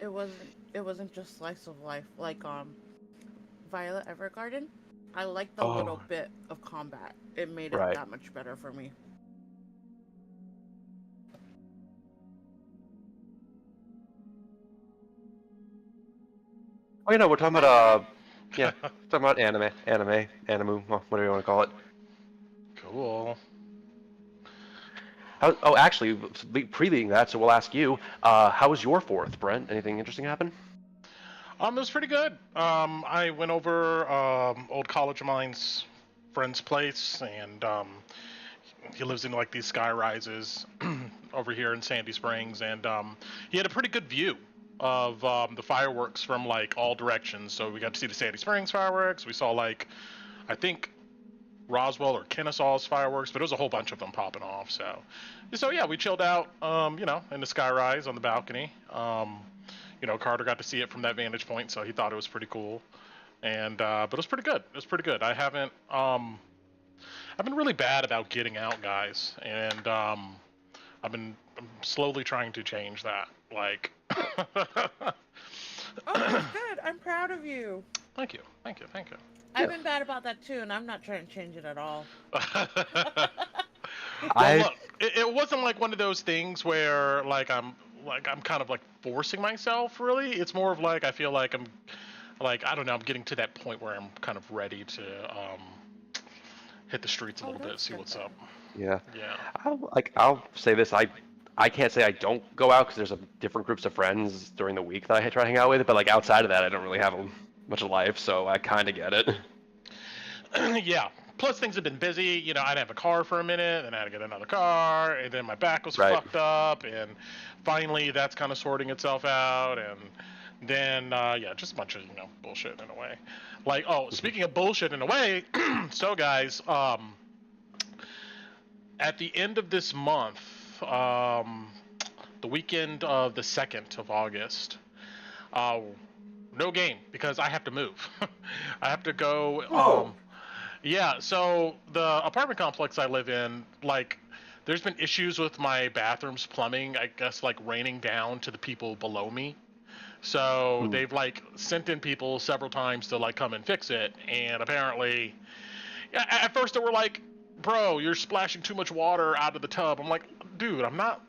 it wasn't just slice of life like Violet Evergarden. I liked the little Oh, bit of combat. It made it right. that much better for me. Oh, we're talking about Hi. yeah, talking about animu, well, whatever you want to call it. Cool. Oh, actually, previewing that, so we'll ask you, how was your fourth, Brent? Anything interesting happen? It was pretty good. I went over old college of mine's friend's place, and he lives in like these sky rises over here in Sandy Springs, and he had a pretty good view of the fireworks from like all directions. So we got to see the Sandy Springs fireworks. We saw like, I think Roswell or Kennesaw's fireworks, but it was a whole bunch of them popping off. So yeah, we chilled out, in the sky rise on the balcony. Carter got to see it from that vantage point, so he thought it was pretty cool. And but it was pretty good. It was pretty good. I've been really bad about getting out, guys, and I'm slowly trying to change that. Like, Oh, that's good. I'm proud of you. thank you, thank you, thank you. I've been bad about that too, and I'm not trying to change it at all. Well, I look, it wasn't like one of those things where I'm kind of like forcing myself. Really, it's more of like I feel like I'm like I don't know. I'm getting to that point where I'm kind of ready to hit the streets a little bit, That's see good what's then. up. yeah, Yeah. I'll say this. I can't say I don't go out because there's different groups of friends during the week that I try to hang out with, but like outside of that, I don't really have much of life, so I kind of get it. Yeah. Plus, things have been busy. I didn't have a car for a minute, and I had to get another car, and then my back was Right. fucked up, and finally that's kind of sorting itself out, and then yeah, just a bunch of bullshit in a way. Like, oh, speaking of bullshit in a way, so guys, at the end of this month, the weekend of the 2nd of August, uh, no game because I have to move. I have to go. Oh, Yeah, so the apartment complex I live in, like, there's been issues with my bathroom's plumbing, I guess, like, raining down to the people below me. So Hmm. they've, like, sent in people several times to, like, come and fix it. And apparently, yeah, at first they were like, bro, you're splashing too much water out of the tub. I'm like, dude, I'm not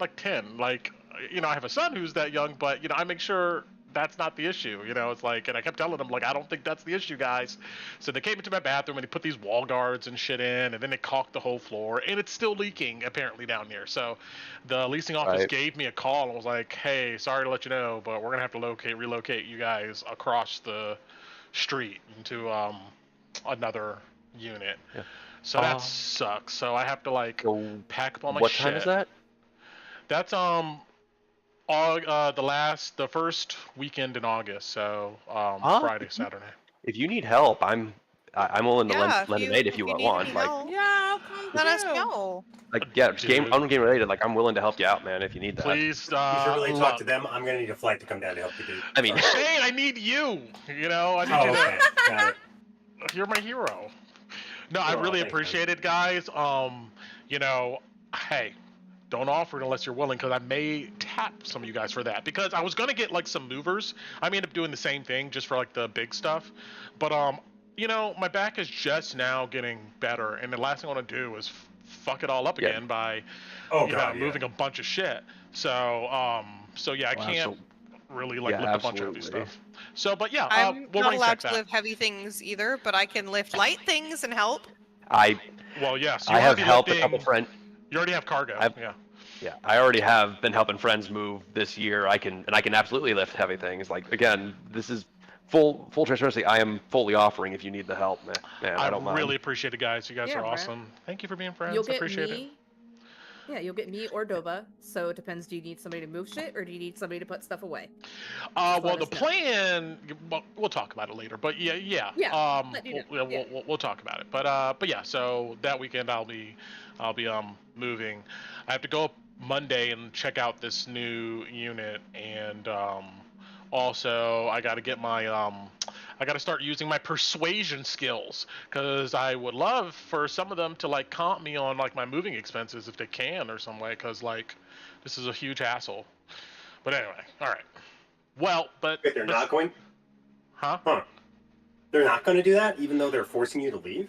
like 10. Like, I have a son who's that young, but I make sure that's not the issue. It's like, and I kept telling them like, I don't think that's the issue, guys. So they came into my bathroom and they put these wall guards and shit in, and then they caulked the whole floor, and it's still leaking apparently down here. So the leasing office Right. gave me a call and was like, hey, sorry to let you know, but we're gonna have to relocate you guys across the street into another unit. Yeah. So that sucks. So I have to like So pack up all my what time is shit. that? That's the first weekend in August, so Huh? Friday, Saturday. If you need help, I'm willing to Yeah, lend a aid if if you you need want. any Like help, Yeah, I'll come let us too. know. yeah, Dude, game related. Like I'm willing to help you out, man, if you need that. please you should really talk to look. them. I'm gonna need a flight to come down to help you, dude. I mean, Sorry. Shane, I need you. I need Oh, you okay, got it. to. You're my hero. No, I Oh, really thanks, man. appreciate it, guys. Hey, don't offer it unless you're willing, because I may tap some of you guys for that. Because I was gonna get like some movers. I may end up doing the same thing just for like the big stuff. But my back is just now getting better, and the last thing I want to do is fuck it all up yeah, again by Oh God, yeah. moving a bunch of shit. So yeah, I can't really like yeah, lift a bunch of heavy absolutely. stuff. So, but yeah, I'm we'll not ring allowed check to that. lift heavy things either, but I can lift light things and help. I Well, yes, you I want have to be helped lifting. a couple friends. You already have cargo. Yeah. Yeah, I already have been helping friends move this year. I can absolutely lift heavy things. Like again, this is full transparency. I am fully offering if you need the help, man. I don't really mind. appreciate it, guys. You guys Yeah, are Brent. awesome. Thank you for being friends. You'll I get appreciate it. me. Yeah, you'll get me or Dova. So it depends. Do you need somebody to move shit, or do you need somebody to put stuff away? Well, let the us know. plan. We'll talk about it later. But yeah. Yeah, let you know. We'll talk about it. But yeah. So that weekend I'll be moving. I have to go up Monday and check out this new unit, and also I got to get my I got to start using my persuasion skills, because I would love for some of them to like comp me on like my moving expenses if they can or some way, because like this is a huge hassle. But anyway, all right. Well, but Wait, they're not going? Huh? Huh. They're not going to do that, even though they're forcing you to leave?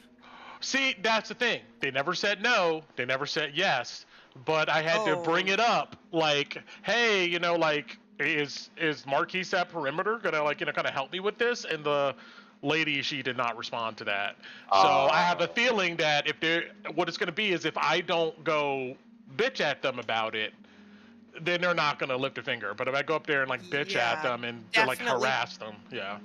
See, that's the thing. They never said no. They never said yes. But I had to bring it up, like, hey, like, is Marquise at Perimeter gonna, like, kind of help me with this? And the lady, she did not respond to that. So I have a feeling that what it's gonna be is if I don't go bitch at them about it, then they're not gonna lift a finger. But if I go up there and, like, bitch at them and like harass them, yeah.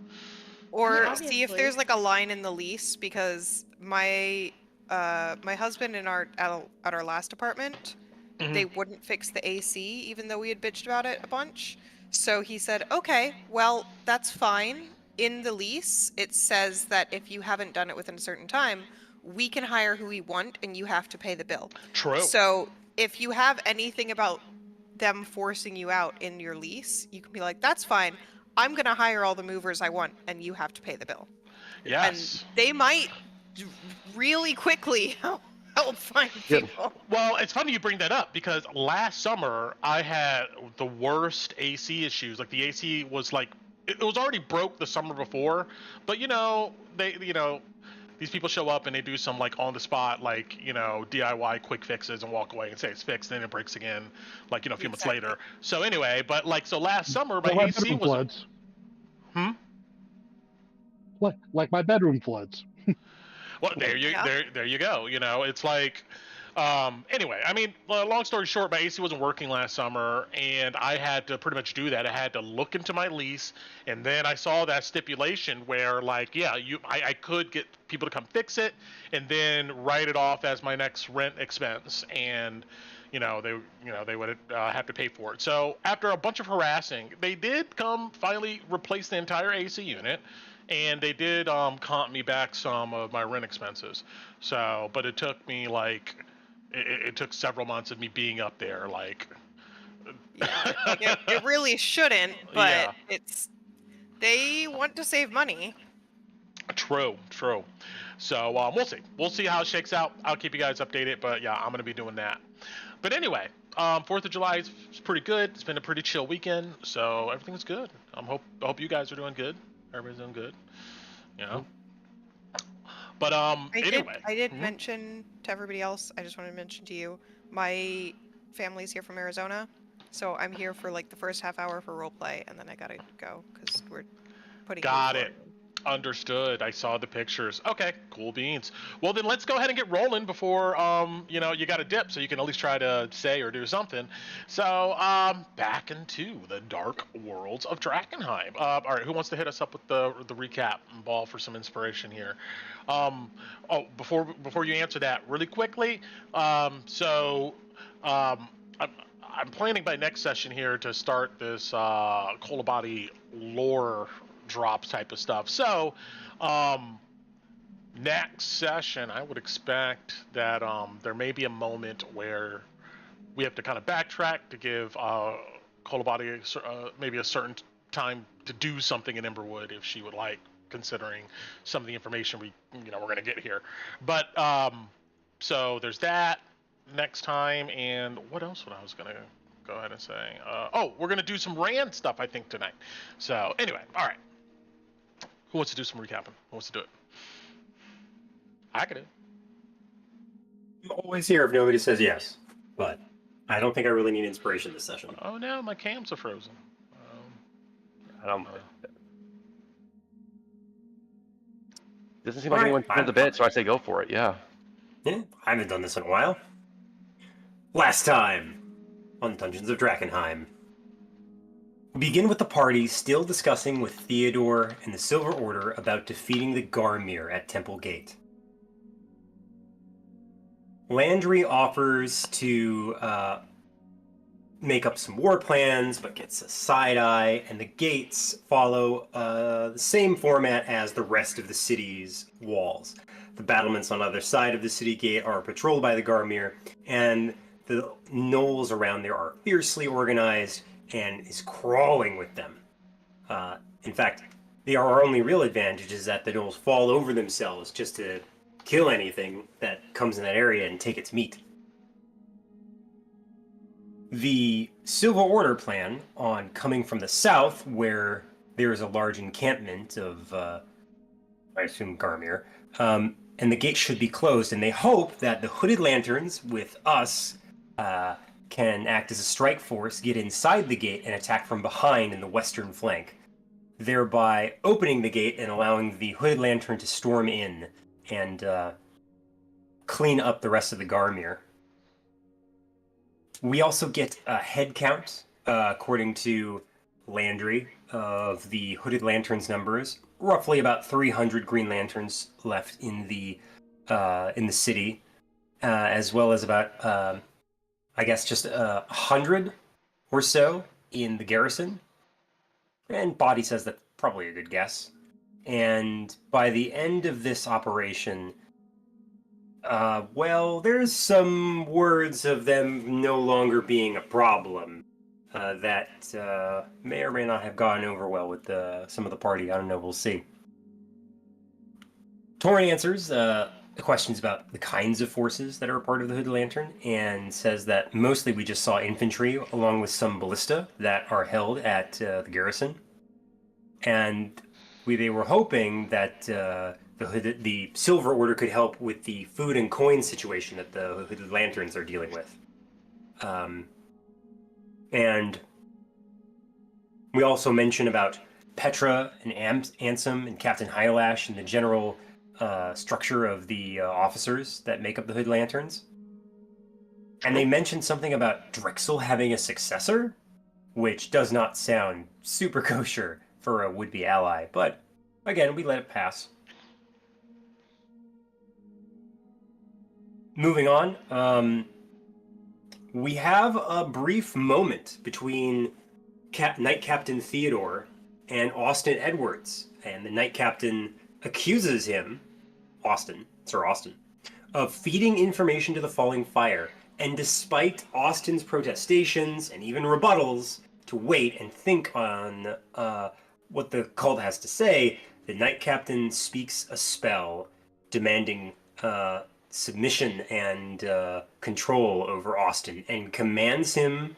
Or see if obviously. there's like a line in the lease, because my husband at our last apartment, they wouldn't fix the AC even though we had bitched about it a bunch. So he said, okay, well, that's fine. In the lease, it says that if you haven't done it within a certain time, we can hire who we want and you have to pay the bill. True. So if you have anything about them forcing you out in your lease, you can be like, that's fine. I'm going to hire all the movers I want and you have to pay the bill. Yes. And they might really quickly help find people. Well, it's funny you bring that up because last summer I had the worst AC issues. Like, the AC was like, it was already broke the summer before, but these people show up and they do some, like, on the spot, like, DIY quick fixes and walk away and say it's fixed, then it breaks again, like, a few months later. So anyway, but, like, so last summer my AC was floods. Hmm? Like my bedroom floods. Well, there you go. It's like, anyway, I mean, long story short, my AC wasn't working last summer, and I had to pretty much do that. I had to look into my lease, and then I saw that stipulation where, like, yeah, I could get people to come fix it, and then write it off as my next rent expense, and they would have to pay for it. So after a bunch of harassing, they did come finally replace the entire AC unit. And they did comp me back some of my rent expenses. So, but it took me, like, it took several months of me being up there, like. Yeah, like it really shouldn't, but they want to save money. True. So we'll see how it shakes out. I'll keep you guys updated, but yeah, I'm gonna be doing that. But anyway, 4th of July is pretty good. It's been a pretty chill weekend, so everything's good. I hope you guys are doing good. Everybody's doing good, But anyway, I did mention to everybody else. I just wanted to mention to you, my family's here from Arizona, so I'm here for like the first half hour for roleplay, and then I gotta go because we're putting. Got it. Understood. I saw the pictures. Okay, cool beans. Well, then let's go ahead and get rolling before you got to dip, so you can at least try to say or do something. So back into the dark worlds of Drakkenheim. All right, who wants to hit us up with the recap and ball for some inspiration here? Before you answer that, really quickly. I'm planning by next session here to start this Kolobati lore drops type of stuff. So next session I would expect that there may be a moment where we have to kind of backtrack to give Kolobati maybe a certain time to do something in Emberwood if she would like, considering some of the information we're going to get here. But so there's that next time. And what else I was going to go ahead and say? We're going to do some Rand stuff, I think, tonight. So anyway, all right. Who wants to do some recapping? Who wants to do it? I can do it. I'm always here if nobody says yes, but I don't think I really need inspiration this session. Oh no, my cams are frozen. I don't. Doesn't seem like anyone pulled the bit, so I say go for it. Yeah. Yeah, I haven't done this in a while. Last time on Dungeons of Drakkenheim. We begin with the party still discussing with Theodore and the Silver Order about defeating the Garmir at Temple Gate. Landry offers to make up some war plans, but gets a side-eye, and the gates follow the same format as the rest of the city's walls. The battlements on either side of the city gate are patrolled by the Garmir, and the gnolls around there are fiercely organized and is crawling with them. In fact, our only real advantage is that the gnolls fall over themselves just to kill anything that comes in that area and take its meat. The Silver Order plan on coming from the south, where there is a large encampment of, I assume, Garmir, and the gate should be closed, and they hope that the Hooded Lanterns, with us, can act as a strike force, get inside the gate, and attack from behind in the western flank, thereby opening the gate and allowing the Hooded Lantern to storm in and clean up the rest of the Garmir. We also get a head count, according to Landry, of the Hooded Lanterns numbers. Roughly about 300 Green Lanterns left in the city, as well as about, I guess, just 100 or so in the garrison. And Body says that's probably a good guess. And by the end of this operation, well, there's some words of them no longer being a problem that may or may not have gone over well with some of the party. I don't know, we'll see. Torin answers the questions about the kinds of forces that are a part of the Hooded Lantern and says that mostly we just saw infantry along with some ballista that are held at the garrison. And they were hoping that the Silver Order could help with the food and coin situation that the Hooded Lanterns are dealing with. And we also mention about Petra and Ansem and Captain Hylash and the general structure of the officers that make up the Hood Lanterns. And they mentioned something about Drexel having a successor, which does not sound super kosher for a would-be ally, but again, we let it pass. Moving on, we have a brief moment between Knight Captain Theodore and Austin Edwards, and the Knight Captain accuses him, Sir Austin, of feeding information to the Falling Fire, and despite Austin's protestations and even rebuttals to wait and think on what the cult has to say, the Knight Captain speaks a spell demanding submission and control over Austin, and commands him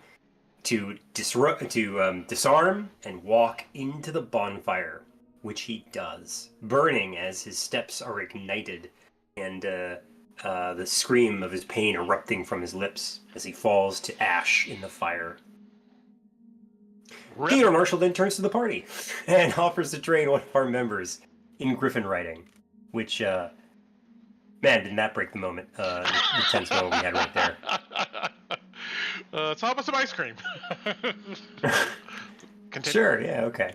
to disarm and walk into the bonfire, which he does, burning as his steps are ignited, and the scream of his pain erupting from his lips as he falls to ash in the fire. Theodore Marshall then turns to the party and offers to train one of our members in Griffin riding, which, man, didn't that break the moment, the tense moment we had right there. Let's hop with some ice cream. Continue. Sure, yeah, okay.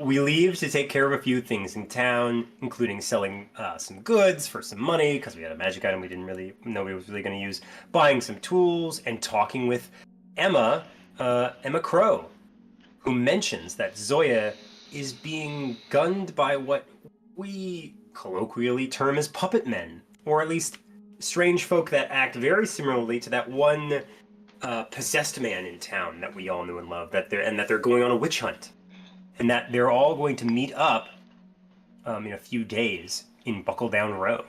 We leave to take care of a few things in town, including selling some goods for some money, because we had a magic item we didn't really know we was really going to use, buying some tools, and talking with Emma Crow, who mentions that Zoya is being gunned by what we colloquially term as puppet men, or at least strange folk that act very similarly to that one possessed man in town that we all knew and loved, that they're going on a witch hunt, and that they're all going to meet up in a few days in Buckle Down Row.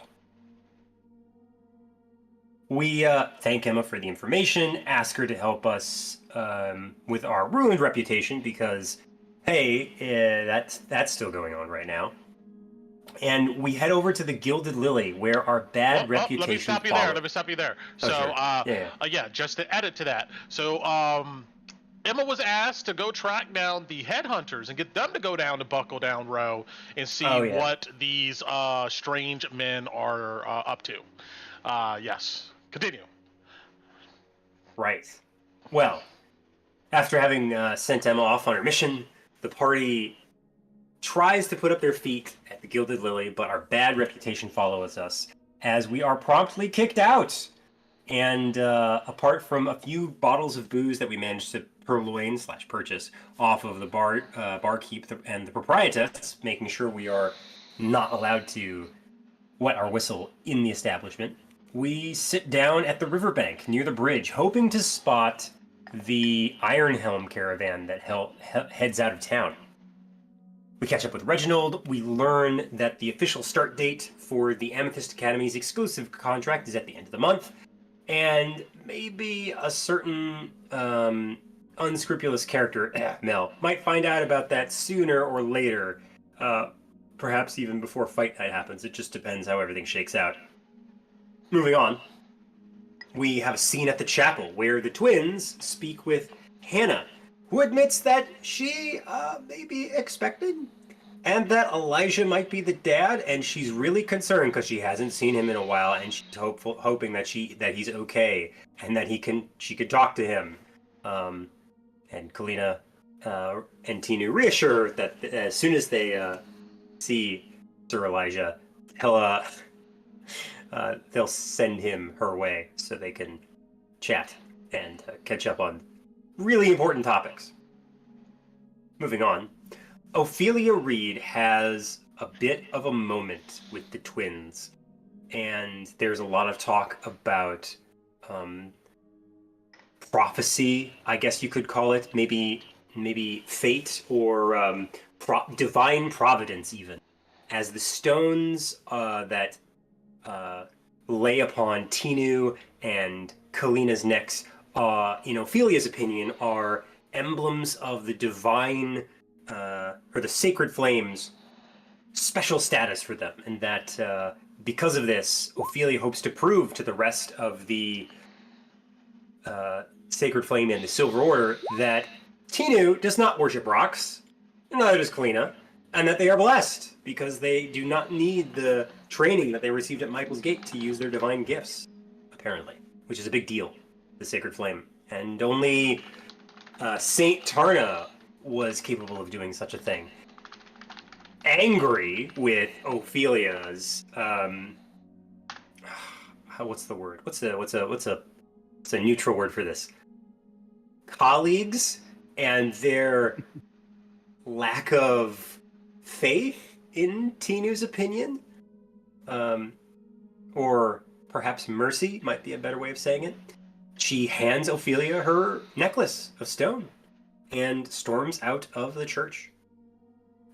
We thank Emma for the information, ask her to help us with our ruined reputation, because, hey, that's still going on right now. And we head over to the Gilded Lily, where our bad reputation. Let me stop you there. Oh, So, sure. Just to edit to that. So, Emma was asked to go track down the headhunters and get them to go down to Buckle Down Row and see what these strange men are up to. Yes. Continue. Right. Well, after having sent Emma off on her mission, the party tries to put up their feet at the Gilded Lily, but our bad reputation follows us, as we are promptly kicked out. And apart from a few bottles of booze that we managed to purloin/purchase off of the barkeep and the proprietress, making sure we are not allowed to wet our whistle in the establishment, we sit down at the riverbank near the bridge, hoping to spot the Ironhelm caravan that heads out of town. We catch up with Reginald. We learn that the official start date for the Amethyst Academy's exclusive contract is at the end of the month, and maybe a certain unscrupulous character, Mel, might find out about that sooner or later, perhaps even before fight night happens. It just depends how everything shakes out. Moving on, we have a scene at the chapel where the twins speak with Hannah, who admits that she may be expected and that Elijah might be the dad, and she's really concerned because she hasn't seen him in a while, and she's hoping that he's okay and that she could talk to him. And Kalina and Tinu reassure her that as soon as they see Sir Elijah, they'll send him her way so they can chat and catch up on really important topics. Moving on, Ophelia Reed has a bit of a moment with the twins, and there's a lot of talk about prophecy, I guess you could call it, maybe fate or divine providence even, as the stones that lay upon Tinu and Kalina's necks, in Ophelia's opinion, are emblems of the divine or the sacred flames special status for them, and that because of this, Ophelia hopes to prove to the rest of the Sacred Flame and the Silver Order that Tinu does not worship rocks, and neither does Kalina, and that they are blessed because they do not need the training that they received at Michael's Gate to use their divine gifts, apparently, which is a big deal, the Sacred Flame. And only Saint Tarna was capable of doing such a thing. Angry with Ophelia's what's the word? What's a neutral word for this? Colleagues and their lack of faith in Tinu's opinion, or perhaps mercy might be a better way of saying it. She hands Ophelia her necklace of stone and storms out of the church.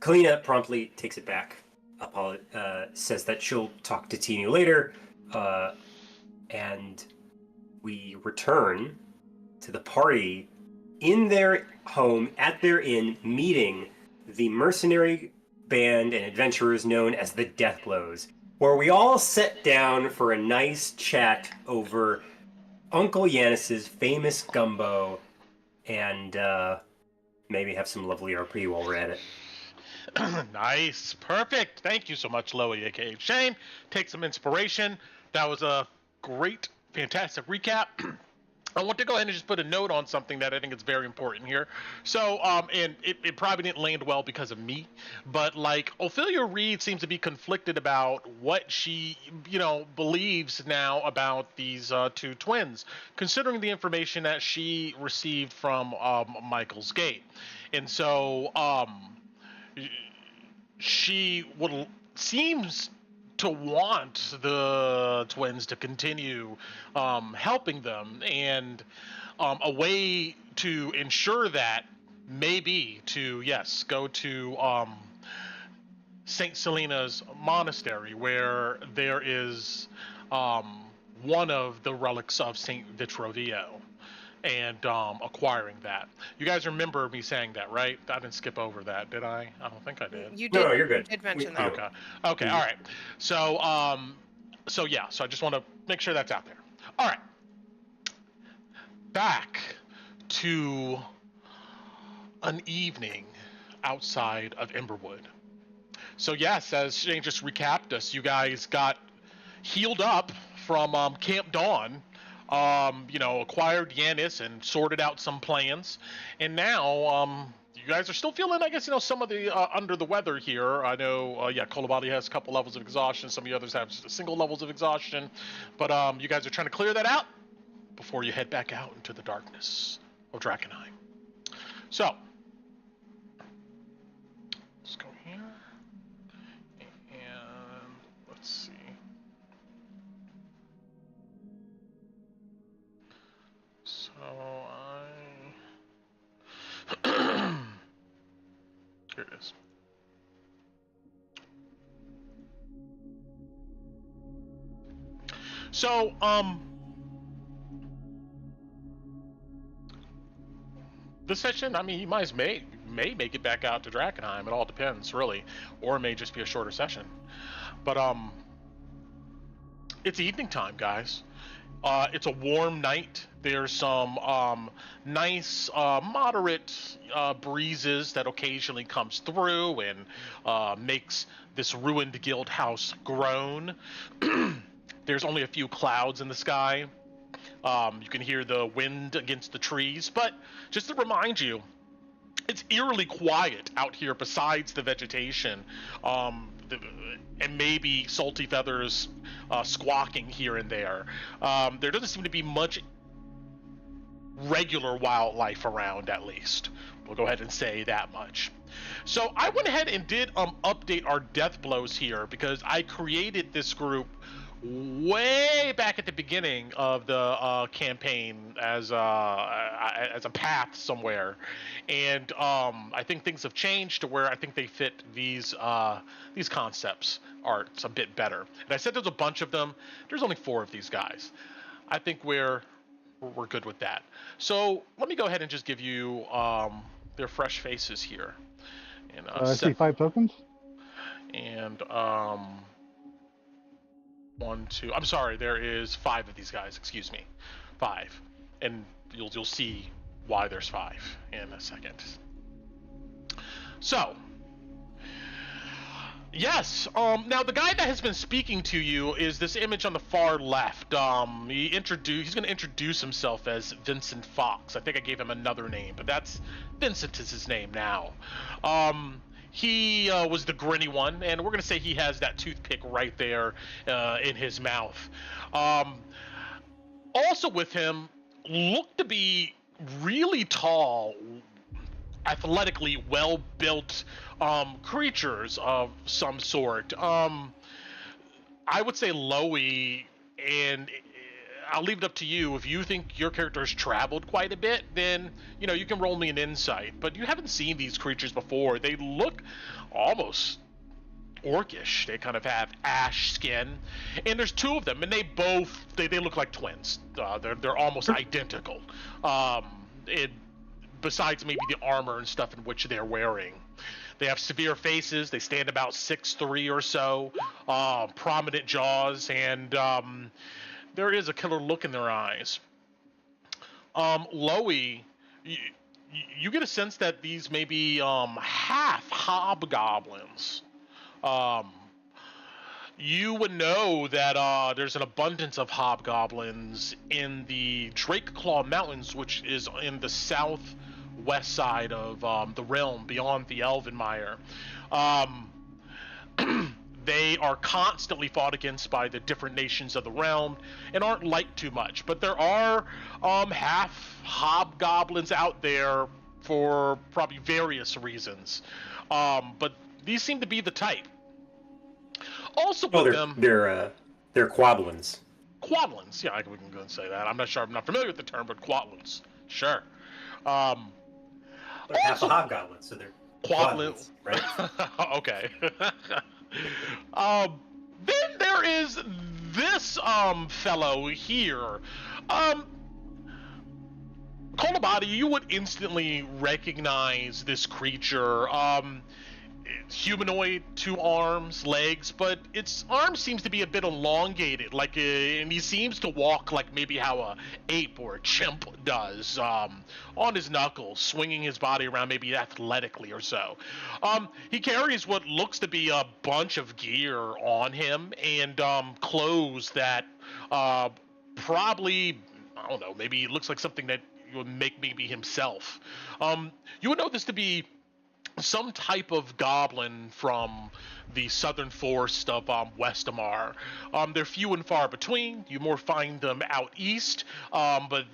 Kalina promptly takes it back, says that she'll talk to Tinu later, and we return to the party in their home at their inn, meeting the mercenary band and adventurers known as the Deathblows, where we all sit down for a nice chat over Uncle Yanis's famous gumbo and maybe have some lovely RP while we're at it. Nice. Perfect. Thank you so much, Loey, aka Shane. Take some inspiration. That was a great, fantastic recap. I want to go ahead and just put a note on something that I think is very important here. So, and it probably didn't land well because of me, but like Ophelia Reed seems to be conflicted about what she, believes now about these two twins, considering the information that she received from Michael's Gate. And so, she seems to want the twins to continue helping them, and a way to ensure that may be to go to Saint Selena's monastery, where there is one of the relics of Saint Vitrovio, and acquiring that. You guys remember me saying that, right? I didn't skip over that, did I? I don't think I did. You did. No, you're good. You did mention that. Okay. All right. So, so I just want to make sure that's out there. All right. Back to an evening outside of Emberwood. So yes, as Shane just recapped us, you guys got healed up from Camp Dawn. Acquired Yanis and sorted out some plans, and now you guys are still feeling, I guess, some of the under the weather here. I know, Kolobali has a couple levels of exhaustion. Some of the others have single levels of exhaustion, but you guys are trying to clear that out before you head back out into the darkness of Drakkenheim. So let's go here, and let's see. Here it is. So, this session, I mean, you may make it back out to Drakkenheim. It all depends, really, or it may just be a shorter session. But it's evening time, guys. It's a warm night. There's some nice, moderate breezes that occasionally comes through and makes this ruined guild house groan. There's only a few clouds in the sky. You can hear the wind against the trees, but just to remind you, it's eerily quiet out here besides the vegetation, and maybe salty feathers squawking here and there. There doesn't seem to be much regular wildlife around, at least. We'll go ahead and say that much. So I went ahead and did update our death blows here because I created this group way back at the beginning of the campaign as a path somewhere, and I think things have changed to where I think they fit these concepts arts a bit better. And I said there's a bunch of them. There's only 4 of these guys. I think we're good with that. So let me go ahead and just give you their fresh faces here. And I see 5 tokens. And 1, 2. I'm sorry. There is 5 of these guys. Excuse me, 5. And you'll see why there's 5 in a second. So, yes. Now the guy that has been speaking to you is this image on the far left. He's going to introduce himself as Vincent Fox. I think I gave him another name, but that's Vincent is his name now. He was the grinny one, and we're going to say he has that toothpick right there in his mouth. Also with him, looked to be really tall, athletically well-built creatures of some sort. I would say Loey, and I'll leave it up to you. If you think your character has traveled quite a bit, then, you know, you can roll me an insight. But you haven't seen these creatures before. They look almost orcish. They kind of have ash skin. And there's 2 of them, and they look like twins. They're almost identical. Besides maybe the armor and stuff in which they're wearing. They have severe faces. They stand about 6'3" or so. Prominent jaws, and there is a killer look in their eyes. Loey, you get a sense that these may be half hobgoblins. You would know that there's an abundance of hobgoblins in the Drakeclaw Mountains, which is in the southwest side of the realm beyond the Elvenmire. They are constantly fought against by the different nations of the realm and aren't liked too much. But there are half hobgoblins out there for probably various reasons. But these seem to be the type. Also with them... They're quablins. Quablins, yeah, we can go and say that. I'm not familiar with the term, but quablins, sure. They're half a hobgoblin, so they're quablins, right? Okay. Then there is this fellow here. Kolabadi, you would instantly recognize this creature. Humanoid, 2 arms, legs, but its arm seems to be a bit elongated, and he seems to walk like maybe how a ape or a chimp does, on his knuckles, swinging his body around maybe athletically or so. He carries what looks to be a bunch of gear on him and clothes that probably, I don't know, maybe it looks like something that would make maybe himself. You would know this to be some type of goblin from the southern forest of Westamar. They're few and far between. You more find them out east, but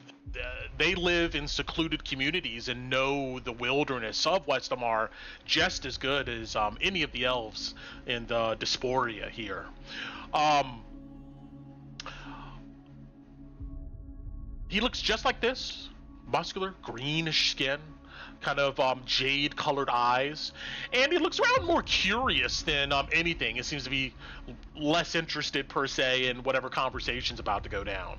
they live in secluded communities and know the wilderness of Westamar just as good as any of the elves in the Dysphoria here. He looks just like this, muscular, greenish skin, kind of jade-colored eyes, and he looks around more curious than anything. It seems to be less interested, per se, in whatever conversation's about to go down.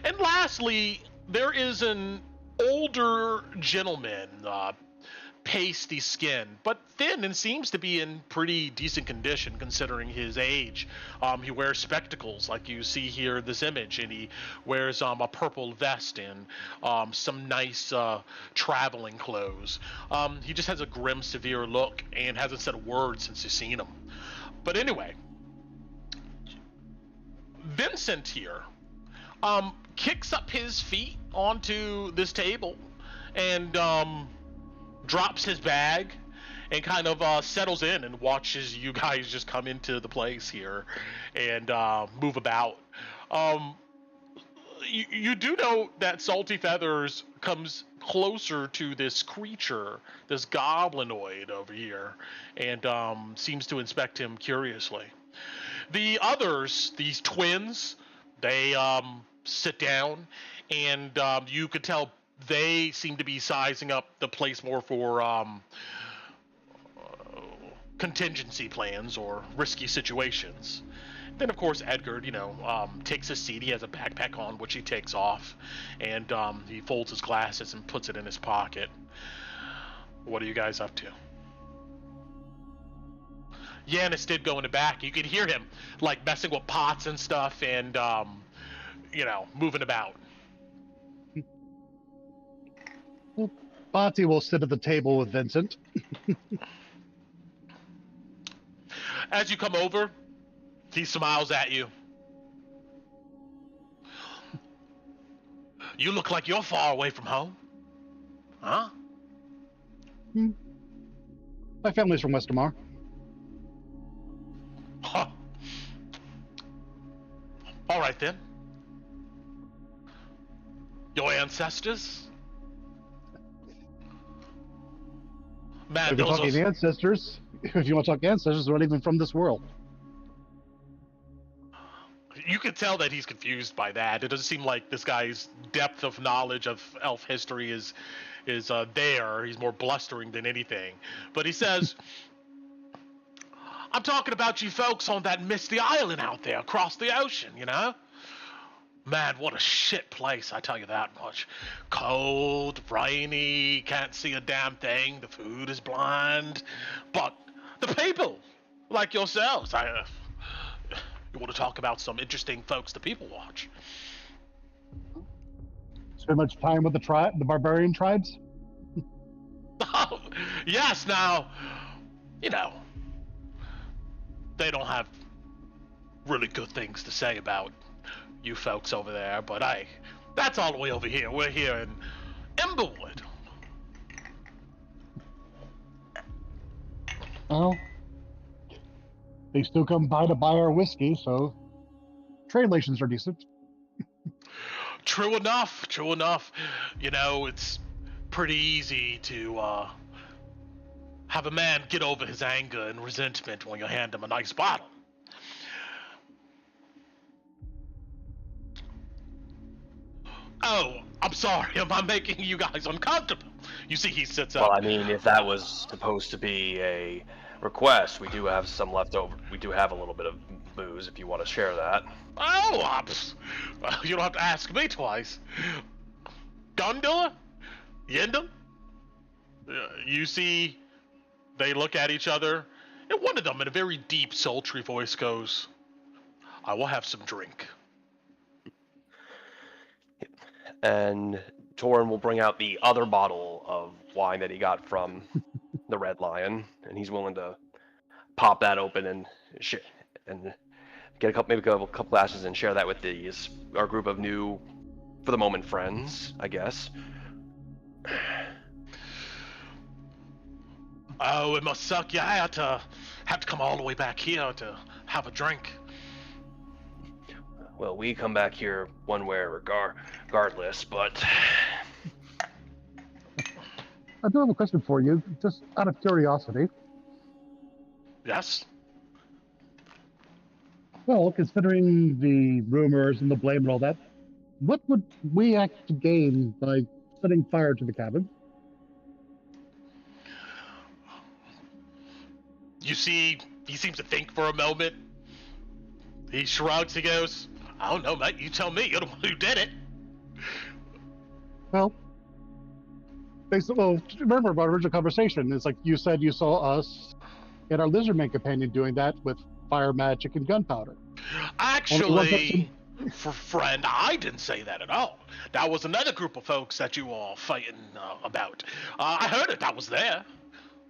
And lastly, there is an older gentleman, pasty skin, but thin and seems to be in pretty decent condition considering his age. He wears spectacles like you see here in this image, and he wears a purple vest and some nice traveling clothes. He just has a grim, severe look and hasn't said a word since you've seen him. But anyway, Vincent here kicks up his feet onto this table and drops his bag and kind of settles in and watches you guys just come into the place here and move about. You do know that Salty Feathers comes closer to this creature, this goblinoid over here, and seems to inspect him curiously. The others, these twins, they sit down, and you could tell they seem to be sizing up the place more for contingency plans or risky situations. Then, of course, Edgar, takes a seat. He has a backpack on, which he takes off, and he folds his glasses and puts it in his pocket. What are you guys up to? Yanis did go in the back. You could hear him, messing with pots and stuff and, moving about. Bati will sit at the table with Vincent. As you come over, he smiles at you. You look like you're far away from home. Huh? My family's from Westermar. Huh. All right, then. Your ancestors? Man, If you're talking ancestors, if you want to talk ancestors, they're not even from this world. You can tell that he's confused by that. It doesn't seem like this guy's depth of knowledge of elf history is there. He's more blustering than anything. But he says, I'm talking about you folks on that misty island out there across the ocean, Man, what a shit place, I tell you that much. Cold, rainy, can't see a damn thing, the food is bland. But the people, like yourselves, you want to talk about some interesting folks to people watch. Spend much time with the barbarian tribes? Oh, yes, now, they don't have really good things to say about you folks over there, but that's all the way over here. We're here in Emberwood. Well, they still come by to buy our whiskey, so trade relations are decent. True enough. It's pretty easy to have a man get over his anger and resentment when you hand him a nice bottle. Oh, I'm sorry. Am I making you guys uncomfortable? You see, he sits up. Well, I mean, if that was supposed to be a request, we do have some left over. We do have a little bit of booze if you want to share that. Oh, you don't have to ask me twice. Gundula? Yendam? You see, they look at each other, and one of them, in a very deep, sultry voice, goes, I will have some drink. And Torin will bring out the other bottle of wine that he got from the Red Lion, and he's willing to pop that open and get a couple glasses and share that with our group of new, for the moment, friends, I guess. Oh, it must suck you out to have to come all the way back here to have a drink. Well, we come back here one way regardless, but... I do have a question for you, just out of curiosity. Yes? Well, considering the rumors and the blame and all that, what would we actually gain by setting fire to the cabin? You see, he seems to think for a moment. He shrugs, he goes, I don't know, mate, you tell me, you're the one who did it. Well, well, remember about our original conversation. It's like you said you saw us and our lizardman companion doing that with fire magic and gunpowder. Actually, friend, I didn't say that at all. That was another group of folks that you were all fighting about. I heard it. I was there.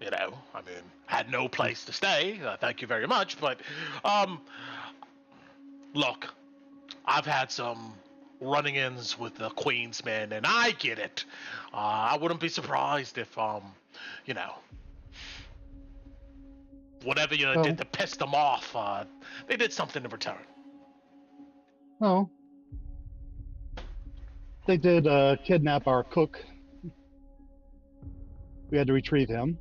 You know, I mean, had no place to stay. Thank you very much. But, look, I've had some running-ins with the Queen's men, and I get it. I wouldn't be surprised if, you know, whatever you did to piss them off, they did something in return. Well, they did kidnap our cook. We had to retrieve him.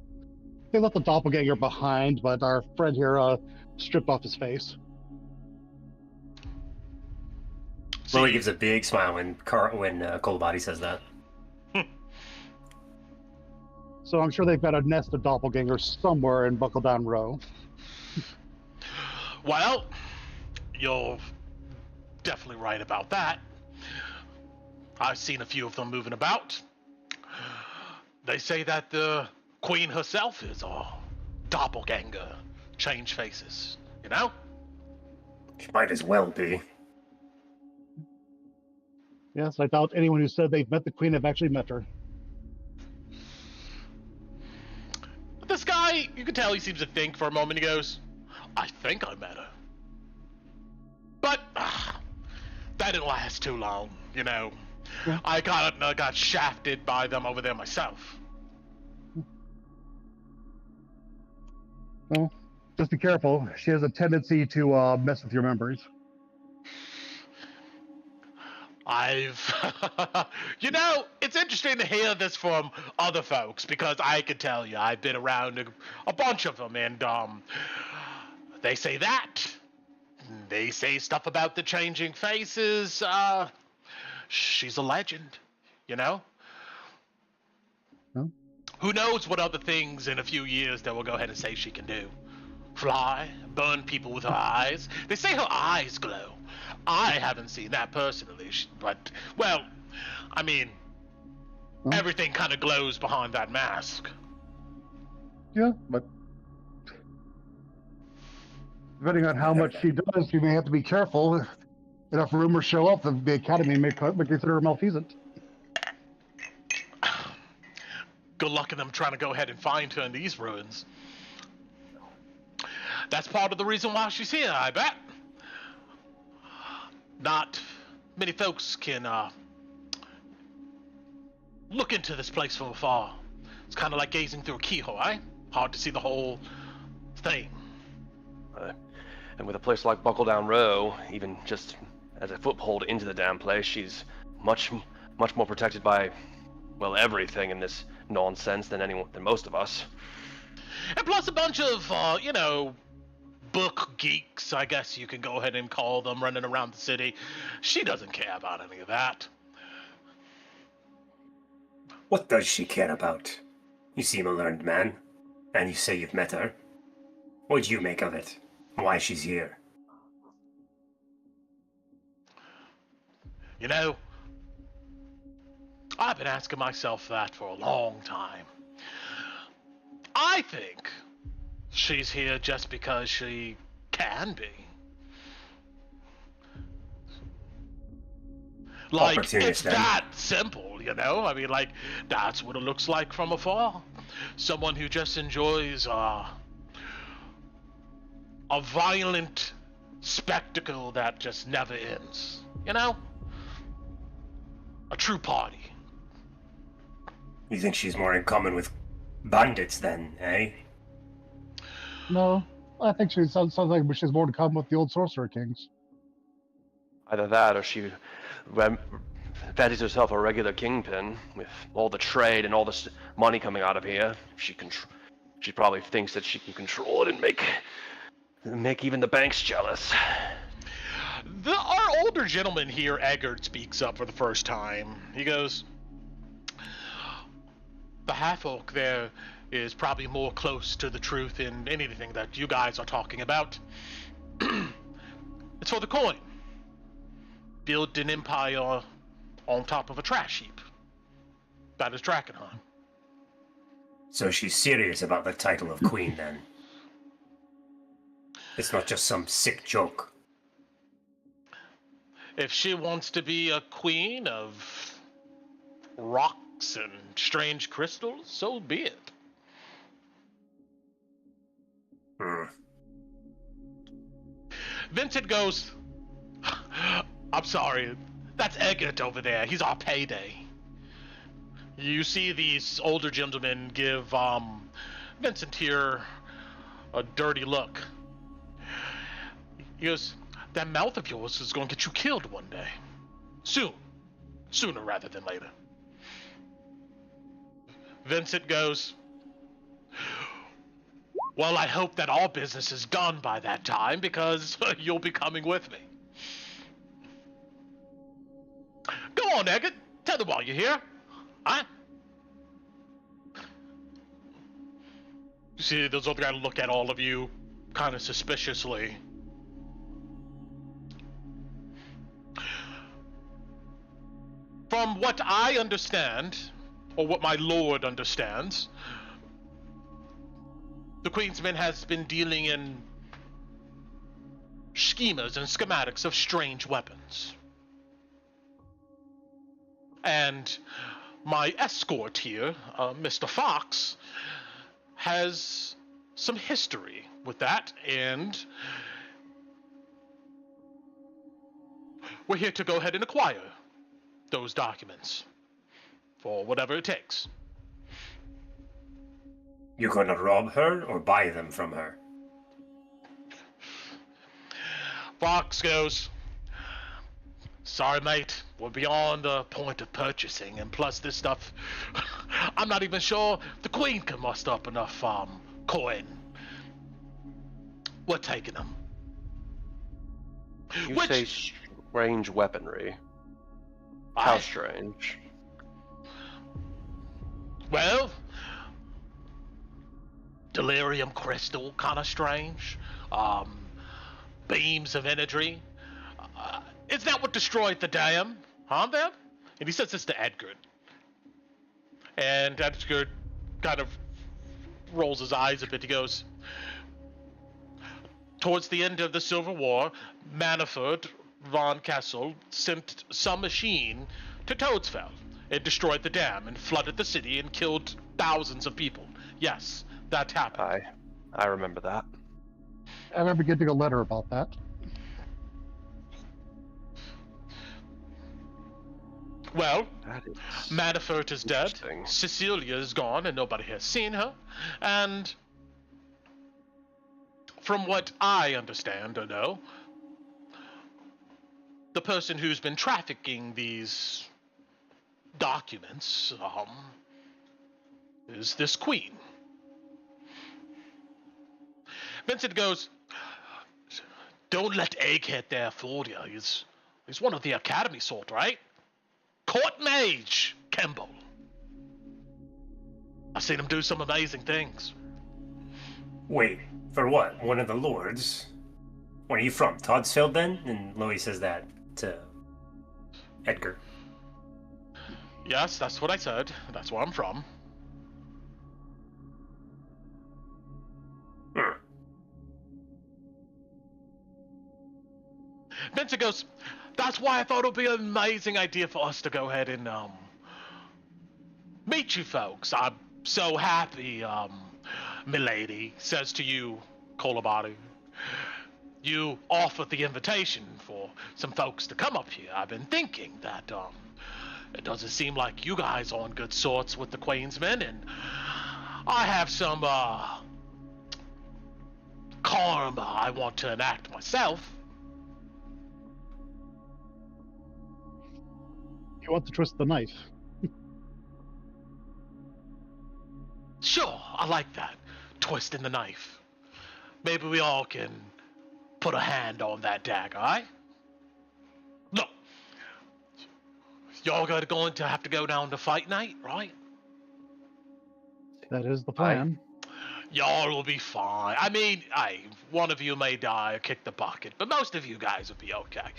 They left the doppelganger behind, but our friend here stripped off his face. Lily gives a big smile when Kolobati says that. So I'm sure they've got a nest of doppelgangers somewhere in Buckle Down Row. Well, you're definitely right about that. I've seen a few of them moving about. They say that the Queen herself is a doppelganger. Change faces, you know? She might as well be. Yes, I doubt anyone who said they've met the Queen have actually met her. This guy, you can tell he seems to think for a moment. He goes, I think I met her. But that didn't last too long, you know. Yeah. I got shafted by them over there myself. Well, just be careful. She has a tendency to mess with your memories. You know, it's interesting to hear this from other folks, because I can tell you, I've been around a bunch of them, and they say that. They say stuff about the changing faces. She's a legend, you know? Huh? Who knows what other things in a few years that will go ahead and say she can do. Fly, burn people with her eyes. They say her eyes glow. I haven't seen that personally, but, well, I mean, everything kind of glows behind that mask. Yeah, but depending on how much she does, you may have to be careful. If enough rumors show up, the Academy may consider her malfeasant. Good luck in them trying to go ahead and find her in these ruins. That's part of the reason why she's here, I bet. Not many folks can look into this place from afar. It's kind of like gazing through a keyhole, eh? Hard to see the whole thing. And with a place like Buckle Down Row, even just as a foothold into the damn place, she's much more protected by, well, everything in this nonsense than most of us. And plus a bunch of, you know, book geeks, I guess you can go ahead and call them, running around the city. She doesn't care about any of that. What does she care about? You seem a learned man, and you say you've met her. What do you make of it? Why she's here? You know, I've been asking myself that for a long time. I think she's here just because she can be. Like, it's that simple, you know? I mean, like, that's what it looks like from afar. Someone who just enjoys a violent spectacle that just never ends, you know? A true party. You think she's more in common with bandits then, eh? No, I think she sounds like she's more to come with the old Sorcerer Kings. Either that, or she fancies herself a regular kingpin with all the trade and all this money coming out of here. She probably thinks that she can control it and make even the banks jealous. Our older gentleman here, Eggert, speaks up for the first time. He goes, the half-orc there is probably more close to the truth in anything that you guys are talking about. It's for the coin. Build an empire on top of a trash heap. That is Drakkenheim. So she's serious about the title of queen, then? It's not just some sick joke. If she wants to be a queen of rocks and strange crystals, so be it. Vincent goes, I'm sorry, that's Eggert over there. He's our payday. You see these older gentlemen give Vincent here a dirty look. He goes, that mouth of yours is going to get you killed one day. Soon. Sooner rather than later. Vincent goes, well, I hope that all business is done by that time, because you'll be coming with me. Go on, Eggert. Tell them why you're here. Huh? You see those other guys look at all of you kind of suspiciously. From what I understand, or what my lord understands, the Queensman has been dealing in schemas and schematics of strange weapons. And my escort here, Mr. Fox, has some history with that, and we're here to go ahead and acquire those documents for whatever it takes. You're gonna rob her or buy them from her? Fox goes, sorry, mate, we're beyond the point of purchasing, and plus this stuff, I'm not even sure the Queen can muster up enough coin. We're taking them. You say strange weaponry. How strange? Well, delirium crystal, kind of strange. Beams of energy. Is that what destroyed the dam? Huh, Bev? And he says this to Edgar. And Edgar kind of rolls his eyes a bit. He goes, towards the end of the Civil War, Manfred von Kessel sent some machine to Toadsfell. It destroyed the dam and flooded the city and killed thousands of people. Yes, that happened. I remember that. I remember getting a letter about that. Well, That is Manafort is dead, interesting. Cecilia is gone and nobody has seen her, and from what I understand or know, the person who's been trafficking these documents is this queen. Vincent goes, don't let Egghead there fool you. He's one of the academy sort, right? Court mage, Kemble. I've seen him do some amazing things. Wait, for what? One of the lords? Where are you from? Toddsfield, then? And Louis says that to Edgar. Yes, that's what I said. That's where I'm from. Vincent goes, that's why I thought it would be an amazing idea for us to go ahead and meet you folks. I'm so happy, milady, says to you, Colabody. You offered the invitation for some folks to come up here. I've been thinking that it doesn't seem like you guys are on good sorts with the Queensmen, and I have some karma I want to enact myself. You want to twist the knife. Sure, I like that. Twisting the knife. Maybe we all can put a hand on that dagger, eh? Look, y'all are going to have to go down to fight night, right? That is the plan. Y'all will be fine. I mean, one of you may die or kick the bucket, but most of you guys will be okay.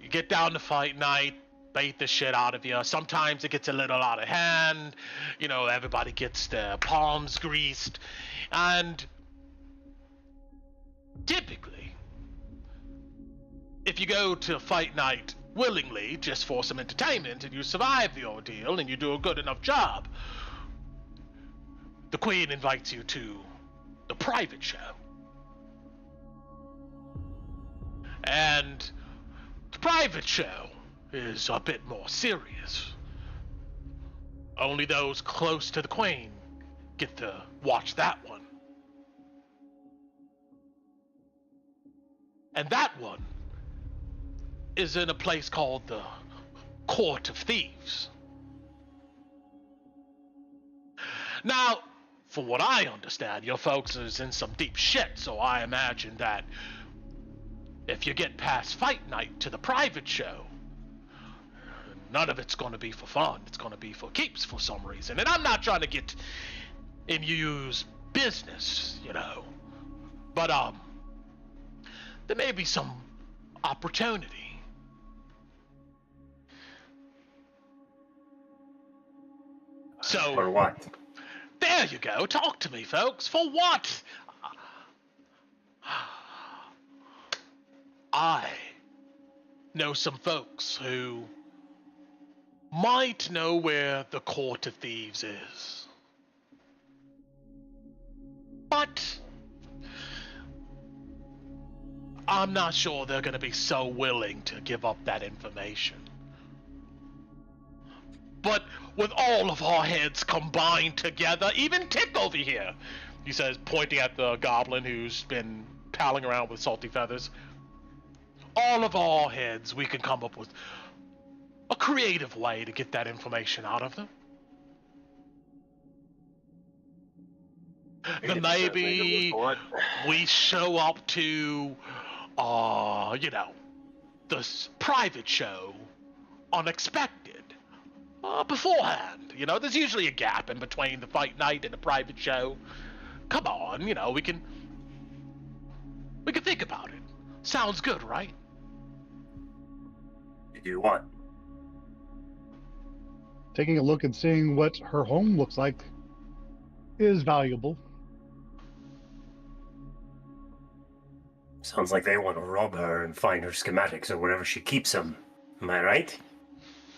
You get down to fight night. beat the shit out of you. Sometimes it gets a little out of hand. Everybody gets their palms greased. And typically, if you go to fight night willingly, just for some entertainment, and you survive the ordeal, and you do a good enough job, the Queen invites you to the private show. And the private show is a bit more serious. Only those close to the Queen get to watch that one. And that one is in a place called the Court of Thieves. Now, from what I understand, your folks is in some deep shit, so I imagine that if you get past fight night to the private show, none of it's going to be for fun. It's going to be for keeps for some reason. And I'm not trying to get in you's business, but there may be some opportunity. So, For what? there you go. Talk to me, folks. For what? I know some folks who might know where the Court of Thieves is. But I'm not sure they're going to be so willing to give up that information. But with all of our heads combined together, even Tick over here, he says, pointing at the goblin who's been palling around with salty feathers, all of our heads, we can come up with a creative way to get that information out of them. Then maybe we show up to, this private show unexpected, beforehand. There's usually a gap in between the fight night and the private show. Come on, we can think about it. Sounds good, right? You do what? Taking a look and seeing what her home looks like is valuable. Sounds like they want to rob her and find her schematics or wherever she keeps them. Am I right?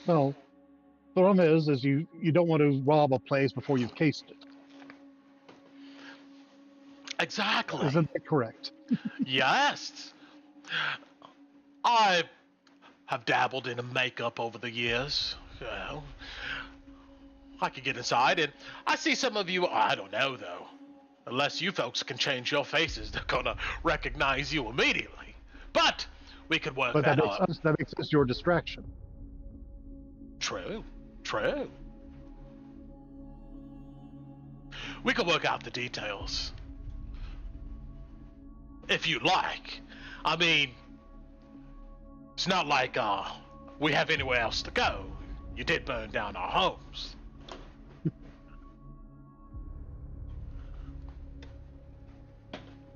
Well, the problem is you don't want to rob a place before you've cased it. Exactly. Isn't that correct? Yes. I have dabbled in makeup over the years. I could get inside, and I see some of you. I don't know though. Unless you folks can change your faces, they're gonna recognize you immediately. But we could work But that that makes out. sense. That makes us your distraction. True. We could work out the details. If you like. I mean, it's not like we have anywhere else to go. You did burn down our homes.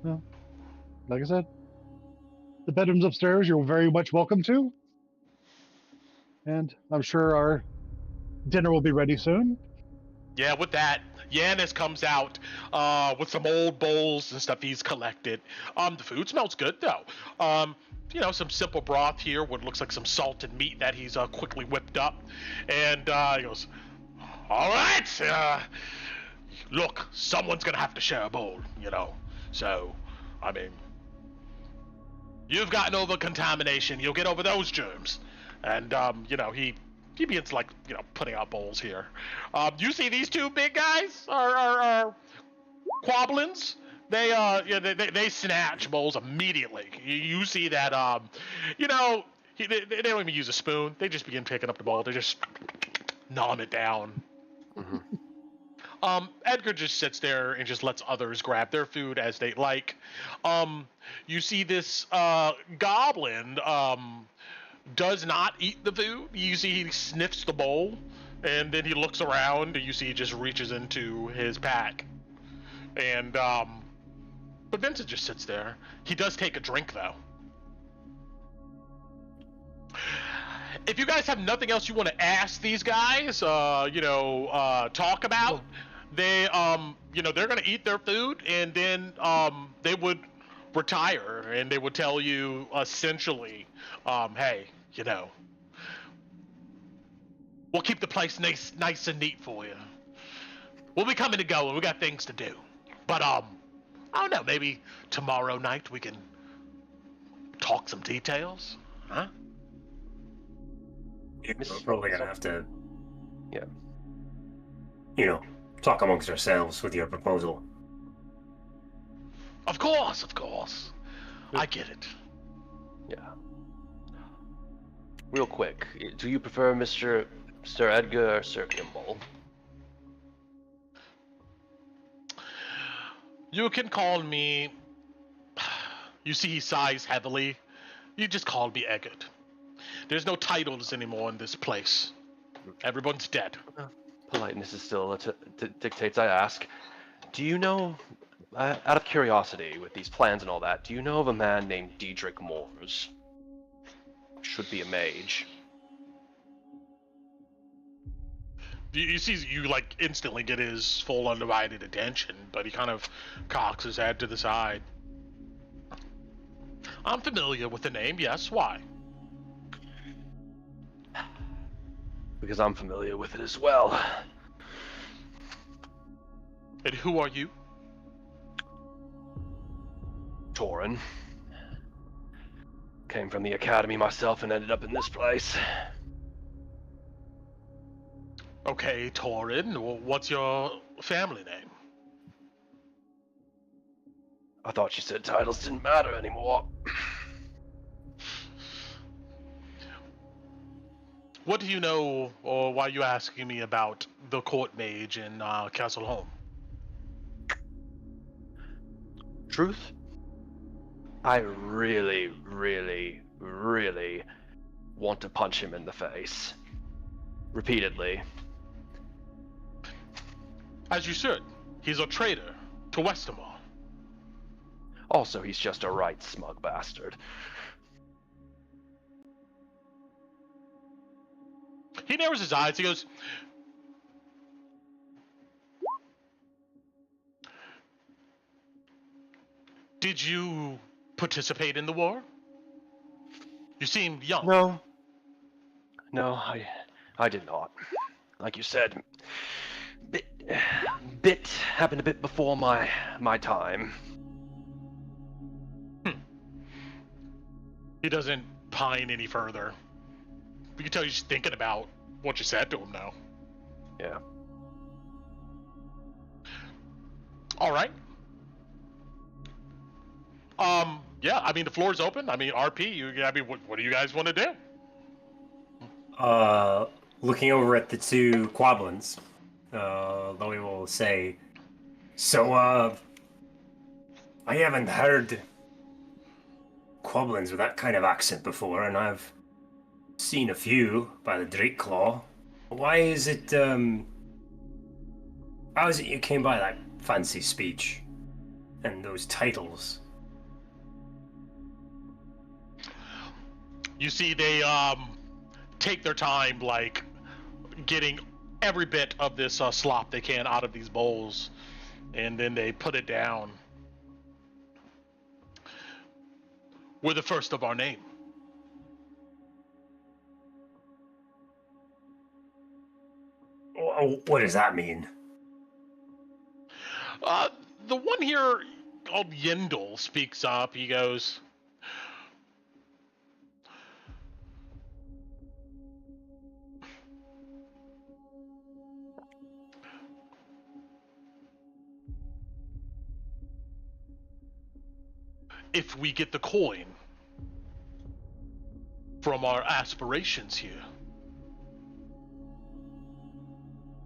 Well, like I said, the bedrooms upstairs you're very much welcome to. And I'm sure our dinner will be ready soon. Yeah, with that, Yanis comes out with some old bowls and stuff he's collected. The food smells good though. Some simple broth here, what looks like some salted meat that he's quickly whipped up. And he goes, all right, look, someone's gonna have to share a bowl, So, I mean, you've gotten over contamination, you'll get over those germs. And, he begins putting out bowls here. You see these two big guys are quablins? They snatch bowls immediately. You see that they don't even use a spoon. They just begin picking up the bowl. They just nom it down. Mm-hmm. Edgar just sits there and just lets others grab their food as they like. You see this goblin does not eat the food. You see he sniffs the bowl, and then he looks around, and you see he just reaches into his pack. And, but Vincent just sits there. He does take a drink, though. if you guys have nothing else you want to ask these guys, talk about, they, they're gonna eat their food and then they would retire and they would tell you essentially, hey, we'll keep the place nice and neat for you. We'll be coming and going. We got things to do, but I don't know. Maybe tomorrow night we can talk some details, huh? We're probably gonna have to, Yeah. Talk amongst ourselves with your proposal. Of course. I get it. Yeah. Real quick, do you prefer Sir Edgar or Sir Kimball? You can call me. You see, he sighs heavily. You just call me Eggert. There's no titles anymore in this place. Everyone's dead. Politeness is still dictates I ask. Do you know, out of curiosity, with these plans and all that, do you know of a man named Diedrich Moores? Should be a mage. You see, you instantly get his full undivided attention, but he kind of cocks his head to the side. I'm familiar with the name, yes, why? Because I'm familiar with it as well. And who are you? Torin. Came from the academy myself and ended up in this place. Okay, Torin, what's your family name? I thought you said titles didn't matter anymore. What do you know, or why are you asking me about the court mage in Castle Home? Truth? I really, really, really want to punch him in the face. Repeatedly. As you should. He's a traitor to Westermore. Also, he's just a right smug bastard. He narrows his eyes. He goes, did you participate in the war? You seem young. No, I did not. Like you said, bit happened a bit before my time. He doesn't pine any further. You can tell he's thinking about what you said to him now. Yeah. All right. Yeah, I mean, the floor's open. I mean, RP, what do you guys want to do? Looking over at the two Quablins, Louis will say, so, I haven't heard Quablins with that kind of accent before, and I've seen a few by the Drake Claw. How is it you came by that fancy speech and those titles? You see, they take their time, getting every bit of this slop they can out of these bowls, and then they put it down. We're the first of our name. What does that mean? The one here called Yendel speaks up. He goes, if we get the coin from our aspirations here,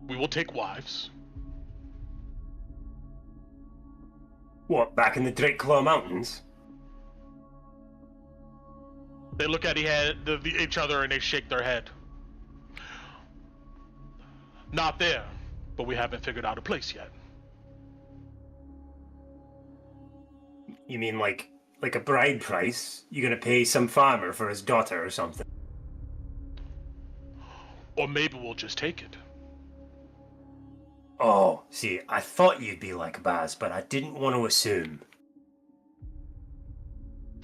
we will take wives. What, back in the Drake Claw Mountains? They look at each other and they shake their head. Not there, but we haven't figured out a place yet. You mean like a bride price? You gonna pay some farmer for his daughter or something? Or maybe we'll just take it. Oh, see, I thought you'd be like Baz, but I didn't want to assume.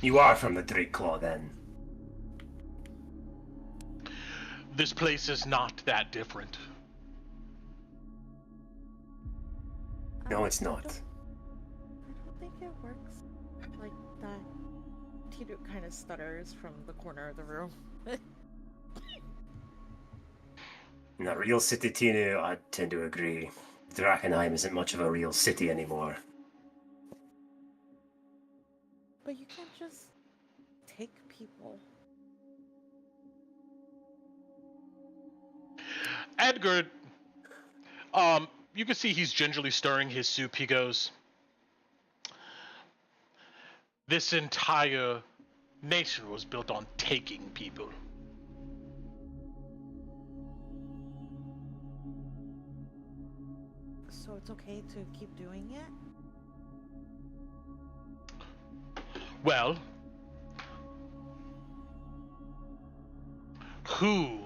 You are from the Drakeclaw, then? This place is not that different. No, it's not. I don't think it works like that. Tito kind of stutters from the corner of the room. In a real city, Tinu, I tend to agree. Drakkenheim isn't much of a real city anymore. But you can't just take people. Edgar, you can see he's gingerly stirring his soup. He goes, this entire nation was built on taking people. So it's okay to keep doing it? Well, who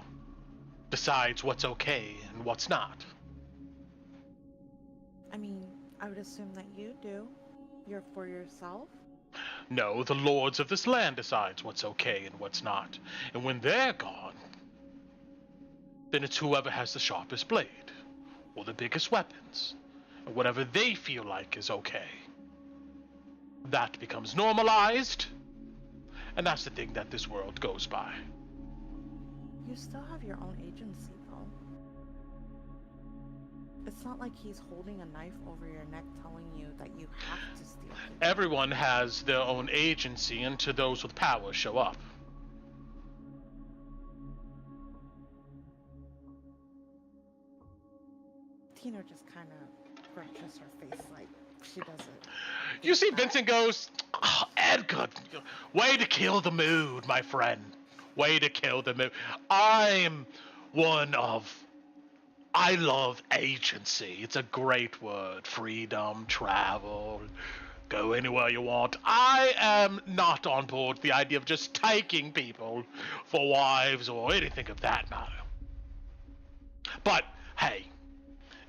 decides what's okay and what's not? I mean, I would assume that you do. You're for yourself? No, the lords of this land decides what's okay and what's not. And when they're gone, then it's whoever has the sharpest blade, or the biggest weapons, and whatever they feel like is okay. That becomes normalized, and that's the thing that this world goes by. You still have your own agency, though. It's not like he's holding a knife over your neck telling you that you have to steal people. Everyone has their own agency until those with power show up. Tina just kind of scrunches her face like she doesn't. You see Vincent goes, oh, Edgar, way to kill the mood, my friend. Way to kill the mood. I love agency. It's a great word. Freedom, travel, go anywhere you want. I am not on board with the idea of just taking people for wives or anything of that matter. But, hey,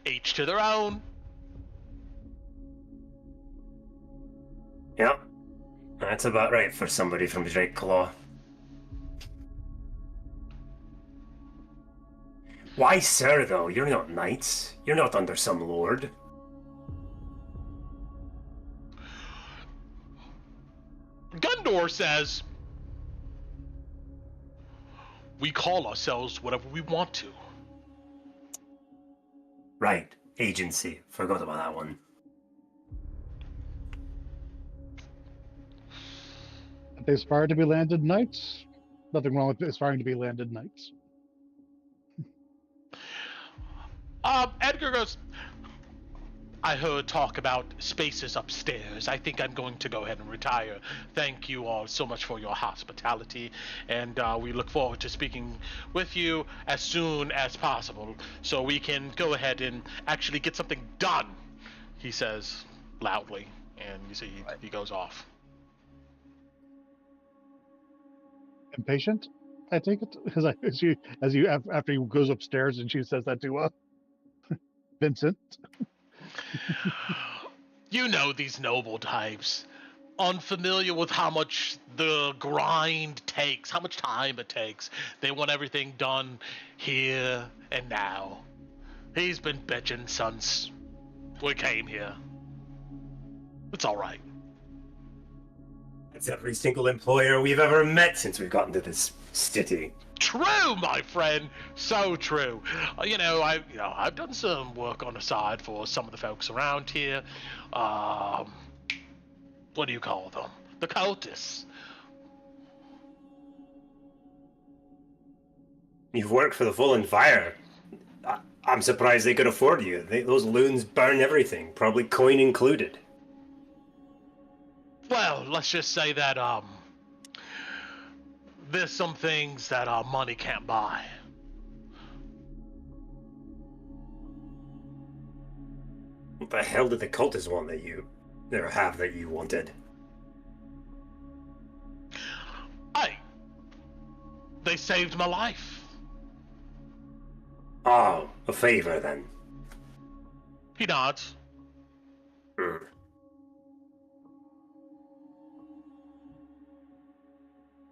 each to their own. Yep. That's about right for somebody from Drakeclaw. Why, sir, though? You're not knights. You're not under some lord. Gundor says, we call ourselves whatever we want to. Right. Agency. Forgot about that one. If they aspire to be landed knights, nothing wrong with aspiring to be landed knights. Edgar goes, I heard talk about spaces upstairs. I think I'm going to go ahead and retire. Thank you all so much for your hospitality, and we look forward to speaking with you as soon as possible so we can go ahead and actually get something done, he says loudly, and you see he goes off. Impatient, I take it, after he goes upstairs and she says that to Vincent. You know these noble types, unfamiliar with how much the grind takes, how much time it takes. They want everything done here and now. He's been bitching since we came here. It's all right. It's every single employer we've ever met since we've gotten to this city. True, my friend. So true. I've done some work on the side for some of the folks around here. What do you call them? The cultists. You've worked for the Fallen Fire. I'm surprised they could afford you. Those loons burn everything, probably coin included. Well, let's just say that, there's some things that money can't buy. What the hell did the cultists want that you wanted? They saved my life. Oh, a favor then. He nods. Hmm.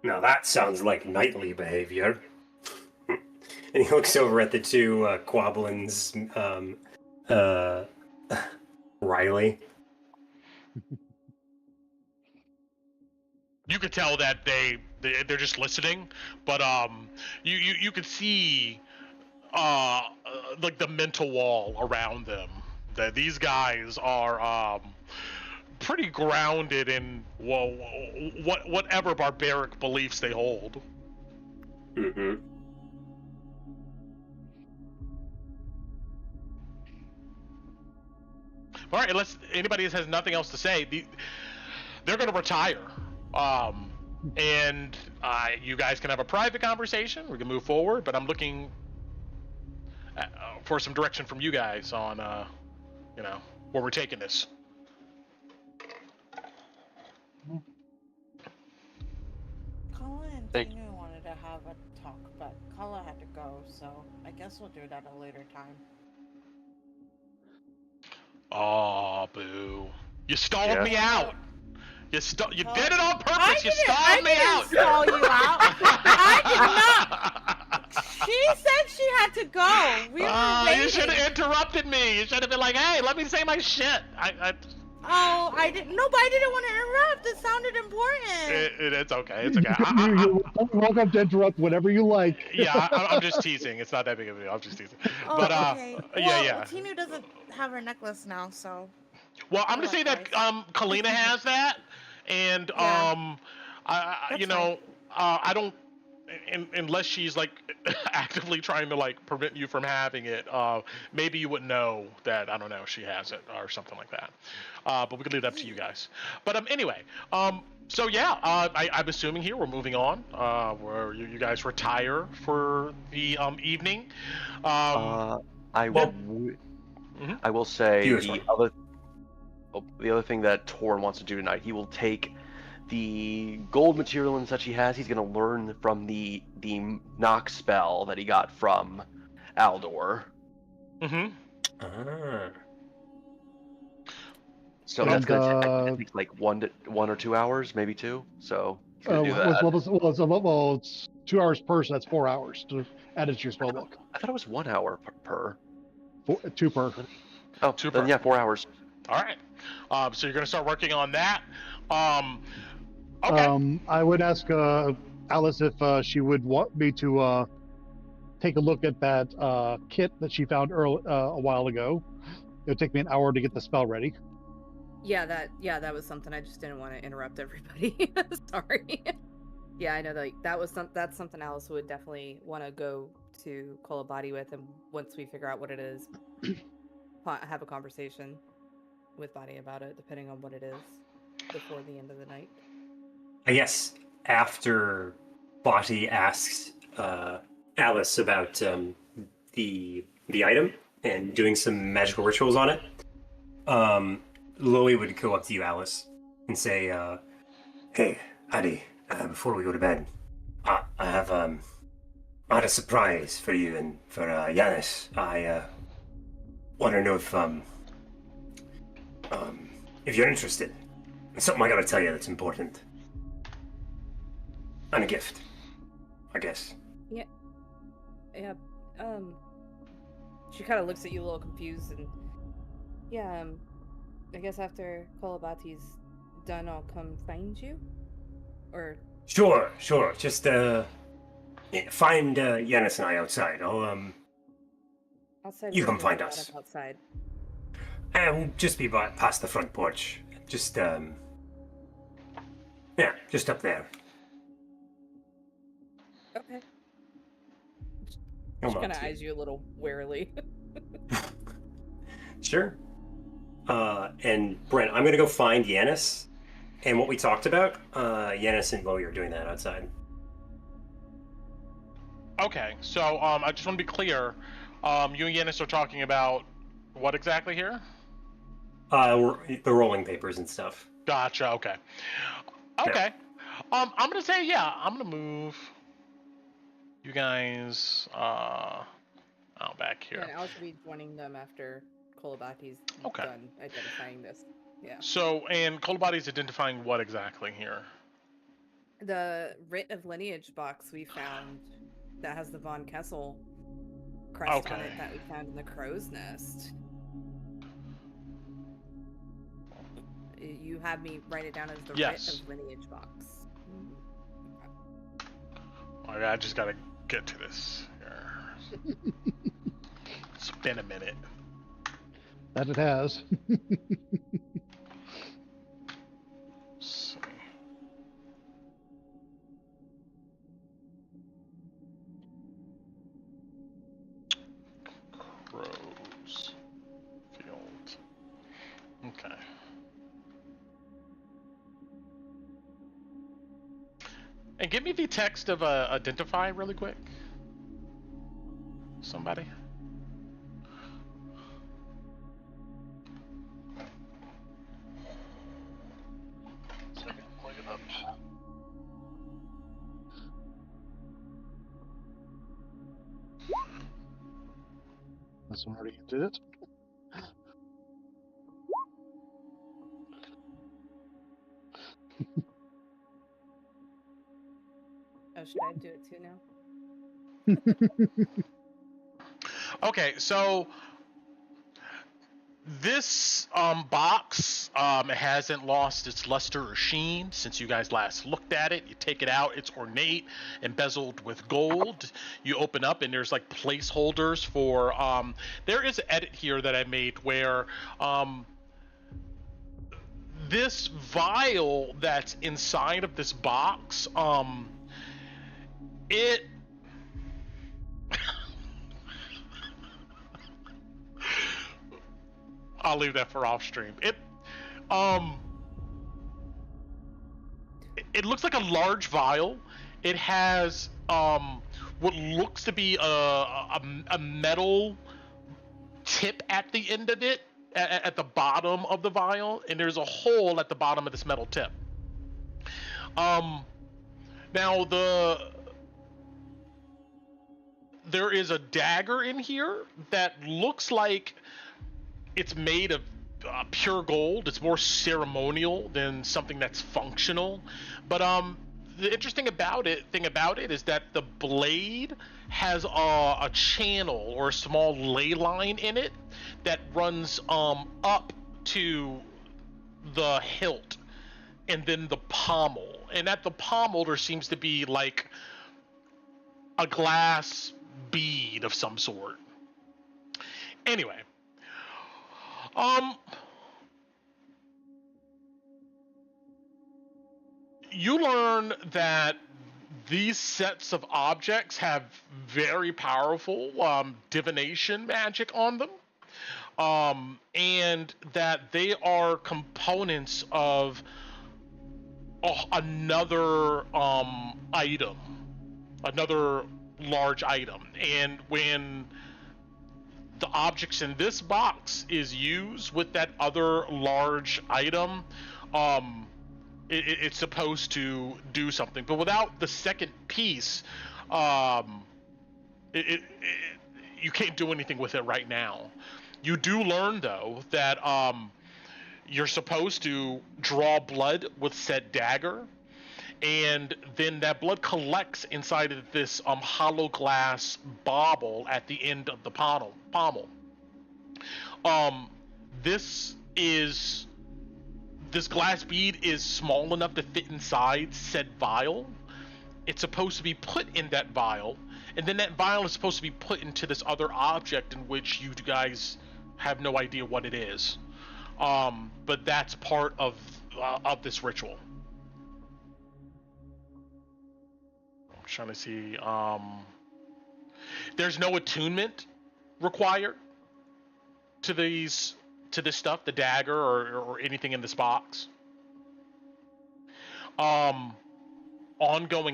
Now that sounds like knightly behavior. And he looks over at the two Quablins, Riley. You could tell that they're just listening, but you could see like the mental wall around them. That these guys are pretty grounded in whatever barbaric beliefs they hold. Mm-hmm. All right, unless anybody has nothing else to say, they're going to retire. And you guys can have a private conversation. We can move forward, but I'm looking for some direction from you guys on, where we're taking this. Kala and Thank- Tinu wanted to have a talk, but Kala had to go, so I guess we'll do it at a later time. Oh, boo! You stalled Yeah. me out. You Oh. did it on purpose. I You didn't stalled me out. stall you out. I did not. She said she had to go. We were waiting. You should have interrupted me. You should have been like, "Hey, let me say my shit." Oh, I didn't. No, but I didn't want to interrupt. It sounded important. It's okay. It's okay. You're welcome to interrupt whatever you like. I'm just teasing. It's not that big of a deal. I'm just teasing. Oh, But okay. yeah, Well, yeah. Tinu doesn't have her necklace now, so. Well, I'm gonna say that Kalina has that, and Yeah. I I don't, unless she's like actively trying to like prevent you from having it. Maybe you wouldn't know that. I don't know. She has it or something like that. But we could leave it up to you guys. But anyway, so yeah, I'm assuming here we're moving on. Where you guys retire for the evening. I well- would. Mhm. I will say Beautiful. the other thing that Torn wants to do tonight, he will take the gold material and such he has. He's going to learn from the knock spell that he got from Aldor. Mm-hmm. Ah. So And, that's going to take like 1 or 2 hours, maybe 2. So he's going to do that. It's 2 hours per, so that's 4 hours to add it to your spell book. I thought it was 1 hour per. 2 per. Oh, 2 then per. yeah, 4 hours. All right. So you're gonna start working on that. Okay. I would ask Alice if she would want me to take a look at that kit that she found a while ago. It'll take me an hour to get the spell ready. Yeah, that was something. I just didn't want to interrupt everybody. Sorry. Yeah, I know that's something Alice would definitely want to go to Kolabadi with, and once we figure out what it is, have a conversation with Badi about it, depending on what it is, before the end of the night. I guess after Bati asks Alice about the item and doing some magical rituals on it, Lily would go up to you, Alice, and say, "Hey, Addy, before we go to bed, I have a surprise for you and for Yanis. I want to know if you're interested. It's something I gotta tell you that's important. And a gift, I guess." Yeah. She kind of looks at you a little confused, and yeah, I guess after Kolabati's done, I'll come find you, or Sure. Just find Yanis and I outside. outside. You where come do find I us. get outside. We'll just be past the front porch. Just just up there. Okay. Come She on, kind of T. eyes you a little warily. Sure. And Brent, I'm gonna go find Yanis. And what we talked about, Yanis and Lowy are doing that outside. Okay. So I just want to be clear. You and Yanis are talking about what exactly here? The rolling papers and stuff. Gotcha. Okay. Okay. I'm gonna say I'm gonna move you guys. out back here. Yeah, I'll also be joining them after Kolabaki's Okay. done identifying this. Yeah. So, and Kolabody's identifying what exactly here? The Writ of Lineage box we found that has the Von Kessel crest on it Okay. that we found in the crow's nest. You had me write it down as the Yes. Writ of Lineage box. I just gotta get to this here. It's been a minute. That it has. Let's see. Crow's Field. Okay. And give me the text of identify really quick. Somebody. Second, plug it up. This one already did it. Oh, should I do it too now? Okay, so this box hasn't lost its luster or sheen since you guys last looked at it. You take it out, it's ornate, embezzled with gold. You open up and there's like placeholders for there is an edit here that I made where this vial that's inside of this box it I'll leave that for off stream. It looks like a large vial. It has what looks to be a metal tip at the end of it, at the bottom of the vial, and there's a hole at the bottom of this metal tip. Now there is a dagger in here that looks like it's made of pure gold. It's more ceremonial than something that's functional. But the interesting thing about it is that the blade has a channel or a small ley line in it that runs up to the hilt and then the pommel. And at the pommel there seems to be like a glass bead of some sort. Anyway, you learn that these sets of objects have very powerful divination magic on them, and that they are components of another item, another large item. And when the objects in this box is used with that other large item, it's supposed to do something. But without the second piece, you can't do anything with it right now. You do learn, though, that you're supposed to draw blood with said dagger, and then that blood collects inside of this hollow glass bauble at the end of the pommel. This glass bead is small enough to fit inside said vial. It's supposed to be put in that vial, and then that vial is supposed to be put into this other object in which you guys have no idea what it is. But that's part of this ritual. I'm trying to see. There's no attunement required to this stuff, the dagger or anything in this box. Ongoing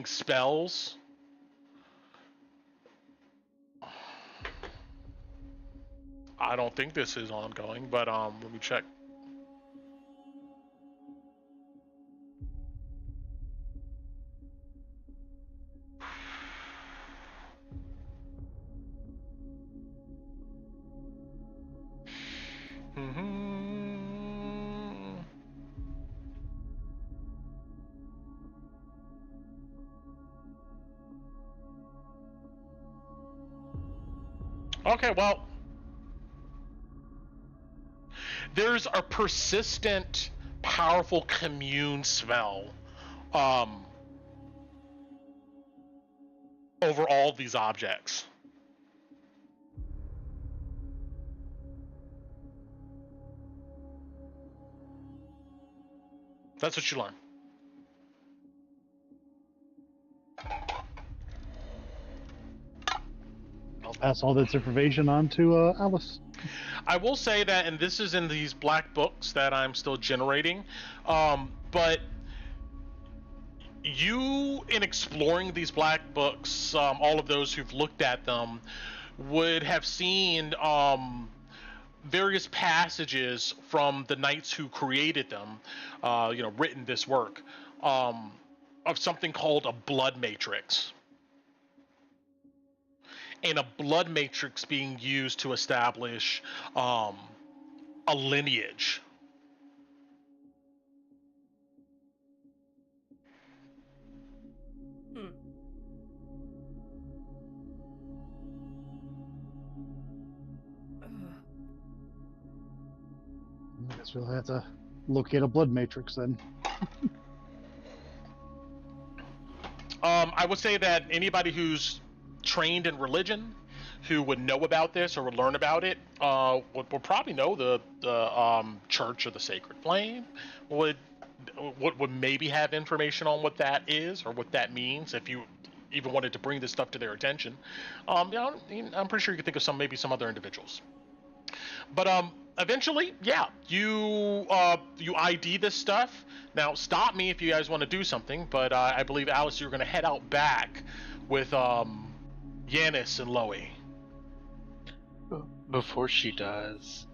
spells. I don't think this is ongoing, but let me check. Okay, well, there's a persistent, powerful commune smell over all these objects. That's what you learn. I'll pass all this information on to Alice. I will say that, and this is in these black books that I'm still generating, but you, in exploring these black books, all of those who've looked at them would have seen various passages from the knights who created them, written this work, of something called a blood matrix. And a blood matrix being used to establish a lineage. I guess we'll have to locate a blood matrix then. I would say that anybody who's trained in religion, who would know about this or would learn about it, would probably know the Church of the Sacred Flame, would maybe have information on what that is or what that means if you even wanted to bring this stuff to their attention. I'm pretty sure you could think of maybe some other individuals. But eventually, yeah, you ID this stuff. Now, stop me if you guys want to do something, but I believe, Alice, you're going to head out back with Yanis and Loey. Before she does,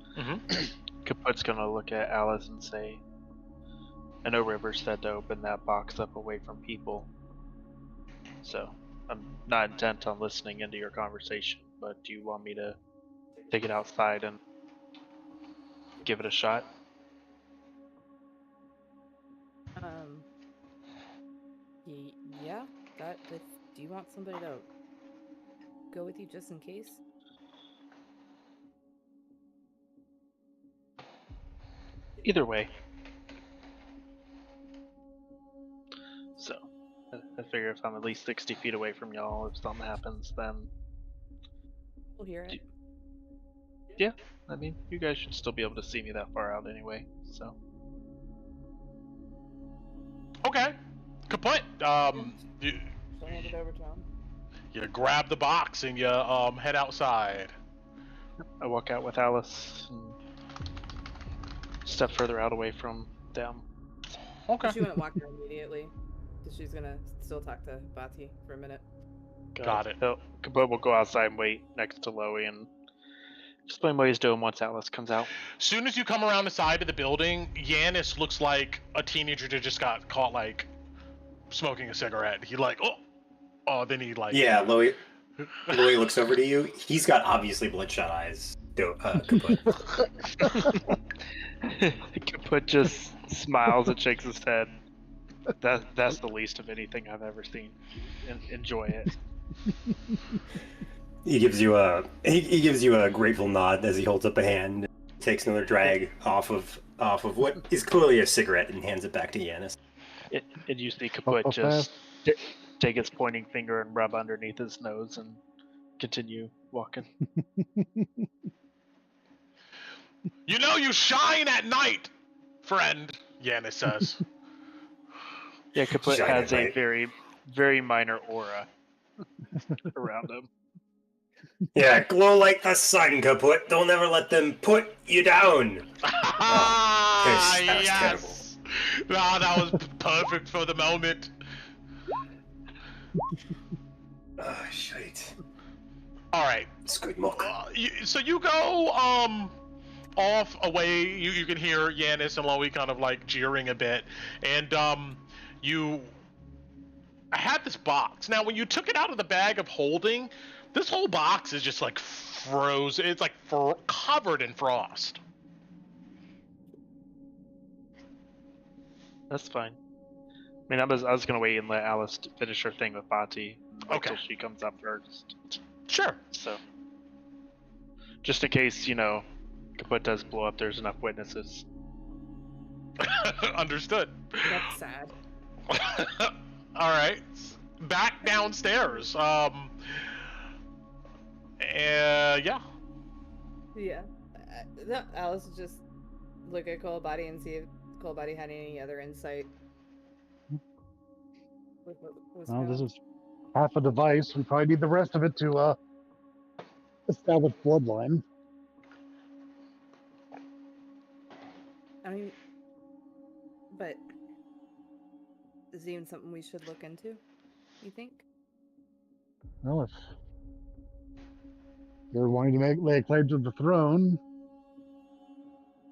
Kaput's going to look at Alice and say, I know River said to open that box up away from people, so I'm not intent on listening into your conversation, but do you want me to take it outside and give it a shot? Yeah. Do you want somebody to go with you just in case? Either way. So, I figure if I'm at least 60 feet away from y'all, if something happens, then We'll hear it. yeah, I mean, you guys should still be able to see me that far out anyway, so. Okay. Kaput, you hand it over to him. you grab the box and you head outside. I walk out with Alice and step further out away from them. Okay. She wouldn't walk there immediately. She's gonna still talk to Bati for a minute. Got it. So, Kaput will go outside and wait next to Loey and explain what he's doing once Alice comes out. Soon as you come around the side of the building, Yanis looks like a teenager that just got caught, like, smoking a cigarette. He then he, like... Yeah, Loey looks over to you. He's got obviously bloodshot eyes. Kaput. Kaput just smiles and shakes his head. That's the least of anything I've ever seen. Enjoy it. He gives you a grateful nod as he holds up a hand, takes another drag off of what is clearly a cigarette, and hands it back to Yanis. And you see Kaput just take his pointing finger and rub underneath his nose and continue walking. You know you shine at night, friend, Yanis says. Yeah, Kaput Shine has at a night. very, very minor aura around him. Yeah, glow like the sun, Kaput. Don't ever let them put you down. Ah, that was terrible. yes! Ah, that was perfect for the moment. Oh, shite. Alright. It's good muck. So you go off away. You can hear Yanis and Loey kind of like jeering a bit, and you had this box. Now, when you took it out of the bag of holding, this whole box is just like frozen. It's like covered in frost. That's fine. I mean, I was gonna wait and let Alice finish her thing with Bati Okay. until she comes up first. Sure. So Just in case, Kaput does blow up, there's enough witnesses. Understood. That's sad. All right, back downstairs. Yeah. Yeah. No, Alice would just look at Kolobati and see if Kolobati had any other insight. What was Well, this found. is half a device. We probably need the rest of it to establish bloodline. I mean, but is it even something we should look into? You think? Well, if they're wanting to lay claim to the throne,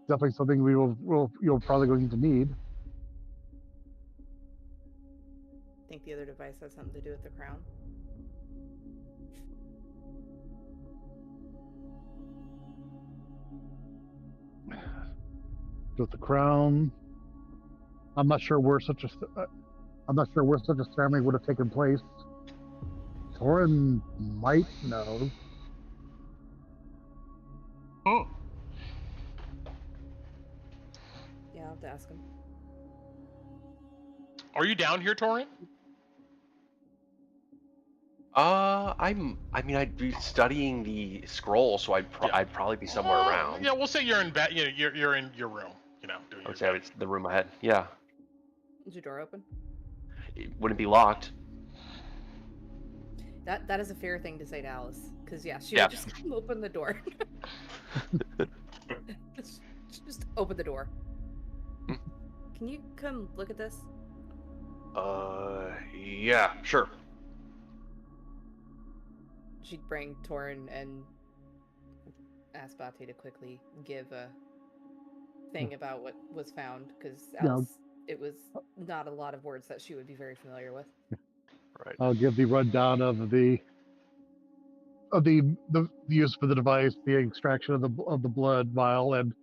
definitely something you'll probably going to need. Think the other device has something to do with the crown? With the crown, I'm not sure where such a ceremony would have taken place. Torin might know. Oh. Yeah, I'll have to ask him. Are you down here, Torin? I'd be studying the scroll, so I'd probably be somewhere around. Yeah, we'll say you're in bed. You're in your room. Doing I would your say it's the room ahead. Yeah. Is your door open? It wouldn't be locked. That is a fair thing to say to Alice, because she Yeah. would just come open the door. just open the door. Can you come look at this? Yeah, sure. She'd bring Torin and ask Bate to quickly give a thing about what was found, because it was not a lot of words that she would be very familiar with. Right. I'll give the rundown of the use for the device, the extraction of the blood vial, and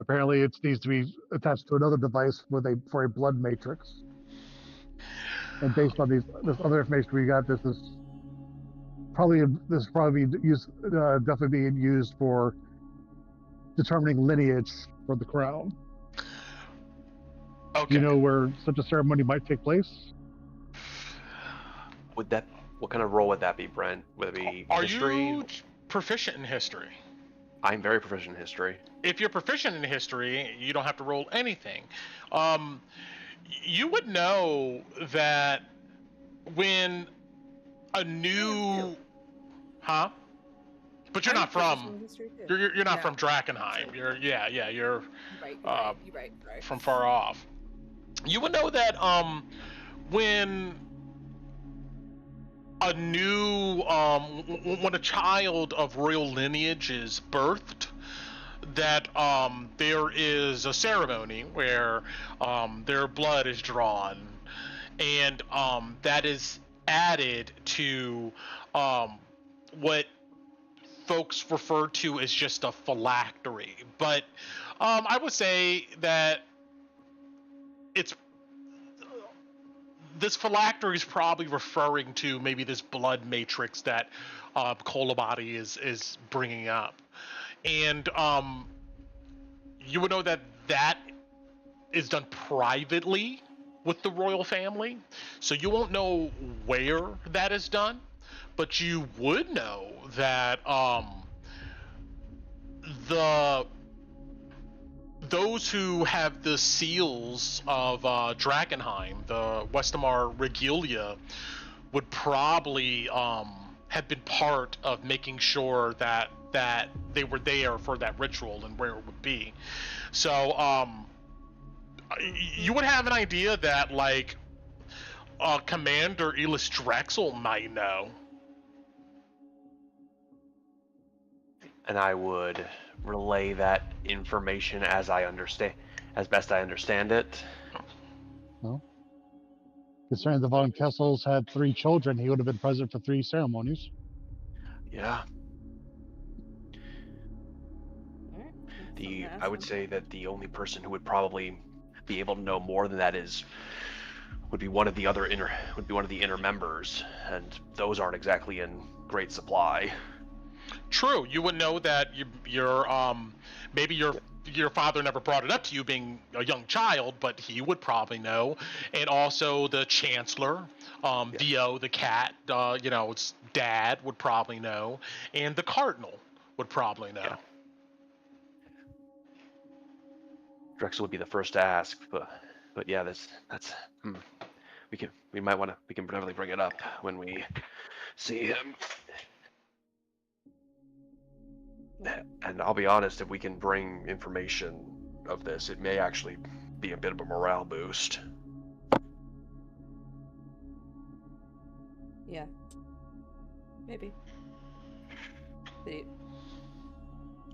apparently it needs to be attached to another device for a blood matrix. And based on this other information we got, this is probably used, definitely being used for determining lineage for the crown. Okay. Do you know where such a ceremony might take place? What kind of role would that be, Brent? Would it be history? Are you proficient in history? I'm very proficient in history. If you're proficient in history, you don't have to roll anything. You would know that when a new, huh? But you're not from. You're not from Drakkenheim. You're Right. from far off. You would know that when a new when a child of royal lineage is birthed, that there is a ceremony where their blood is drawn, and that is added to what folks refer to as just a phylactery. But I would say that this phylactery is probably referring to maybe this blood matrix that Kolobati is bringing up. And you would know that is done privately with the royal family, so you won't know where that is done, but you would know that those who have the seals of Drakkenheim, the Westamar Regalia, would probably have been part of making sure that they were there for that ritual and where it would be. So you would have an idea that, like, Commander Elis Drexel might know. And I would relay that information as best I understand it. Well, considering the Von Kessels had 3 children, he would have been present for 3 ceremonies. Yeah. Alright. I would say that the only person who would probably be able to know more than that would be one of the inner members, and those aren't exactly in great supply. True, you would know that maybe your father never brought it up to you being a young child, but he would probably know. And also the chancellor, Theo the cat, its dad would probably know, and the cardinal would probably know. Yeah. Drexel would be the first to ask, but yeah, that's we can definitely bring it up when we see him. And I'll be honest, if we can bring information of this, it may actually be a bit of a morale boost. Yeah. Maybe.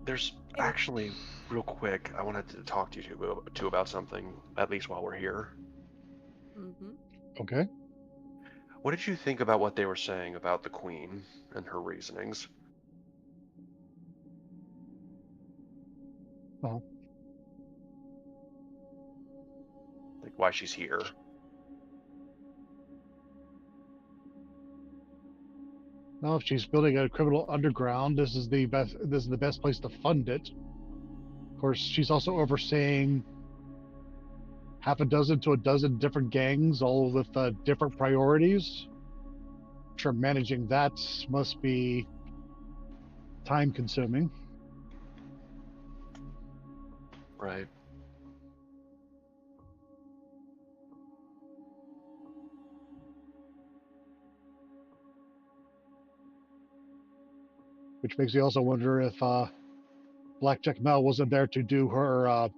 There's actually, real quick, I wanted to talk to you two about something, at least while we're here. Mm-hmm. Okay. What did you think about what they were saying about the Queen and her reasonings? Oh. Like why she's here. Now, if she's building a criminal underground, this is the best place to fund it. Of course, she's also overseeing half a dozen to a dozen different gangs, all with different priorities. I'm sure managing that must be time-consuming. Right. Which makes me also wonder if Blackjack Mel wasn't there to do her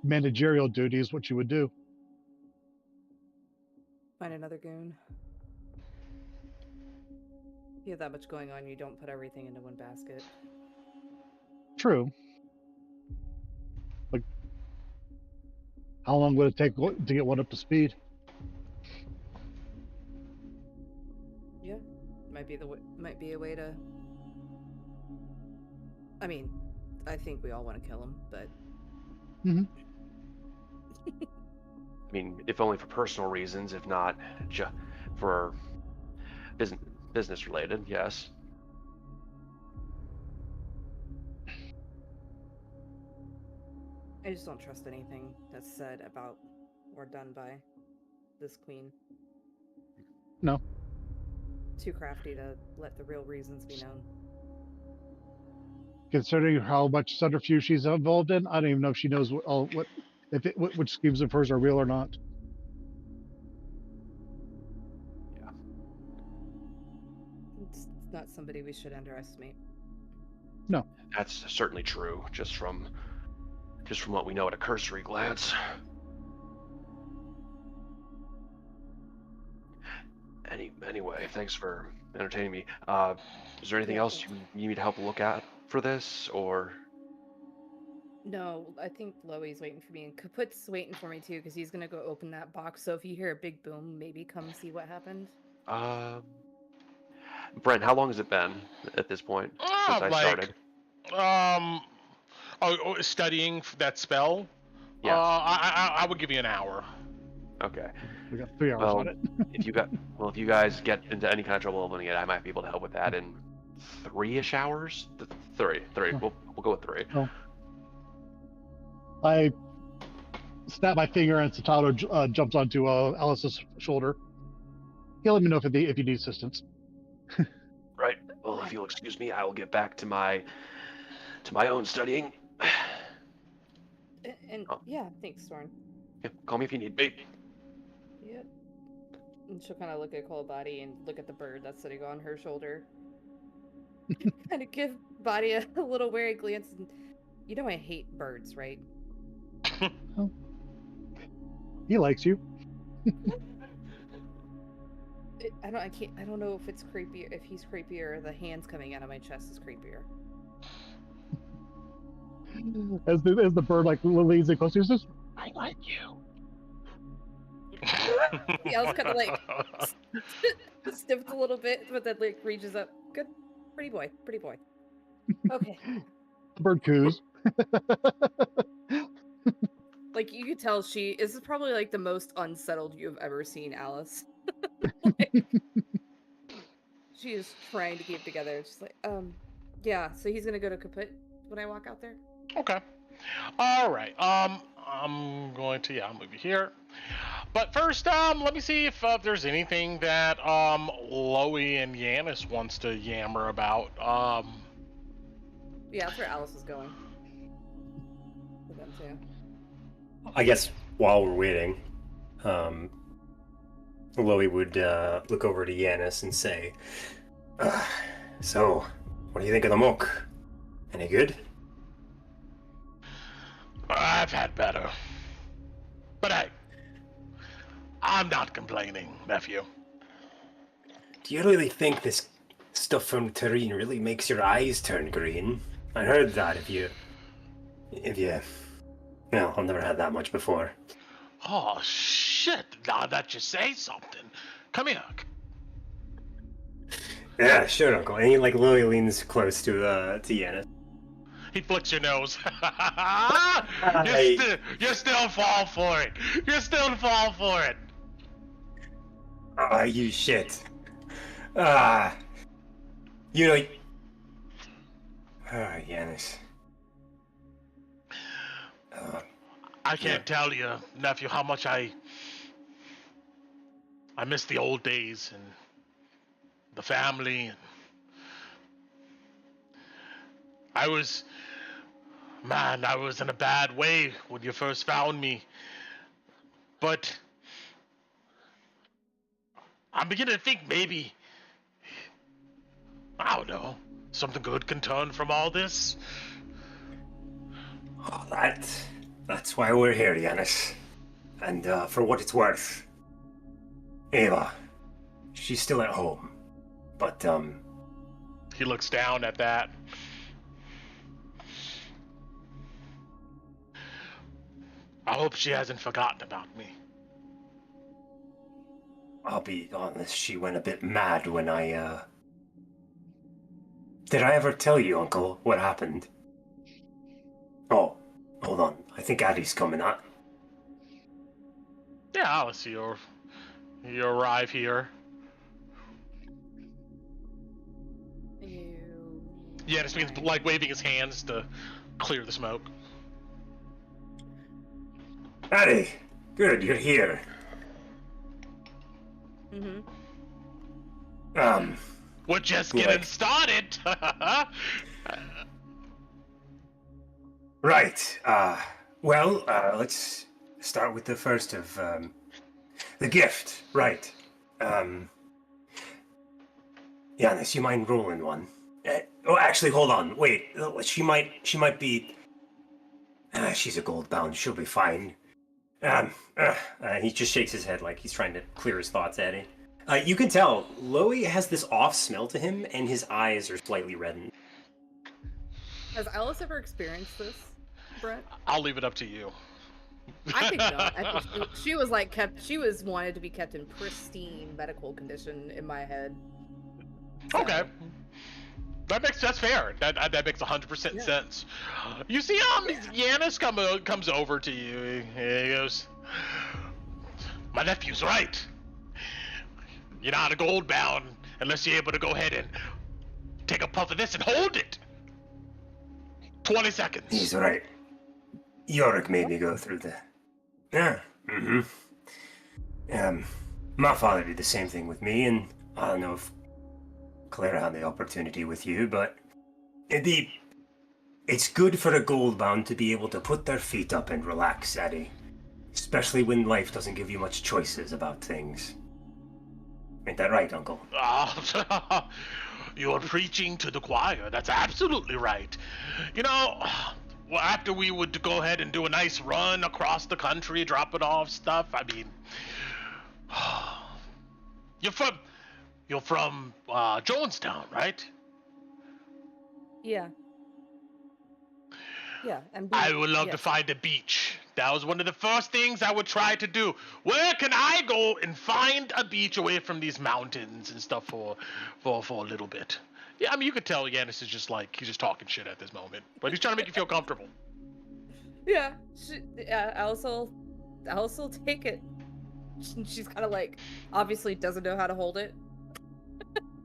managerial duties, what she would do. Find another goon. You have that much going on, you don't put everything into one basket. True. Like, how long would it take to get one up to speed? Yeah, might be a way to. I mean, I think we all want to kill him, but. Mm-hmm. I mean, if only for personal reasons, if not for business related, yes. I just don't trust anything that's said about or done by this queen. No. Too crafty to let the real reasons be known. Considering how much subterfuge she's involved in, I don't even know if she knows which schemes of hers are real or not. Yeah. It's not somebody we should underestimate. No. That's certainly true, just from what we know at a cursory glance. Anyway, thanks for entertaining me. Is there anything else you need help look at for this, or? No, I think Loey's waiting for me, and Kaput's waiting for me too, because he's gonna go open that box. So if you hear a big boom, maybe come see what happened. Brent, how long has it been at this point since I started? Studying that spell. Yeah. I would give you an hour. Okay. We got 3 hours on it. if you guys get into any kind of trouble opening it, I might be able to help with that in 3-ish hours. 3. Oh. We'll go with 3. Oh. I snap my finger and Satato jumps onto Alice's shoulder. He'll let me know if you need assistance. Right. Well, if you'll excuse me, I will get back to my own studying. And yeah, thanks, Soren. Yeah, call me if you need me. Yep. And she'll kind of look at Body and look at the bird that's sitting on her shoulder. Kind of give Body a little wary glance. And, you know I hate birds, right? Oh. He likes you. I don't know if it's creepy. If he's creepier, or the hands coming out of my chest is creepier. As the bird leans in closer, he says, "I like you." Yeah, I was kind of like stiffed a little bit, but then reaches up. Good, pretty boy. Okay. The bird coos. Like you could tell this is probably the most unsettled you've ever seen Alice. She is trying to keep together. She's like, Yeah, so he's gonna go to Kaput when I walk out there. Okay. All right. I'm going to I'll move you here. But first, let me see if there's anything that Loey and Yanis wants to yammer about. Yeah, that's where Alice is going. For them too. I guess while we're waiting, Loey would look over to Yanis and say, "So, what do you think of the mook? Any good?" I've had better. But hey, I'm not complaining, nephew. Do you really think this stuff from Terrine really makes your eyes turn green? I heard that if you... Well, I've never had that much before. Oh, shit. Now that you say something. Come here. Yeah, sure, Uncle. And he, Loey leans close to Yanis. He flicks your nose. Hey. You still fall for it. You still fall for it. Ah, you shit. Yanis. I can't tell you, nephew, how much I miss the old days and the family. And I was in a bad way when you first found me. But I'm beginning to think maybe, I don't know, something good can turn from all this. Oh, that's why we're here, Yanis. And for what it's worth, Ava, she's still at home. But, He looks down at that. I hope she hasn't forgotten about me. I'll be honest, she went a bit mad when I, Did I ever tell you, Uncle, what happened? Oh, hold on. I think Addie's coming out. Yeah, Alice, you arrive here. Yeah, this means waving his hands to clear the smoke. Addie, good, you're here. Mm-hmm. We're just getting started. Right. Well, let's start with the first of the gift. Right. Yanis, you mind rolling one? Actually, hold on. Wait. She might be. She's a gold bound. She'll be fine. He just shakes his head like he's trying to clear his thoughts, Eddie. You can tell Loey has this off smell to him, and his eyes are slightly reddened. Has Alice ever experienced this, Brett? I'll leave it up to you. I think not. I think she was wanted to be kept in pristine medical condition in my head. So. Okay. That's fair. That makes 100% sense. You see, Yanis comes over to you. He goes, "My nephew's right. You're not a gold bound unless you're able to go ahead and take a puff of this and hold it. 20 seconds." He's right. Yorick made me go through the... Yeah. Mm-hmm. My father did the same thing with me, and I don't know if Claire had the opportunity with you, but it's good for a goldbound to be able to put their feet up and relax, Eddie. Especially when life doesn't give you much choices about things. Ain't that right, Uncle? You're preaching to the choir. That's absolutely right. You know, well, after we would go ahead and do a nice run across the country, dropping off stuff, I mean, you're from Jonestown, right? Yeah. Yeah. I would love to find a beach. That was one of the first things I would try to do. Where can I go and find a beach away from these mountains and stuff for a little bit? Yeah, I mean, you could tell Yanis is just he's just talking shit at this moment, but he's trying to make you feel comfortable. Yeah. Alice will take it. She's kind of obviously doesn't know how to hold it.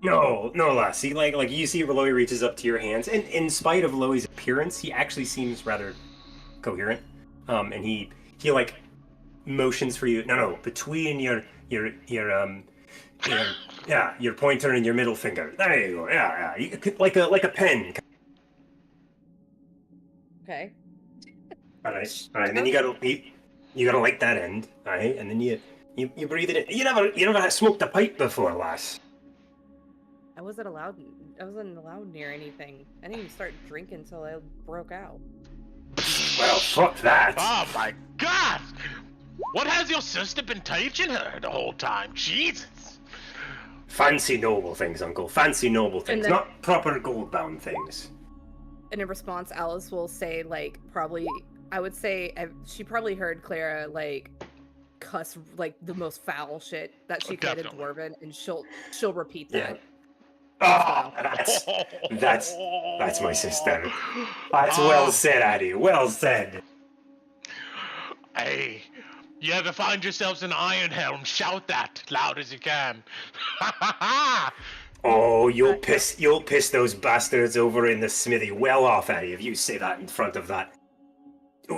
No, lassie. Like you see, Loey reaches up to your hands, and in spite of Loey's appearance, he actually seems rather coherent. And he like motions for you. No, between your your pointer and your middle finger. There you go. Yeah. You could, like a pen. Okay. All right. And then you gotta light that end. All right, and then you breathe it in. You never smoked a pipe before, lass. I wasn't allowed near anything. I didn't even start drinking until I broke out. Well, fuck that. Oh my god! What has your sister been teaching her the whole time? Jesus! Fancy noble things, Uncle. Fancy noble things, then, not proper gold-bound things. And in response, Alice will say, like, I would say she probably heard Clara, like, cuss, like, the most foul shit that she could in Dwarven, and she'll repeat that. Oh, that's my sister. That's well said, Addy. Well said. Hey, you ever find yourselves in Iron Helm, shout that loud as you can. Oh, you'll piss those bastards over in the smithy well off, Addy, if you say that in front of that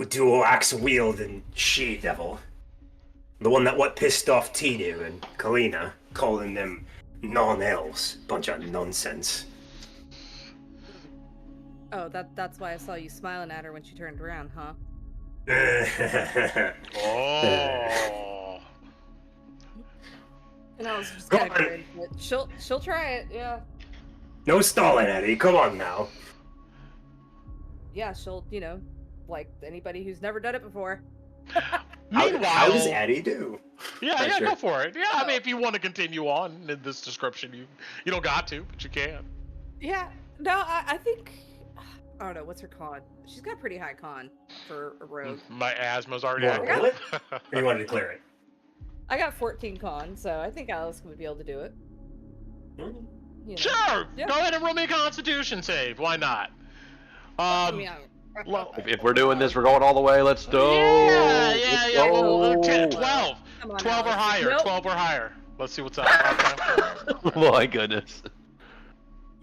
dual axe wielding she-devil. The one that pissed off Tinu and Kalina, calling them non-elves. Bunch of nonsense. Oh, that's why I saw you smiling at her when she turned around, huh? Oh. And I was just kind of grin, but she'll try it, yeah. No stalling, Eddie. Come on now. Yeah, she'll, like anybody who's never done it before. Meanwhile, how does Eddie do? Yeah, sure. Go for it. Yeah, I mean, if you want to continue on in this description, you don't got to, but you can. Yeah, no, I think, I don't know, what's her con? She's got pretty high con for a rogue. My asthma's already active. active. Roll it? Or you wanted to clear it? I got 14 con, so I think Alice would be able to do it. Sure! Yeah. Go ahead and roll me a constitution save. Why not? If we're doing this, we're going all the way. Let's go. Yeah. Well, 10, 12. Come on, 12 or Alice. higher. Nope. 12 or higher. Let's see what's up. My goodness.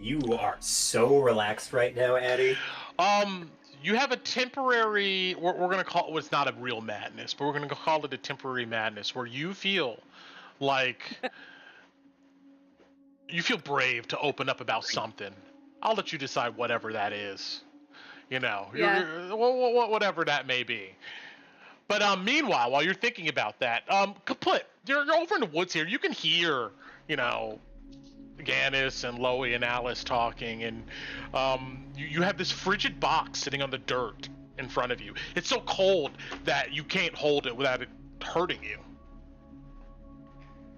You are so relaxed right now, Addy. You have a temporary, we're going to call it, it's not a real madness, but we're going to call it a temporary madness where you feel like, you feel brave to open up about something. I'll let you decide whatever that is. Whatever that may be. But meanwhile, while you're thinking about that, Kaput, you're over in the woods here. You can hear, Gannis and Loey and Alice talking, and you have this frigid box sitting on the dirt in front of you. It's so cold that you can't hold it without it hurting you.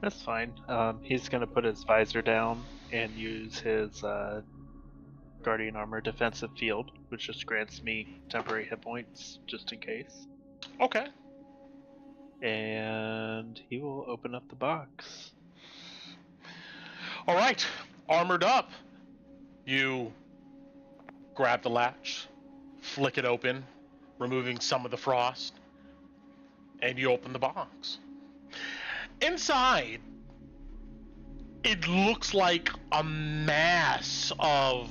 That's fine. He's gonna put his visor down and use his Guardian Armor Defensive Field, which just grants me temporary hit points just in case. Okay. And he will open up the box. All right, armored up. You grab the latch, flick it open, removing some of the frost, and you open the box. Inside, it looks like a mass of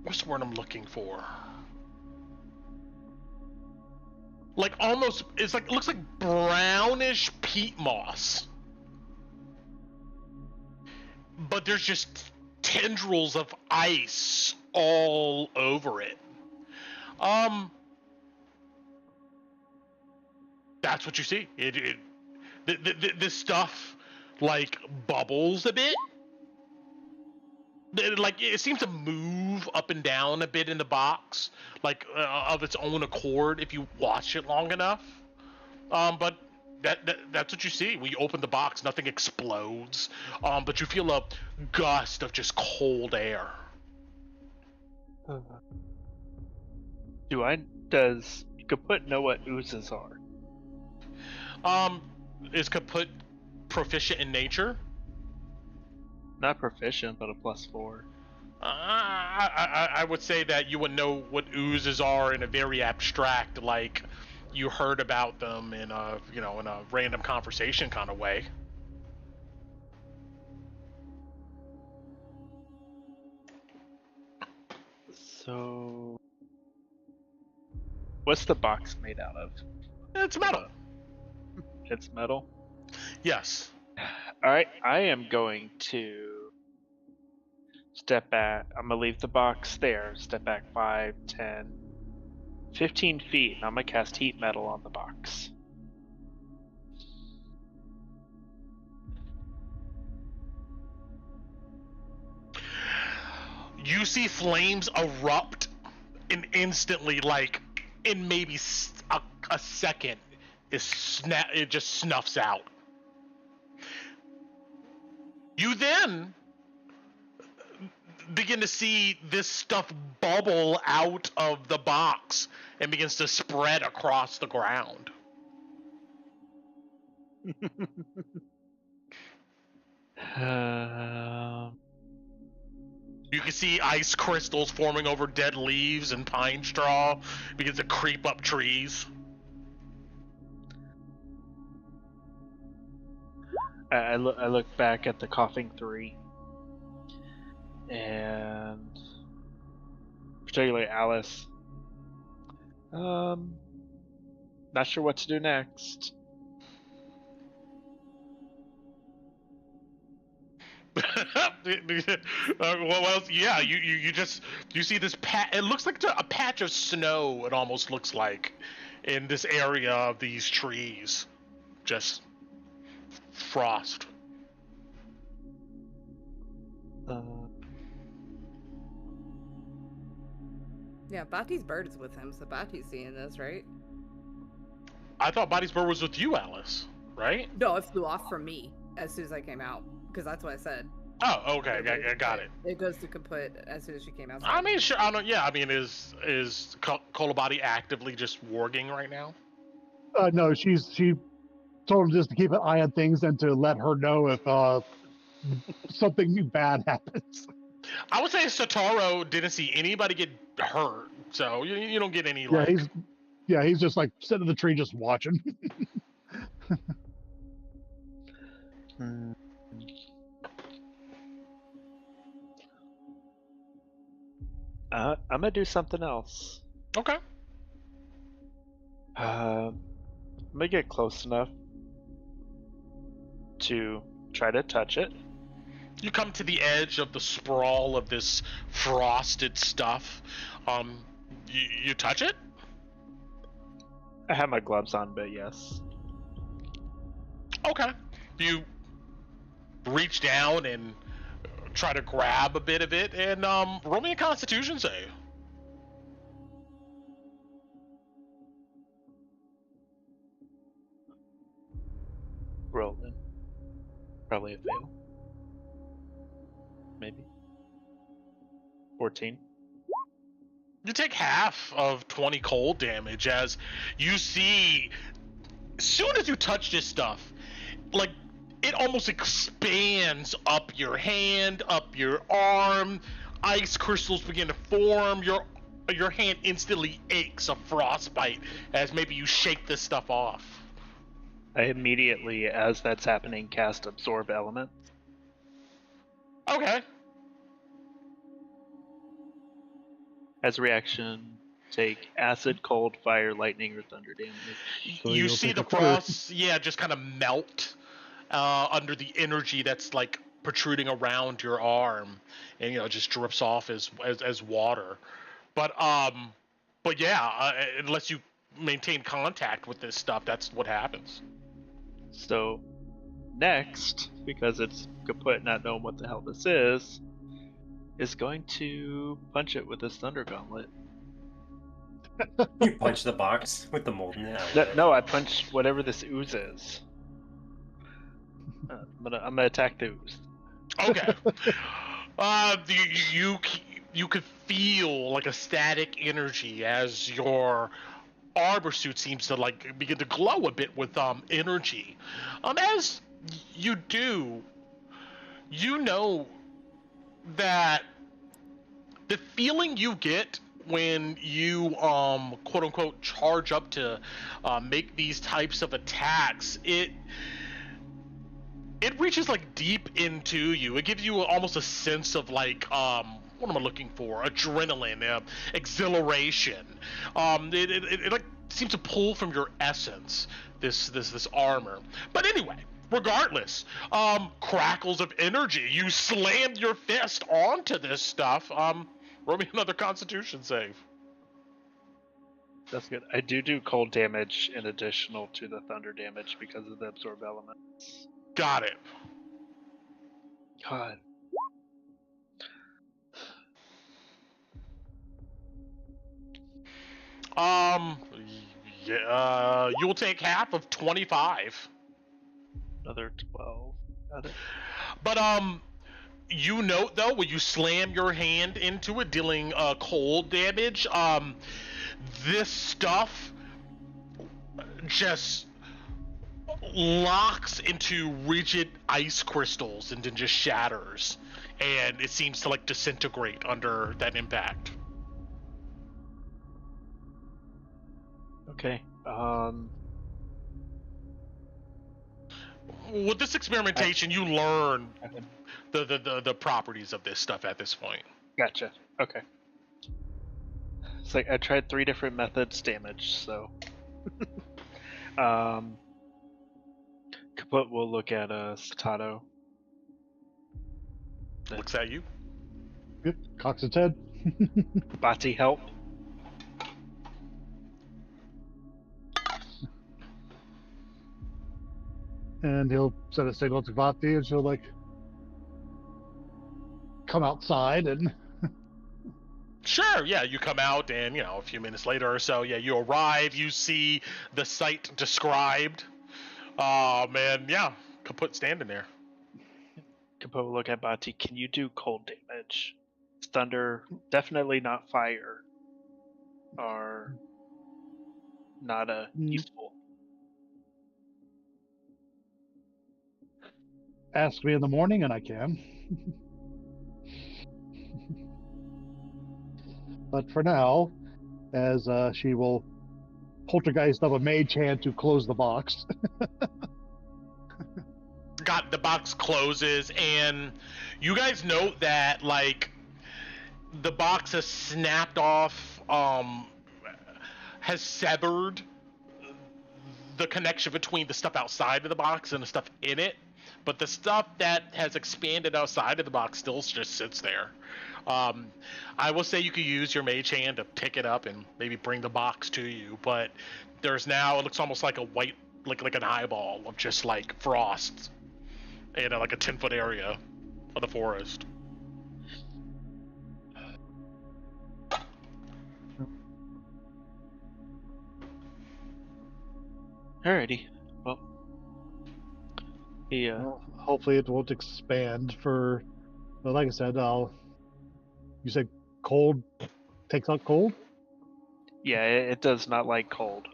what's the word I'm looking for? Like almost, it looks like brownish peat moss. But there's just tendrils of ice all over it. That's what you see. This stuff like bubbles a bit. It seems to move up and down a bit in the box, of its own accord if you watch it long enough. But that's what you see. When you open the box, nothing explodes, but you feel a gust of just cold air. Does Kaput know what oozes are? Is Kaput proficient in nature? Not proficient, but a +4. I would say that you would know what oozes are in a very abstract, like you heard about them in a random conversation kind of way. So, what's the box made out of? It's metal. It's metal. Yes. All right, I am going to step back. I'm gonna leave the box there. Step back 5, 10, 15 feet, and I'm gonna cast heat metal on the box. You see flames erupt, and instantly, like in maybe a second, it just snuffs out. You then begin to see this stuff bubble out of the box and begins to spread across the ground. You can see ice crystals forming over dead leaves and pine straw begins to creep up trees. I look back at the coughing 3, and particularly Alice. Not sure what to do next. Well, yeah, you see this it looks like a patch of snow. It almost looks like in this area of these trees, just frost. Yeah, Bati's bird is with him, so Bati's seeing this, right? I thought Body's bird was with you, Alice, right? No, it flew off from me as soon as I came out, because that's what I said. Oh, okay, I got it. It goes to kaput as soon as she came out. I mean, sure, I don't. Yeah, I mean, is Kolobati actively just warging right now? No, she told him just to keep an eye on things and to let her know if something bad happens. I would say Sotaro didn't see anybody get hurt, so you don't get any. He's just like sitting in the tree just watching. I'm gonna do something else. Okay. I'm gonna get close enough to try to touch it. You come to the edge of the sprawl of this frosted stuff. You touch it? I have my gloves on, but yes. Okay. You reach down and try to grab a bit of it, and roll me a Constitution save. Rolling. Probably a fail. Maybe. 14. You take half of 20 cold damage as you see, as soon as you touch this stuff, like, it almost expands up your hand, up your arm, ice crystals begin to form, your hand instantly aches, a frostbite, as maybe you shake this stuff off. I immediately, as that's happening, cast Absorb Element. Okay. As a reaction, take acid, cold, fire, lightning, or thunder damage. So you you'll see take the a quarter. frost, just kind of melt under the energy that's like protruding around your arm, and it just drips off as water. But yeah, unless you maintain contact with this stuff, that's what happens. So, next, because it's kaput not knowing what the hell this is going to punch it with this thunder gauntlet. You punch the box with the molten out. No, I punched whatever this ooze is. I'm gonna attack the ooze. Okay. You could feel like a static energy as your arbor suit seems to like begin to glow a bit with energy. As you do, you know that the feeling you get when you quote unquote charge up to make these types of attacks, it reaches like deep into you. It gives you almost a sense of like what am I looking for? Adrenaline, exhilaration. It like seems to pull from your essence. This armor. But anyway, regardless, crackles of energy. You slammed your fist onto this stuff. Roll me another Constitution save. That's good. I do cold damage in additional to the thunder damage because of the absorb elements. Got it. God. Yeah, you'll take half of 25. Another 12. Got it. But you note though when you slam your hand into it, dealing cold damage, this stuff just locks into rigid ice crystals and then just shatters, and it seems to like disintegrate under that impact. Okay. With this experimentation, you learn the properties of this stuff at this point. Gotcha. Okay. It's like I tried 3 different methods damage, so. Kaput will look at Satato. Looks at you. Good. Cocks its head. Bati help. And he'll send a signal to Vati, and she'll like come outside and Sure, yeah, you come out, and a few minutes later or so, yeah, you arrive, you see the site described. And yeah, Kaput standing there. Kaput will look at Bati. Can you do cold damage? Thunder, definitely not fire. Are not useful. ask me in the morning, and I can. But for now, as she will poltergeist of a mage hand to close the box. Got the box closes, and you guys note that like the box has snapped off, has severed the connection between the stuff outside of the box and the stuff in it, but the stuff that has expanded outside of the box still just sits there. I will say you could use your mage hand to pick it up and maybe bring the box to you, but there's now, it looks almost like a white, like an eyeball of just like frost in like a 10-foot area of the forest. Alrighty. Well, he Well, hopefully it won't expand for. But like I said, You said cold takes out cold. yeah, it does not like cold.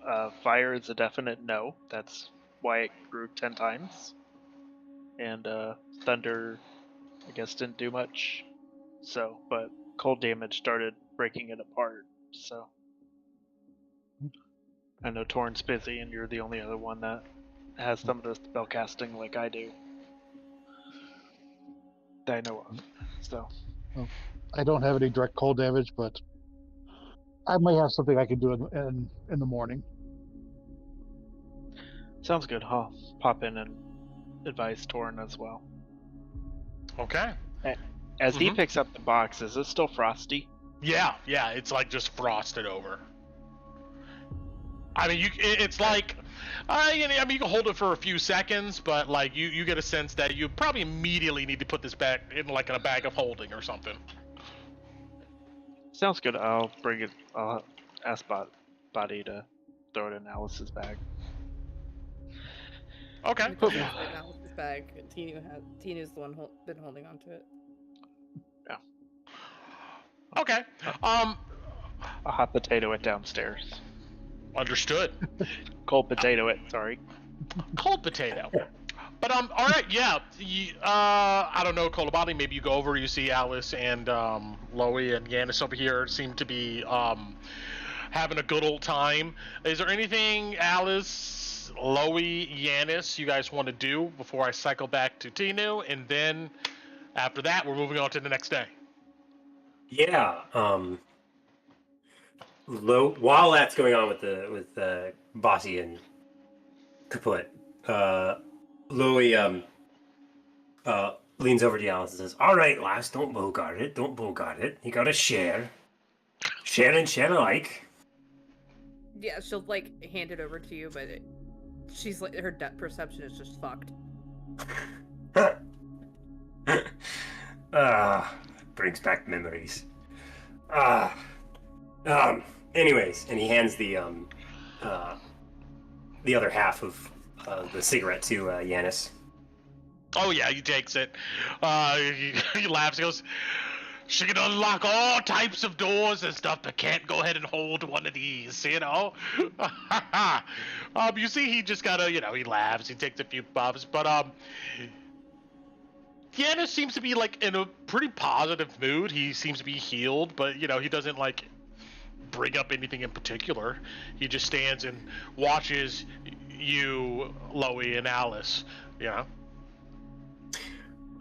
Fire is a definite no. That's why it grew 10 times. And thunder, I guess, didn't do much. So, but cold damage started breaking it apart. So, I know Torn's busy, and you're the only other one that has some of the spell casting like I do. That I know of. So. I don't have any direct cold damage, but I might have something I can do in the morning. Sounds good. I'll pop in and advise Torn as well. Okay. As he picks up the box, is it still frosty? Yeah, it's like just frosted over. I mean, it's like, I mean, you can hold it for a few seconds, but like you get a sense that you probably immediately need to put this back in like in a bag of holding or something. Sounds good. I'll bring it. I'll ask Body to throw it in Alice's bag. Okay. Put Alice's bag. Tinu's the one been holding on to it. Yeah. Okay. I'll hot potato it downstairs. Understood. Cold potato it. Sorry. Cold potato. But all right, yeah. I don't know, Kolobani. Maybe you go over. You see Alice and Loey and Yanis over here seem to be having a good old time. Is there anything, Alice, Loey, Yanis, you guys want to do before I cycle back to Tinu? And then after that, we're moving on to the next day. Yeah. While that's going on with Bossy and Kaput, Louis leans over to Alice and says, "All right, lass, don't bogart it. Don't bogart it. You gotta share and share alike." Yeah, she'll like hand it over to you, but she's like her depth perception is just fucked. Brings back memories. Anyways, and he hands the other half of the cigarette to Yanis. Oh yeah, he takes it. He laughs. He goes, "She can unlock all types of doors and stuff, but can't go ahead and hold one of these, you know." You see, he just gotta, he laughs. He takes a few puffs, but Deanna seems to be like in a pretty positive mood. He seems to be healed, but he doesn't like bring up anything in particular. He just stands and watches you, Loie, and Alice.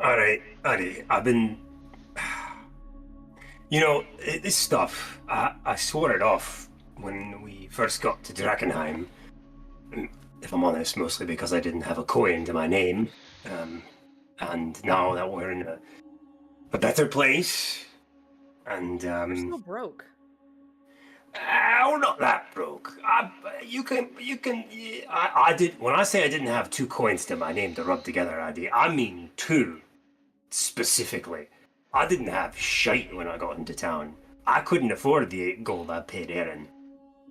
All right, Eddie, I've been... this stuff, I swore it off when we first got to Drakkenheim. If I'm honest, mostly because I didn't have a coin to my name. And now that we're in a better place, and We're still broke. we're not that broke. I did. When I say I didn't have 2 coins to my name to rub together, I mean 2 specifically. I didn't have shite when I got into town. I couldn't afford the 8 gold I paid Erin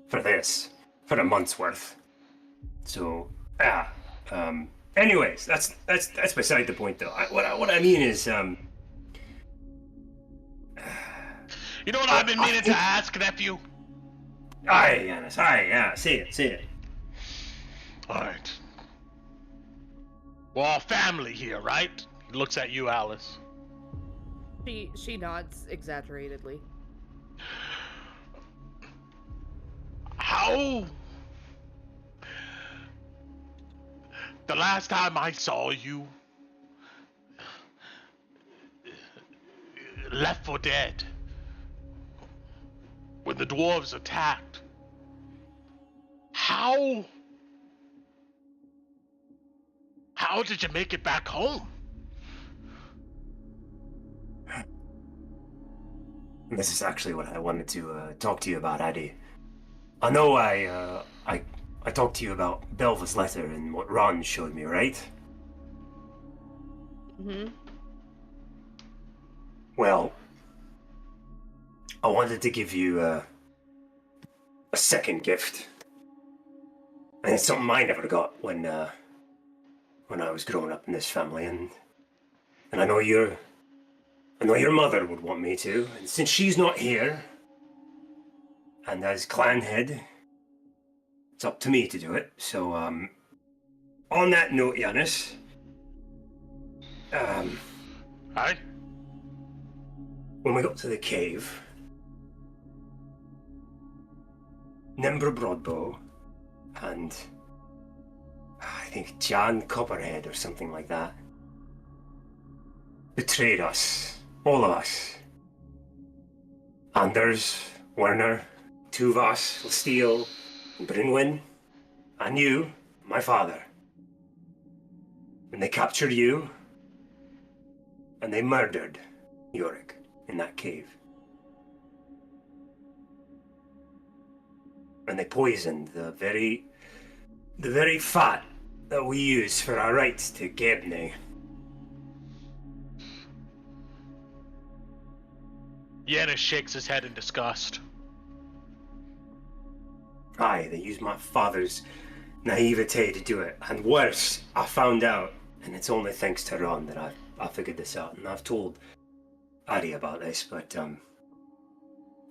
for this, for a month's worth. So, anyways, that's beside the point, though. What I mean is, You know what I've been meaning to ask, nephew? Aye, Yanis, aye, yeah, say it. Alright. We're all family here, right? He looks at you, Alice. She nods exaggeratedly. How? The last time I saw you, left for dead, when the dwarves attacked, how did you make it back home? This is actually what I wanted to talk to you about, Addy. I know I talked to you about Belva's letter and what Ron showed me, right? Mm-hmm. Well, I wanted to give you a second gift. And it's something I never got when I was growing up in this family, and I know your mother would want me to, and since she's not here, and as clan head, it's up to me to do it. So, on that note, Yanis, Aye? when we got to the cave, Nimber Broadbow and I think Jan Copperhead or something like that betrayed us, all of us. Anders, Werner, Tuvas, Steele, Brynwyn, and you, my father. And they captured you, and they murdered Yorick in that cave. And they poisoned the very fat that we use for our rights to Gebne. Yanis shakes his head in disgust. Aye, they used my father's naivete to do it. And worse, I found out, and it's only thanks to Ron that I figured this out. And I've told Addy about this, but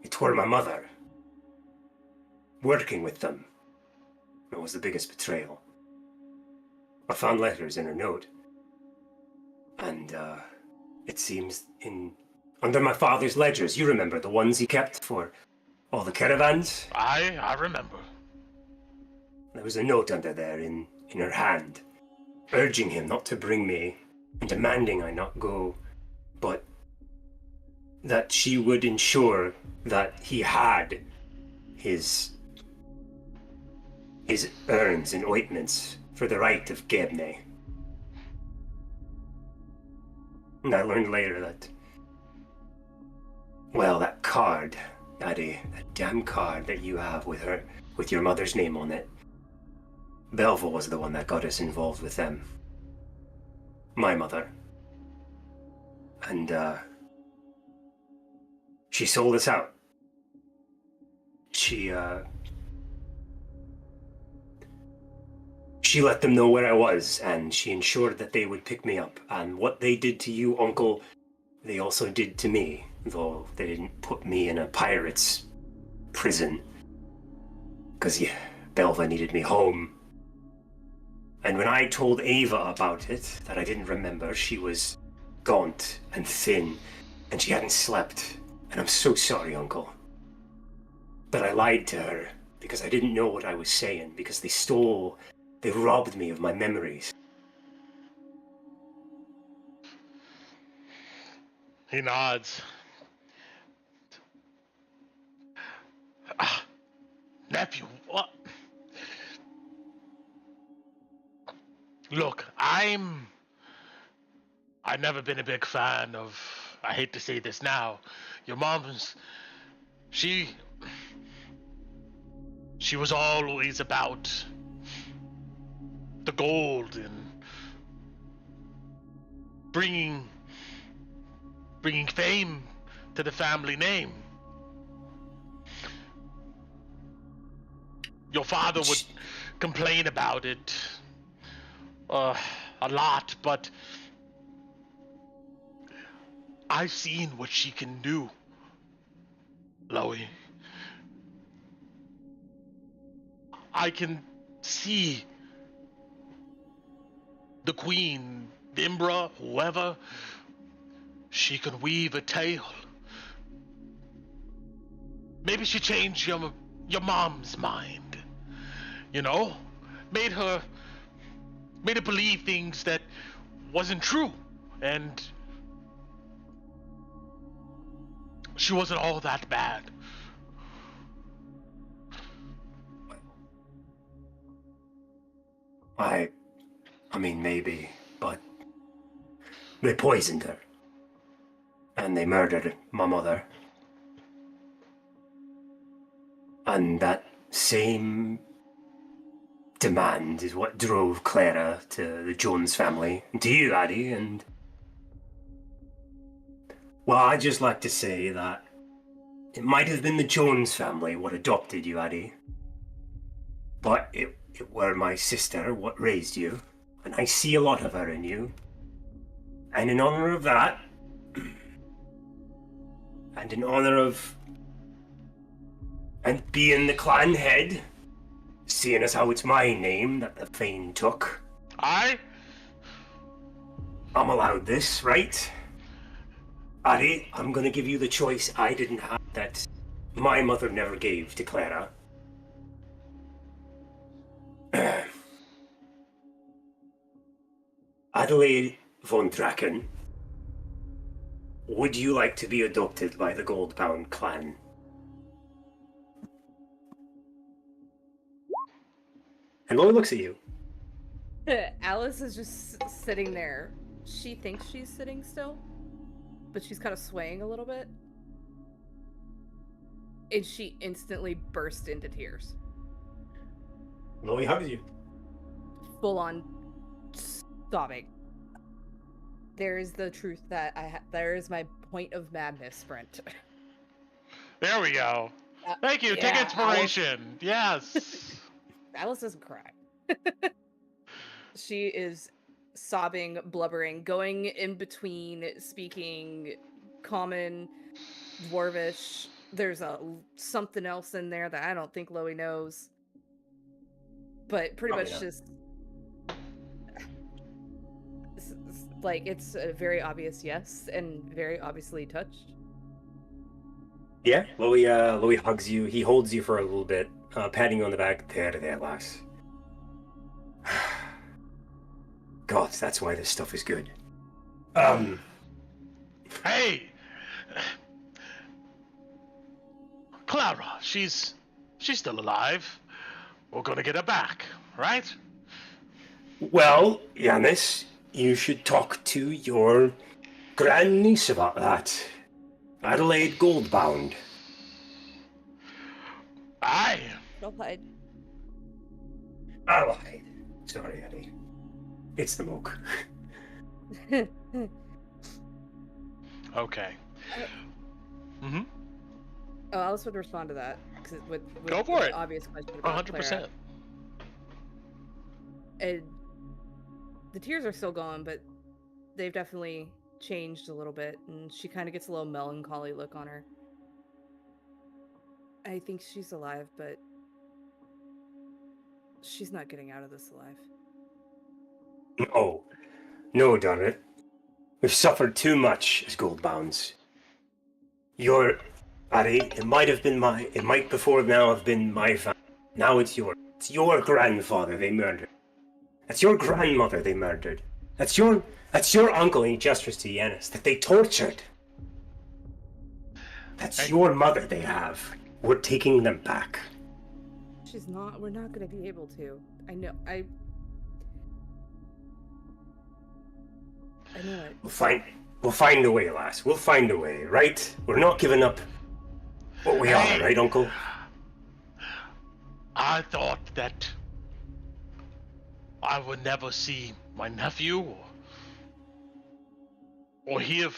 it tore my mother. Working with them, it was the biggest betrayal. I found letters in her note, and it seems under my father's ledgers. You remember the ones he kept for all the caravans? I remember. There was a note under there in her hand, urging him not to bring me and demanding I not go. But that she would ensure that he had his urns and ointments for the rite of Gebne. And I learned later that, well, that card, Addy, that damn card that you have with her, with your mother's name on it, Belva was the one that got us involved with them. My mother. And, she sold us out. She let them know where I was, and she ensured that they would pick me up. And what they did to you, Uncle, they also did to me, though they didn't put me in a pirate's prison. Because, yeah, Belva needed me home. And when I told Ava about it, that I didn't remember, she was gaunt and thin, and she hadn't slept. And I'm so sorry, Uncle. But I lied to her, because I didn't know what I was saying, because they robbed me of my memories. He nods. Nephew, what? Look, I've never been a big fan of, I hate to say this now, your mom's, she was always about the gold and bringing fame to the family name. Your father would complain about it a lot, but I've seen what she can do, Loey. I can see the queen, Dimbra, whoever, she can weave a tale. Maybe she changed your mom's mind, you know? Made her believe things that wasn't true, and she wasn't all that bad. I mean, maybe, but they poisoned her. And they murdered my mother. And that same demand is what drove Clara to the Jones family, and to you, Addie, and... Well, I'd just like to say that it might have been the Jones family what adopted you, Addie. But it were my sister what raised you, and I see a lot of her in you. And in honor of that, and in honor of and being the clan head, seeing as how it's my name that the Thane took, I'm allowed this, right? Addy, I'm gonna give you the choice I didn't have, that my mother never gave to Clara. Adelaide von Draken, would you like to be adopted by the Goldbound clan? And Lola looks at you. Alice is just sitting there. She thinks she's sitting still, but she's kind of swaying a little bit. And she instantly burst into tears. Lola hugs you. Full on sobbing. There is the truth that there is my point of madness sprint. There we go. Thank you. Take inspiration. Yes. Alice doesn't cry. She is sobbing, blubbering, going in between speaking common, dwarvish. There's something else in there that I don't think Loey knows. But pretty much just... Like, it's a very obvious yes, and very obviously touched. Yeah, Loey hugs you. He holds you for a little bit, patting you on the back. There, lass. God, that's why this stuff is good. Hey, Clara, she's still alive. We're gonna get her back, right? Well, Yanis, you should talk to your grandniece about that. Adelaide Goldbound. Aye. Adelaide. Adelaide. Sorry, Eddie. It's the mook. Okay. Mm-hmm. Oh, Alice would respond to that with Go for the it. obvious question about 100%. Clara. And the tears are still gone, but they've definitely changed a little bit, and she kind of gets a little melancholy look on her. I think she's alive, but she's not getting out of this alive. No, darn it. We've suffered too much as Goldbounds. Addy, it might before now have been my family. Now it's yours. It's your grandfather they murdered. That's your grandmother they murdered. That's your uncle, and he gestures to Yanis, that they tortured. That's your mother they have. We're taking them back. She's not. We're not going to be able to. I know. I know it. We'll find a way, lass. We'll find a way, right? We're not giving up what we are, right, Uncle? I thought that I would never see my nephew or hear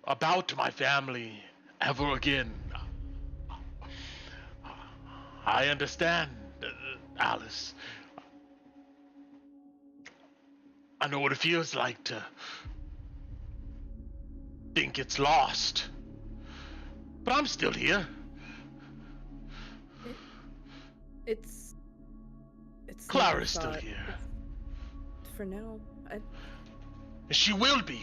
about my family ever again. I understand, Alice. I know what it feels like to think it's lost. But I'm still here. It's Clara's still here. For now, She will be.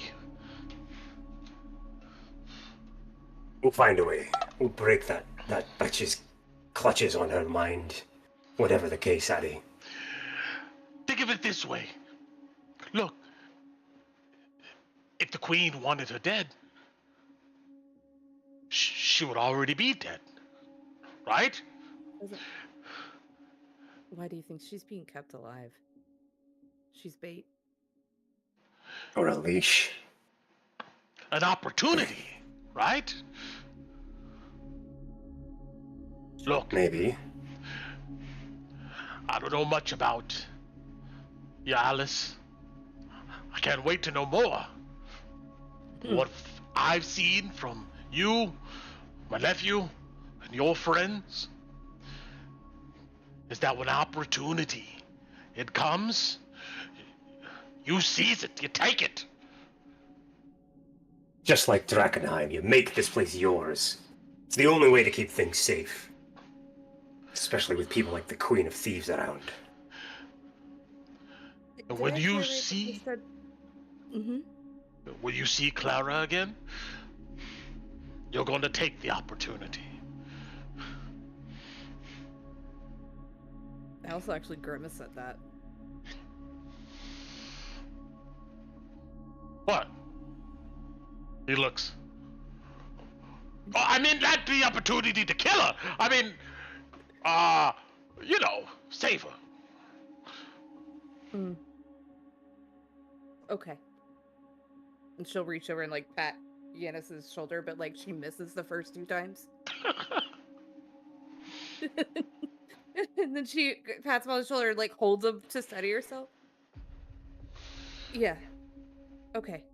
We'll find a way. We'll break that bitch's clutches on her mind. Whatever the case, Addy. Think of it this way. Look, if the Queen wanted her dead, she would already be dead, right? why do you think she's being kept alive? She's bait. Or a leash. An opportunity, right? Look, Maybe. I don't know much about you, Alice. I can't wait to know more. What I've seen from you, my nephew, and your friends is that when opportunity it comes, you seize it, you take it. Just like Drakkenheim, you make this place yours. It's the only way to keep things safe. Especially with people like the Queen of Thieves around. And when you see... Mm-hmm. When you see Clara again, you're going to take the opportunity. I also actually grimace at that. What? He looks. Oh, I mean, not the opportunity to kill her. I mean, save her. Okay. And she'll reach over and pat Yanis's shoulder, but she misses the first 2 times. And then she pats him on the shoulder and holds him to steady herself. Yeah. Okay.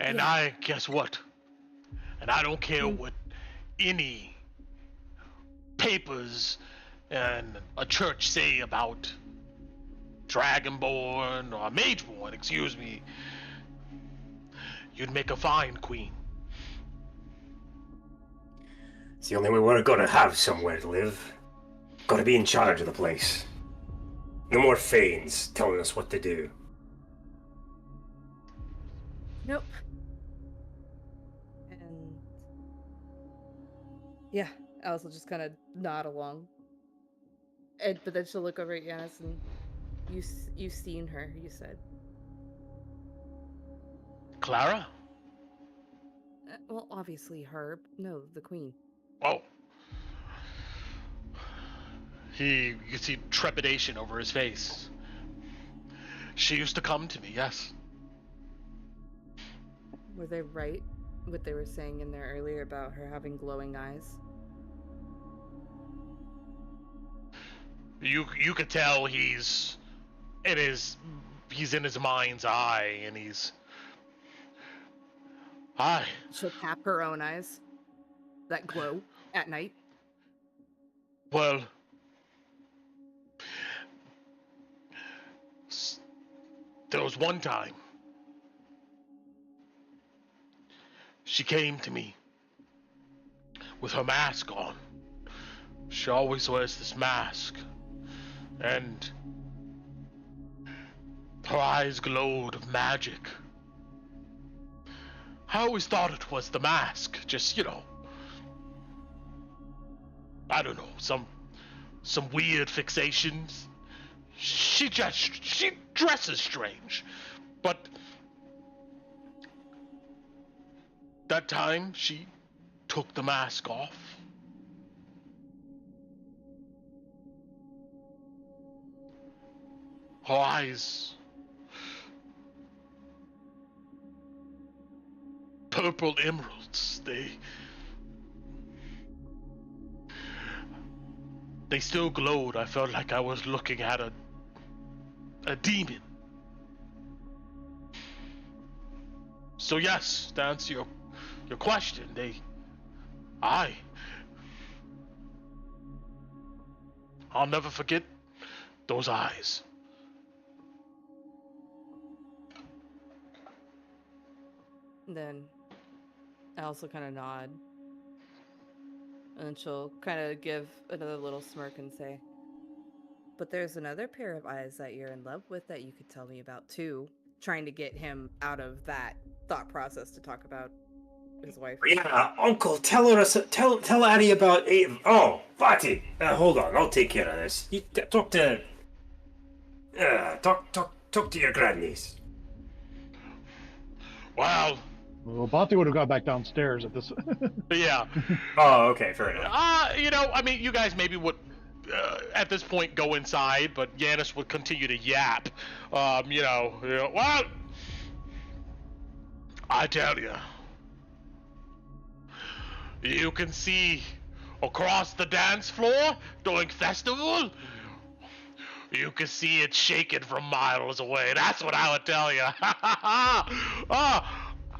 And yeah. guess what? And I don't care what any papers and a church say about Dragonborn or Mageborn, excuse me. You'd make a fine queen. It's the only way we're gonna have somewhere to live. Gotta be in charge of the place. No more Fanes telling us what to do. Nope. And yeah, Alice will just kind of nod along. But then she'll look over at Yanis and you've seen her, you said. Clara? Well, obviously her. No, the queen. Oh. You can see trepidation over his face. She used to come to me, yes. Were they right? What they were saying in there earlier about her having glowing eyes? You could tell he's in his mind's eye, and he's. Hi. She'll tap her own eyes that glow at night. Well, there was one time she came to me with her mask on. She always wears this mask, and her eyes glowed of magic. I always thought it was the mask, just, I don't know, some weird fixations. She dresses strange, but that time she took the mask off. Her eyes, purple emeralds, they still glowed. I felt like I was looking at a demon. So yes, to answer your question, I'll never forget those eyes. Then I also kind of nod. And then she'll kind of give another little smirk and say, but there's another pair of eyes that you're in love with that you could tell me about too. Trying to get him out of that thought process to talk about his wife. Yeah, Uncle, tell Addie about... Oh, Vati, hold on, I'll take care of this. You talk to your grandniece. Well, Bati would have gone back downstairs at this. yeah. Oh, okay, fair enough. I mean, you guys maybe would, at this point, go inside, but Yanis would continue to yap. Well, I tell you, you can see across the dance floor during festival. You can see it shaking from miles away. That's what I would tell you.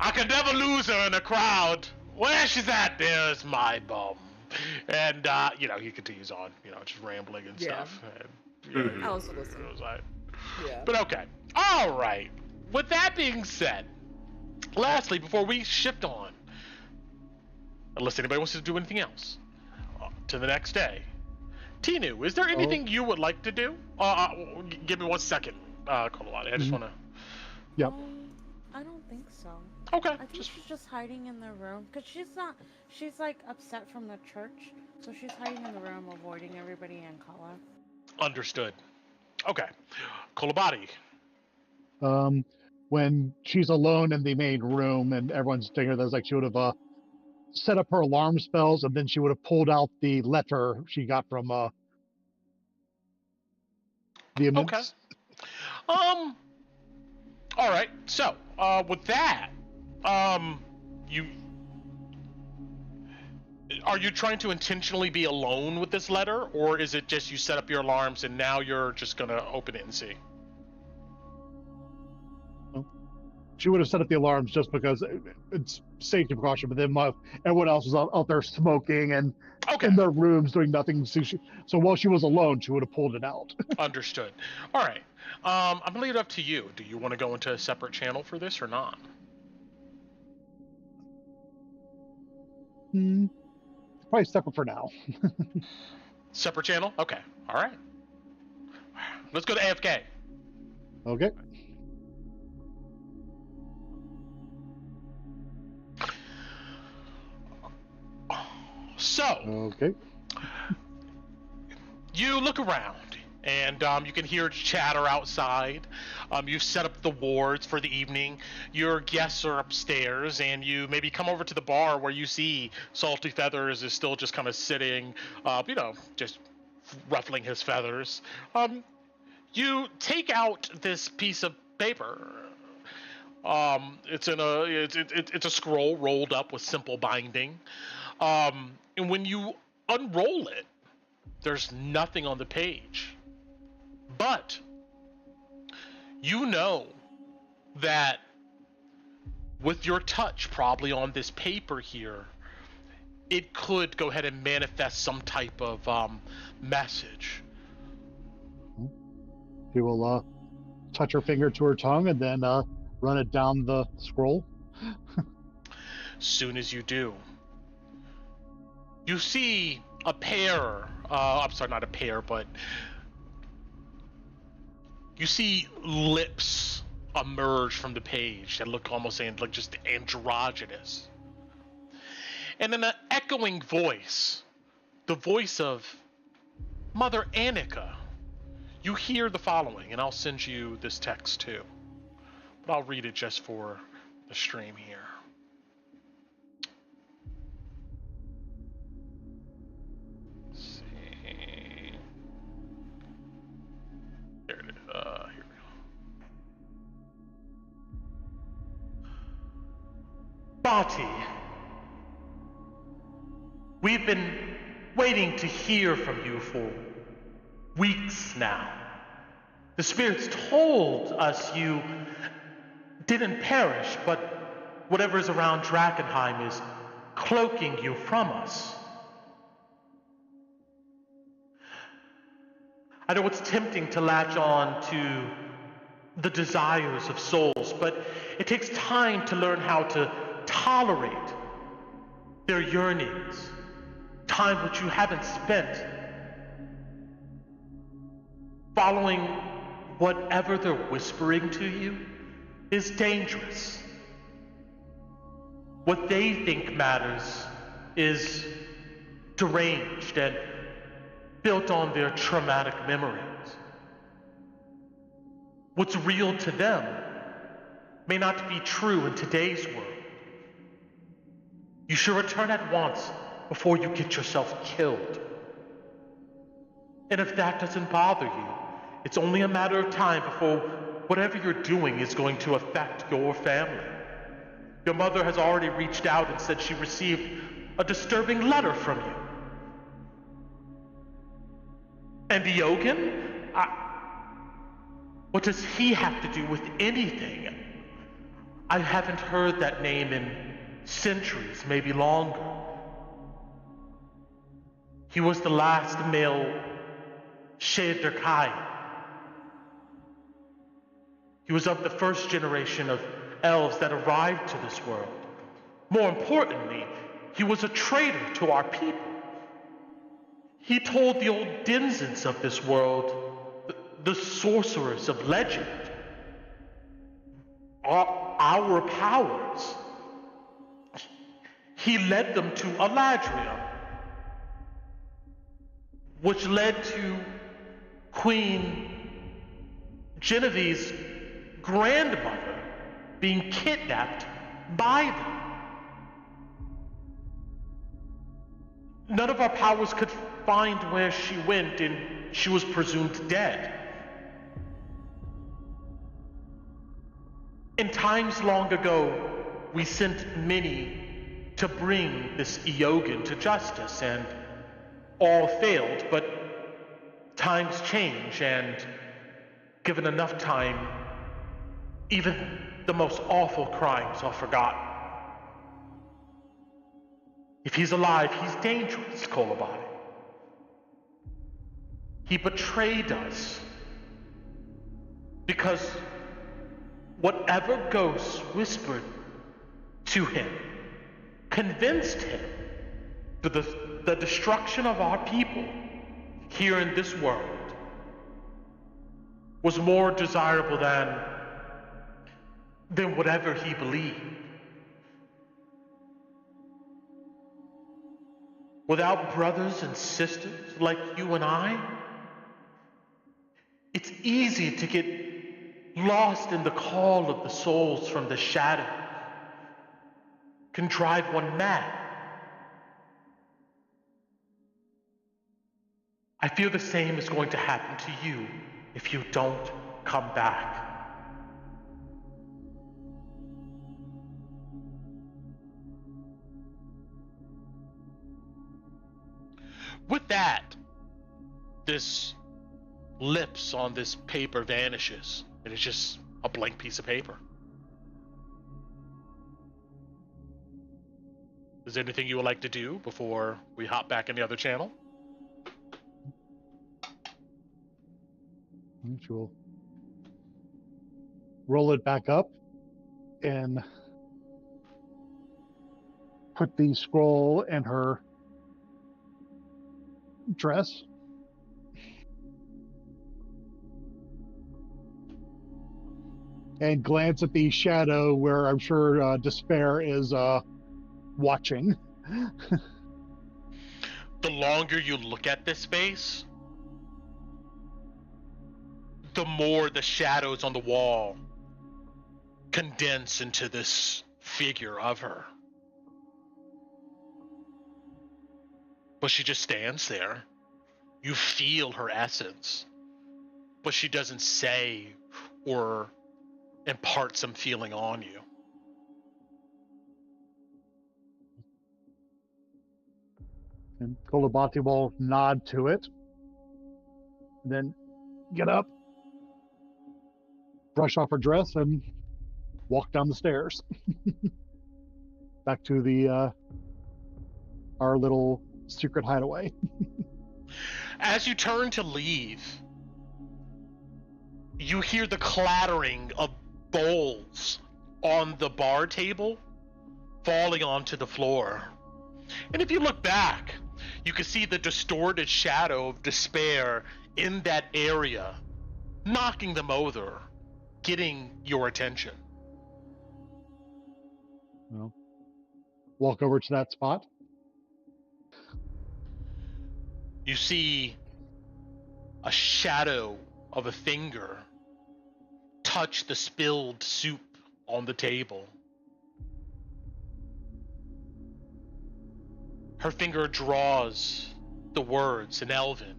I could never lose her in a crowd. Where she's at, there's my bum. And, he continues on, just rambling and stuff. And, I'll also listen. Yeah. But okay. All right. With that being said, lastly, before we shift on, unless anybody wants to do anything else, to the next day, Tinu, is there anything you would like to do? Give me 1 second, Kololani. I just want to... Yep. I don't think so. Okay. I think she's just hiding in the room. Because she's like upset from the church. So she's hiding in the room, avoiding everybody and Kala. Understood. Okay. Kolobati. When she's alone in the main room and everyone's thinking there's like she would have set up her alarm spells, and then she would have pulled out the letter she got from the immense. Okay. All right. So, with that, are you trying to intentionally be alone with this letter, or is it just you set up your alarms and now you're just gonna open it and see? She would have set up the alarms just because it's safety precaution, but then everyone else was out there smoking and in their rooms doing nothing. So while she was alone, she would have pulled it out. Understood. All right. I'm going to leave it up to you. Do you want to go into a separate channel for this or not? Probably separate for now. Separate channel? Okay. All right. Let's go to AFK. Okay. So, okay. You look around. And you can hear chatter outside. You've set up the wards for the evening. Your guests are upstairs, and you maybe come over to the bar where you see Salty Feathers is still just kind of sitting, just ruffling his feathers. You take out this piece of paper. It's a scroll rolled up with simple binding. And when you unroll it, there's nothing on the page. But you know that with your touch probably on this paper here, it could go ahead and manifest some type of message. She will touch her finger to her tongue and then run it down the scroll. Soon as you do, you see a pair, I'm sorry, not a pair, but you see lips emerge from the page that look almost like just androgynous. And then an echoing voice, the voice of Mother Annika. You hear the following, and I'll send you this text too. But I'll read it just for the stream here. Let's see. There it is. Here we go. Bati, we've been waiting to hear from you for weeks now. The spirits told us you didn't perish, but whatever is around Drakkenheim is cloaking you from us. I know it's tempting to latch on to the desires of souls, but it takes time to learn how to tolerate their yearnings, time which you haven't spent following whatever they're whispering to you is dangerous. What they think matters is deranged and built on their traumatic memories. What's real to them may not be true in today's world. You should return at once before you get yourself killed. And if that doesn't bother you, it's only a matter of time before whatever you're doing is going to affect your family. Your mother has already reached out and said she received a disturbing letter from you. And Iogen? What does he have to do with anything? I haven't heard that name in centuries, maybe longer. He was the last male Drakkenheim. He was of the first generation of elves that arrived to this world. More importantly, he was a traitor to our people. He told the old denizens of this world, the sorcerers of legend, our powers. He led them to Aladria, which led to Queen Genevieve's grandmother being kidnapped by them. None of our powers could find where she went, and she was presumed dead. In times long ago, we sent many to bring this Iogen to justice, and all failed, but times change, and given enough time, even the most awful crimes are forgotten. If he's alive, he's dangerous, Kolobati. He betrayed us because whatever ghosts whispered to him convinced him that the destruction of our people here in this world was more desirable than whatever he believed. Without brothers and sisters like you and I, It's easy to get lost in the call of the souls from the shadow. Can drive one mad. I feel the same is going to happen to you if you don't come back. With that, this lips on this paper vanishes, and it's just a blank piece of paper. Is there anything you would like to do before we hop back in the other channel? She will roll it back up and put the scroll in her dress. And glance at the shadow where I'm sure Despair is watching. The longer you look at this space, the more the shadows on the wall condense into this figure of her. But she just stands there. You feel her essence, but she doesn't say or impart some feeling on you. And Kolobati will nod to it. Then get up, brush off her dress, and walk down the stairs. Back to the our little secret hideaway. As you turn to leave, you hear the clattering of bowls on the bar table falling onto the floor. And if you look back, you can see the distorted shadow of Despair in that area, knocking them over, getting your attention. Well, walk over to that spot. You see a shadow of a finger touch the spilled soup on the table. Her finger draws the words in Elven.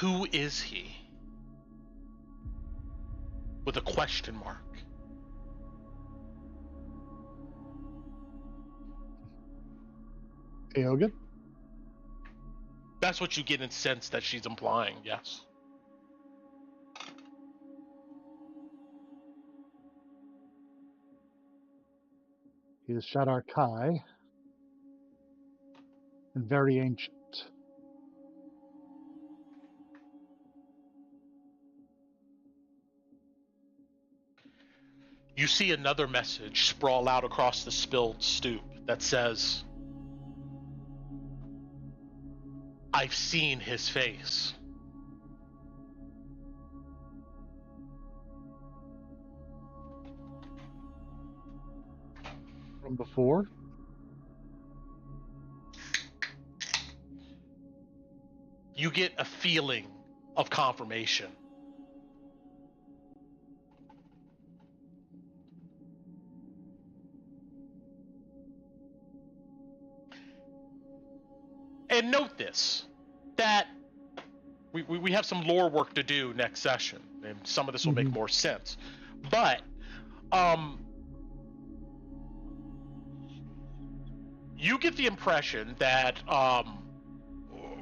Who is he? With a question mark. Eogan? That's what you get in sense that she's implying, yes. He is Shadar Kai, and very ancient. You see another message sprawl out across the spilled stoop that says, I've seen his face. From before? You get a feeling of confirmation. And note this, that we have some lore work to do next session, and some of this will make more sense. But, you get the impression that,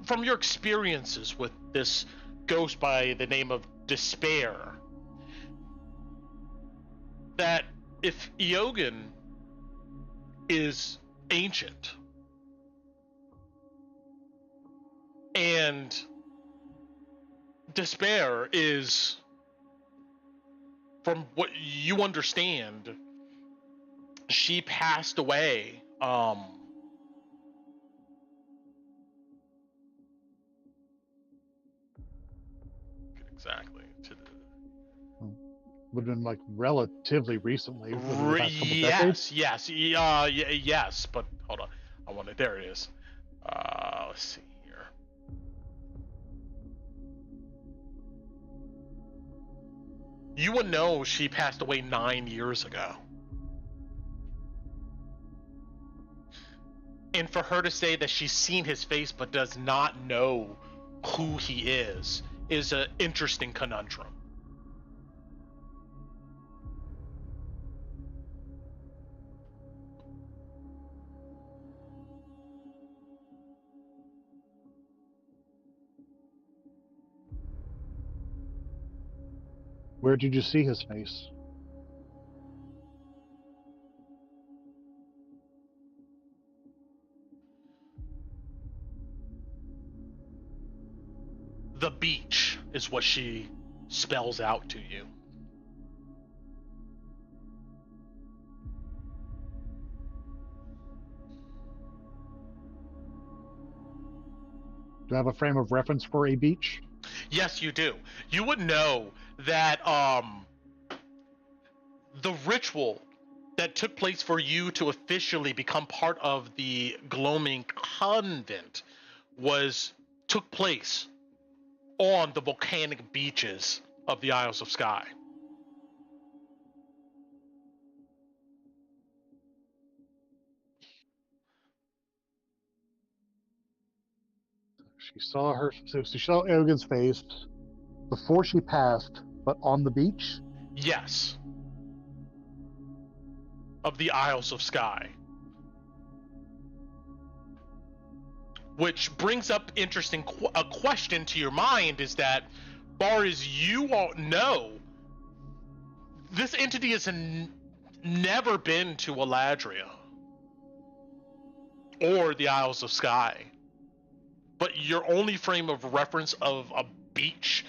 from your experiences with this ghost by the name of Despair, that if Eogan is ancient, and Despair is, from what you understand, she passed away, exactly to the Would have been like relatively recently. Within the past couple decades. yes, but hold on, I want it. There it is. Let's see here. You would know she passed away 9 years ago. And for her to say that she's seen his face but does not know who he is an interesting conundrum. Where did you see his face? The beach is what she spells out to you. Do I have a frame of reference for a beach? Yes, you do. You would know that the ritual that took place for you to officially become part of the Gloaming Convent took place on the volcanic beaches of the Isles of Skye. She saw she saw Eogin's face before she passed, but on the beach? Yes. Of the Isles of Skye. Which brings up a question to your mind is that, far as you all know, this entity has never been to Eladria or the Isles of Skye. But your only frame of reference of a beach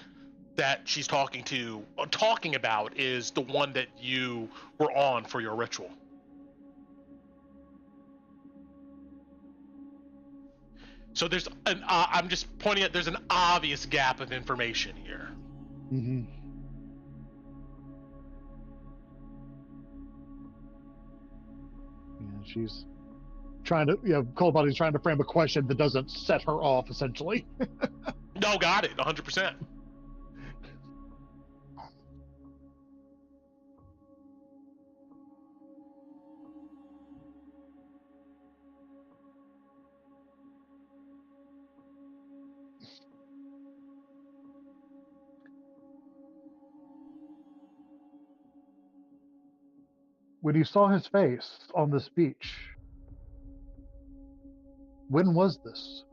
that she's talking about is the one that you were on for your ritual. So there's I'm just pointing out there's an obvious gap of information here. Mm-hmm. Yeah, she's trying to, Coldbody's trying to frame a question that doesn't set her off, essentially. No, got it, 100%. When you saw his face on this beach, when was this?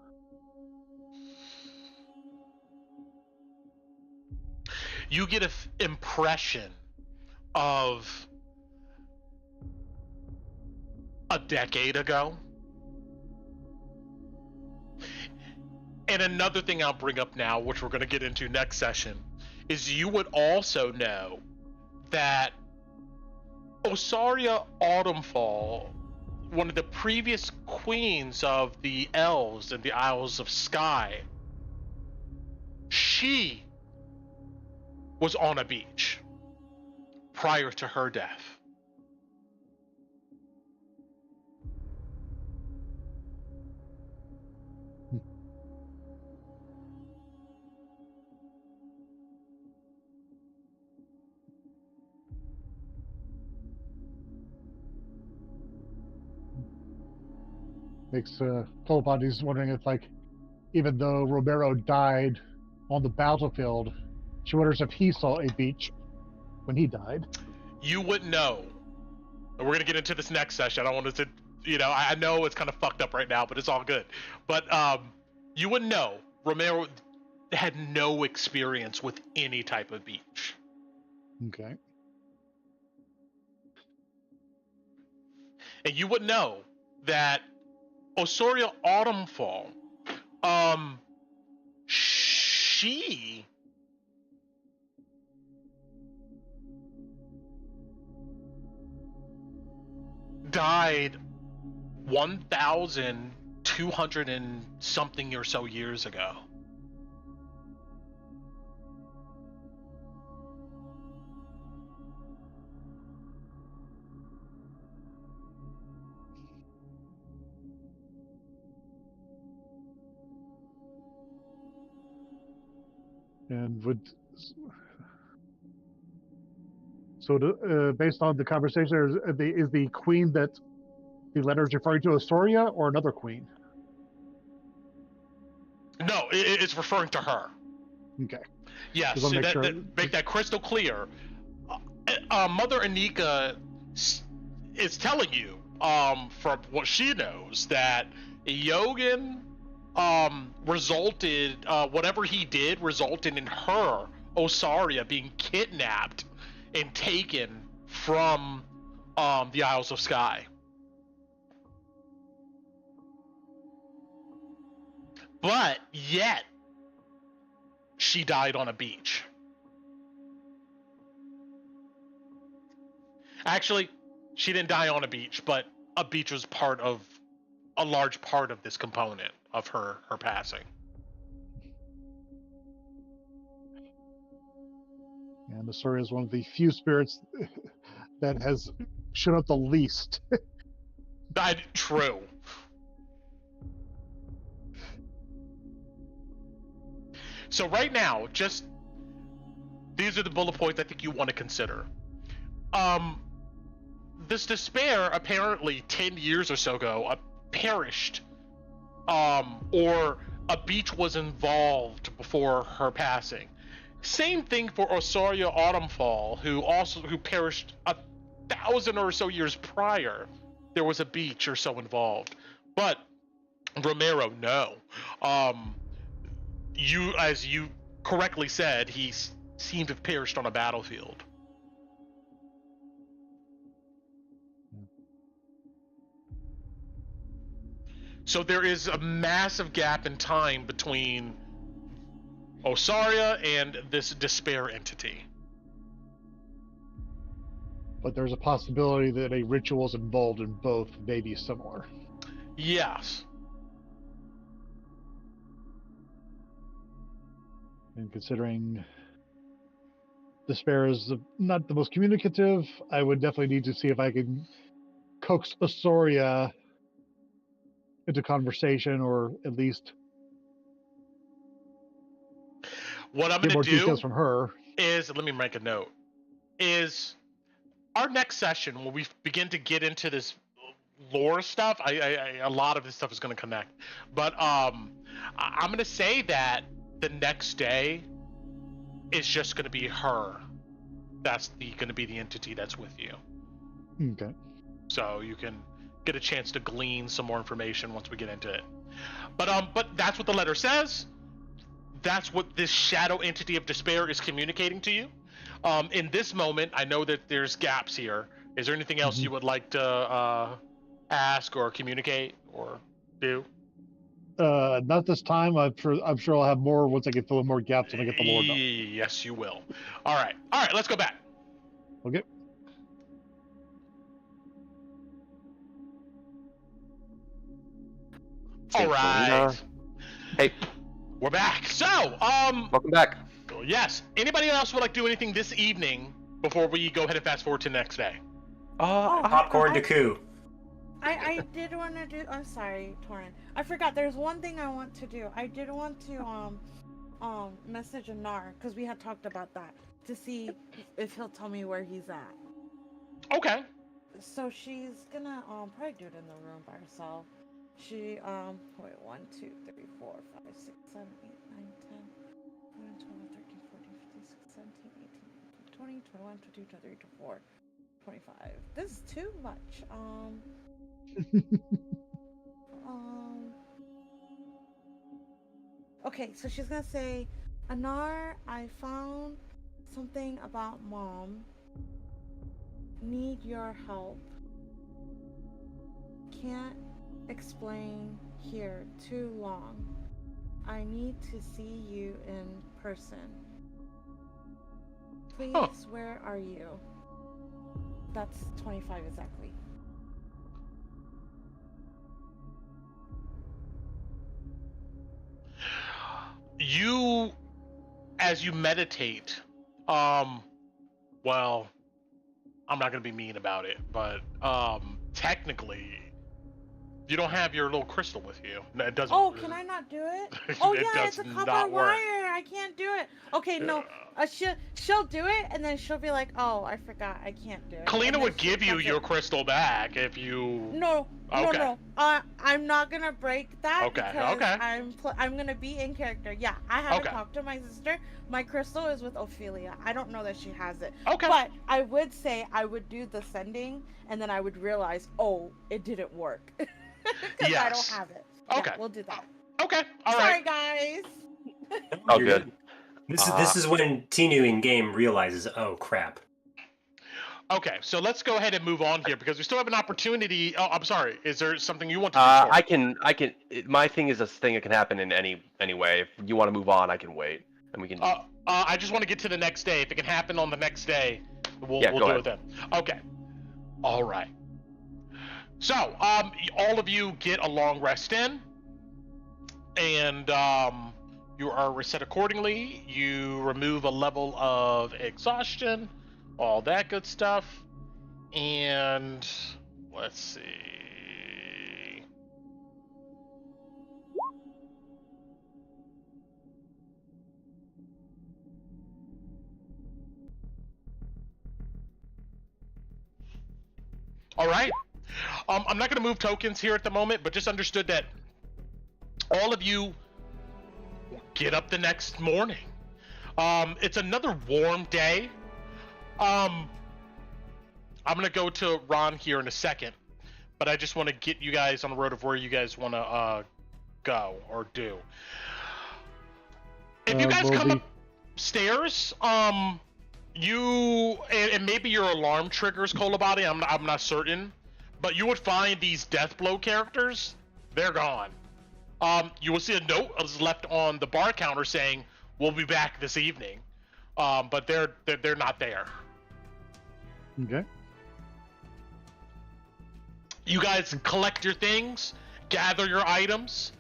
You get an impression of a decade ago. And another thing I'll bring up now, which we're going to get into next session, is you would also know that Osaria Autumnfall, one of the previous queens of the elves and the Isles of Skye, she was on a beach prior to her death. Makes Coldbody's wondering if, even though Romero died on the battlefield, she wonders if he saw a beach when he died. You wouldn't know. And we're going to get into this next session. I don't want to, I know it's kind of fucked up right now, but it's all good. But you wouldn't know. Romero had no experience with any type of beach. Okay. And you would know that Osoria Autumnfall, she died 1,200 and something or so years ago. And So, based on the conversation, is the queen that the letter is referring to Astoria or another queen? No, it's referring to her. Okay. Yes, Just wanna make sure. make that crystal clear. Mother Anika is telling you, from what she knows, that Yogan resulted, whatever he did resulted in her, Osaria, being kidnapped and taken from the Isles of Skye. But yet, she died on a beach. Actually, she didn't die on a beach, but a beach was a large part of this component of her passing. And Astoria is one of the few spirits that has shown up the least. True. So right now, just these are the bullet points I think you want to consider. This despair apparently 10 years or so ago perished, or a beach was involved before her passing. Same thing for Osoria Autumnfall, who perished 1,000 or so years prior. There was a beach or so involved, but Romero, no. As you correctly said, he seemed to have perished on a battlefield. So there is a massive gap in time between Osaria and this despair entity. But there's a possibility that a ritual is involved in both, maybe similar. Yes. And considering despair is not the most communicative, I would definitely need to see if I can coax Astoria into conversation, or at least what I'm get going more to do details from her. Is, let me make a note, is our next session, when we begin to get into this lore stuff, a lot of this stuff is going to connect. But I'm going to say that the next day is just going to be her. That's going to be the entity that's with you. Okay. So you can get a chance to glean some more information once we get into it. But that's what the letter says. That's what this shadow entity of despair is communicating to you. In this moment, I know that there's gaps here. Is there anything else you would like to ask or communicate or do? Not this time. I'm sure I'll have more once I get fill in more gaps and I get the lore done. Yes, you will. All right, let's go back. Okay. All right. Hey, we're back. So, welcome back. Yes. Anybody else would like to do anything this evening before we go ahead and fast forward to the next day? Popcorn Deku. I did want to do. I'm sorry, Torin. I forgot. There's one thing I want to do. I did want to message Anar, because we had talked about that, to see if he'll tell me where he's at. Okay. So she's gonna probably do it in the room by herself. She wait, 1, 2, 3, 4, 5, 6, 7, 8, 9, 10, 11, 12, 13, 14, 15, 16, 17, 18, 20, 21, 22, 23, 24, 25. This is too much. Okay, so she's gonna say, Anar, I found something about Mom. Need your help. Can't explain here too long. I need to see you in person. Please, where are you? That's 25 exactly. You, as you meditate, well, I'm not gonna be mean about it, but technically, You don't have your little crystal with you. No, it doesn't. Oh, can I not do it? Oh It yeah, does it's a not copper work. wire. I can't do it. Okay, no. She'll do it, and then she'll be like, "Oh, I forgot. I can't do it." Kalina And then would give you that's your it. crystal back if you. No, Okay. no. I'm not gonna break that Okay, because okay. I'm gonna be in character. Yeah, I haven't Okay. talked to my sister. My crystal is with Ophelia. I don't know that she has it. Okay. But I would say I would do the sending, and then I would realize, oh, it didn't work because I don't Yes. have it. Okay. Yeah, we'll do that. Okay. All Sorry, right. guys. Oh, You're good. This is when Tinu in game realizes, oh crap. Okay. So let's go ahead and move on here because we still have an opportunity. Oh, I'm sorry. Is there something you want to do? Tor? I can. My thing is a thing that can happen in any way. If you want to move on, I can wait, and we can. I just want to get to the next day. If it can happen on the next day, we'll go do ahead. it then. Okay. All right. So, all of you get a long rest in, and you are reset accordingly. You remove a level of exhaustion, all that good stuff, and let's see. All right. I'm not going to move tokens here at the moment, but just understood that all of you get up the next morning. It's another warm day. I'm going to go to Ron here in a second, but I just want to get you guys on the road of where you guys want to go or do. If you guys come upstairs, you and maybe your alarm triggers Kolabadi, I'm not certain, but you would find these death blow characters. They're gone. You will see a note is left on the bar counter saying we'll be back this evening, but they're not there. Okay. You guys collect your things, gather your items.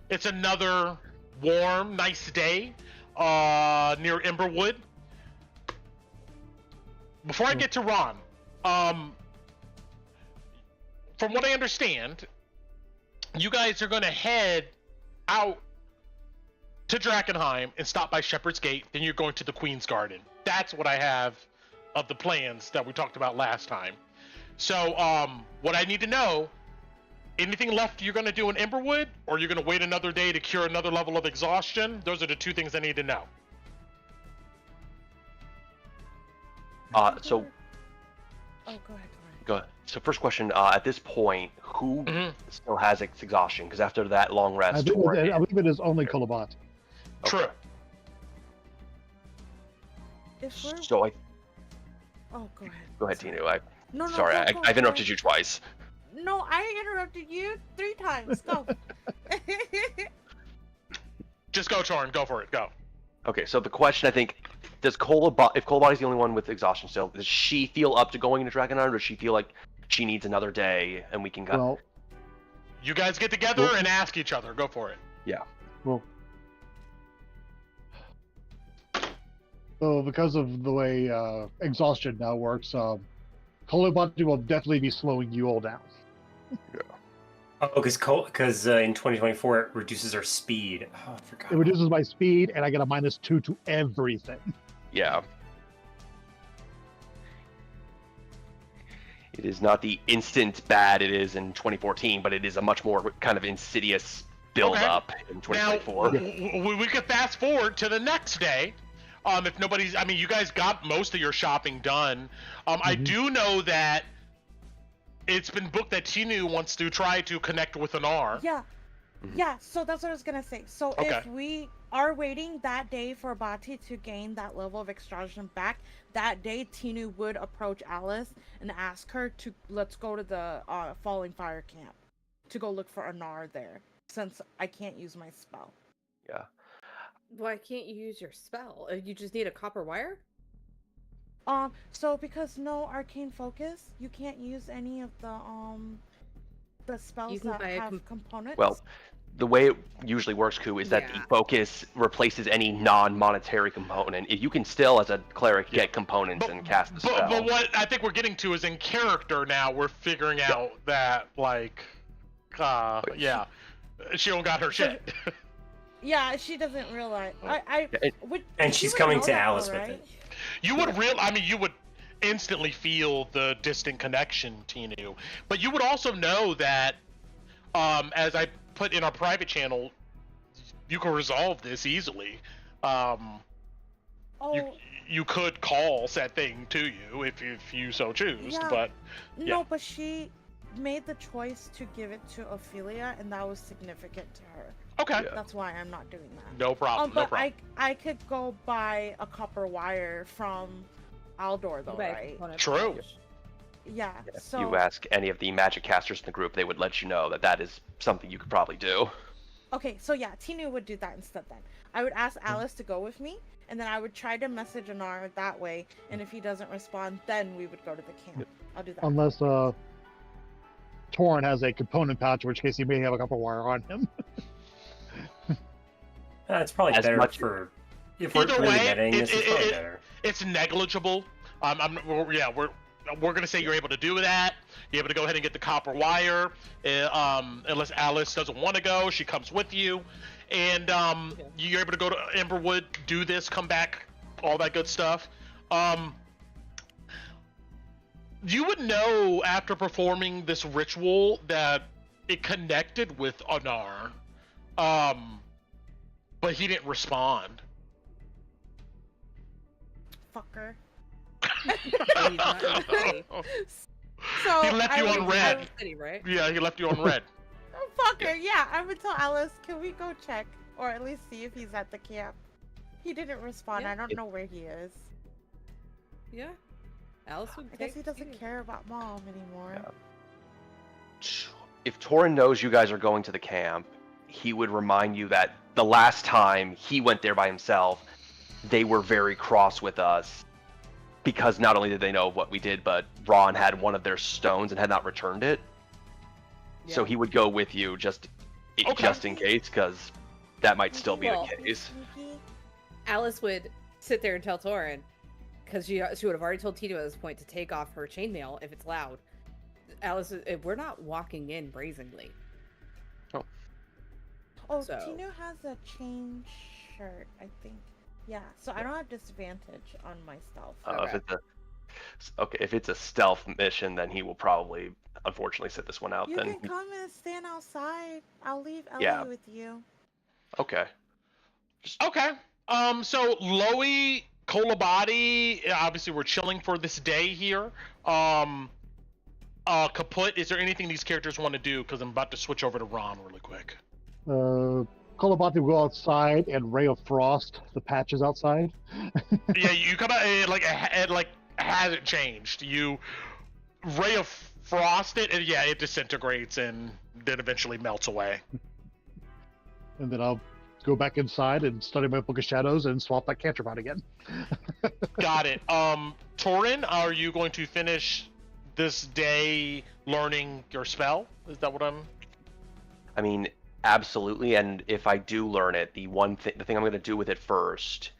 It's another warm, nice day near Emberwood. Before I get to Ron, from what I understand, you guys are going to head out to Drakkenheim and stop by Shepherd's Gate. Then you're going to the Queen's Garden. That's what I have of the plans that we talked about last time. So, what I need to know, anything left you're going to do in Emberwood, or you're going to wait another day to cure another level of exhaustion? Those are the two things I need to know. So. Oh, go ahead. Go ahead. So first question, at this point, who still has exhaustion? Because after that long rest, I believe it is only Kolobot. True. If we're... So Oh, go ahead. Go ahead, Tinu. No, sorry, I've interrupted you twice. No, I interrupted you 3 times. Go. Just go, Torn. Go for it. Go. Okay, so the question, I think, if Kolobot is the only one with exhaustion still, does she feel up to going into Drakkenheim, or does she feel like she needs another day and we can go? Well, you guys get together and ask each other. Go for it. Yeah. Well, so because of the way exhaustion now works, Kolobot will definitely be slowing you all down. Yeah. Oh, because in 2024 it reduces our speed. Oh, I forgot. It reduces my speed, and I get a -2 to everything. Yeah. It is not the instant bad it is in 2014, but it is a much more kind of insidious build-up in 2024. Now, we could fast forward to the next day. If nobody's, I mean, you guys got most of your shopping done. I do know that it's been booked that Tinu wants to try to connect with an R. Yeah. Yeah, so that's what I was going to say. So if we are waiting that day for Bati to gain that level of extraction back, that day Tinu would approach Alice and ask her to, let's go to the Falling Fire camp to go look for Anar there, since I can't use my spell. Yeah. Why can't you use your spell? You just need a copper wire? So because no arcane focus, you can't use any of the spells that have components. Well, the way it usually works, Ku, is that the focus replaces any non-monetary component. If you can still, as a cleric, get components and cast the spell. But what I think we're getting to is in character now, we're figuring out that, like... Yeah. She don't got her shit. Yeah, she doesn't realize. And she's coming to Alice with it. You would you would instantly feel the distant connection, Tinu. But you would also know that, as I put in our private channel, you can resolve this easily. You could call said thing to you if you so choose, but but she made the choice to give it to Ophelia, and that was significant to her. Okay. That's why I'm not doing that. No problem. But I could go buy a copper wire from Aldor, though, right? True. Yeah. If So you ask any of the magic casters in the group, they would let you know that that is something you could probably do. okay, so yeah, Tinu would do that instead. Then I would ask Alice to go with me, and then I would try to message Anar that way. And if he doesn't respond, then we would go to the camp. I'll do that. Unless Torin has a component pouch, in which case he may have a copper wire on him. It's probably As better much- for if Either we're really way, getting this. It's probably better. it's negligible. We're gonna say you're able to do that. You're able to go ahead and get the copper wire. Unless Alice doesn't want to go, she comes with you, and you're able to go to Emberwood, do this, come back, all that good stuff. You would know after performing this ritual that it connected with Anar, but he didn't respond. Fucker. He's not in the city. So He left you on red. City, right? Yeah, he left you on red. Fucker. Yeah, I would tell Alice. Can we go check, or at least see if he's at the camp? He didn't respond. Yeah. I don't know where he is. Yeah. Alice would I guess take he doesn't Tinu. care about Mom anymore. If Torin knows you guys are going to the camp, he would remind you that the last time he went there by himself, they were very cross with us because not only did they know what we did, but Ron had one of their stones and had not returned it. So Yeah. he would go with you just in case, because that might still be Well- the case. Sneaky. Alice would sit there and tell Torin, because she would have already told Tito at this point to take off her chainmail if it's loud. Alice, we're not walking in brazenly. Oh, So- Tinu has a chain shirt, I think. Yeah, so I don't have disadvantage on my stealth. If it's a stealth mission, then he will probably, unfortunately, sit this one out. You Then can come and stand outside. I'll leave Ellie Yeah. with you. okay. Okay. So Loey, Kolabadi, obviously we're chilling for this day here. Kaput, is there anything these characters want to do? Because I'm about to switch over to Ron really quick. Kolobati will go outside and Ray of Frost the patches outside. Yeah, you come out and it hasn't changed. You Ray of Frost it, and yeah, it disintegrates and then eventually melts away. And then I'll go back inside and study my Book of Shadows and swap that cantrip out again. Got it. Torin, are you going to finish this day learning your spell? Is that what I'm? I mean, absolutely. And if I do learn it, the thing I'm going to do with it first,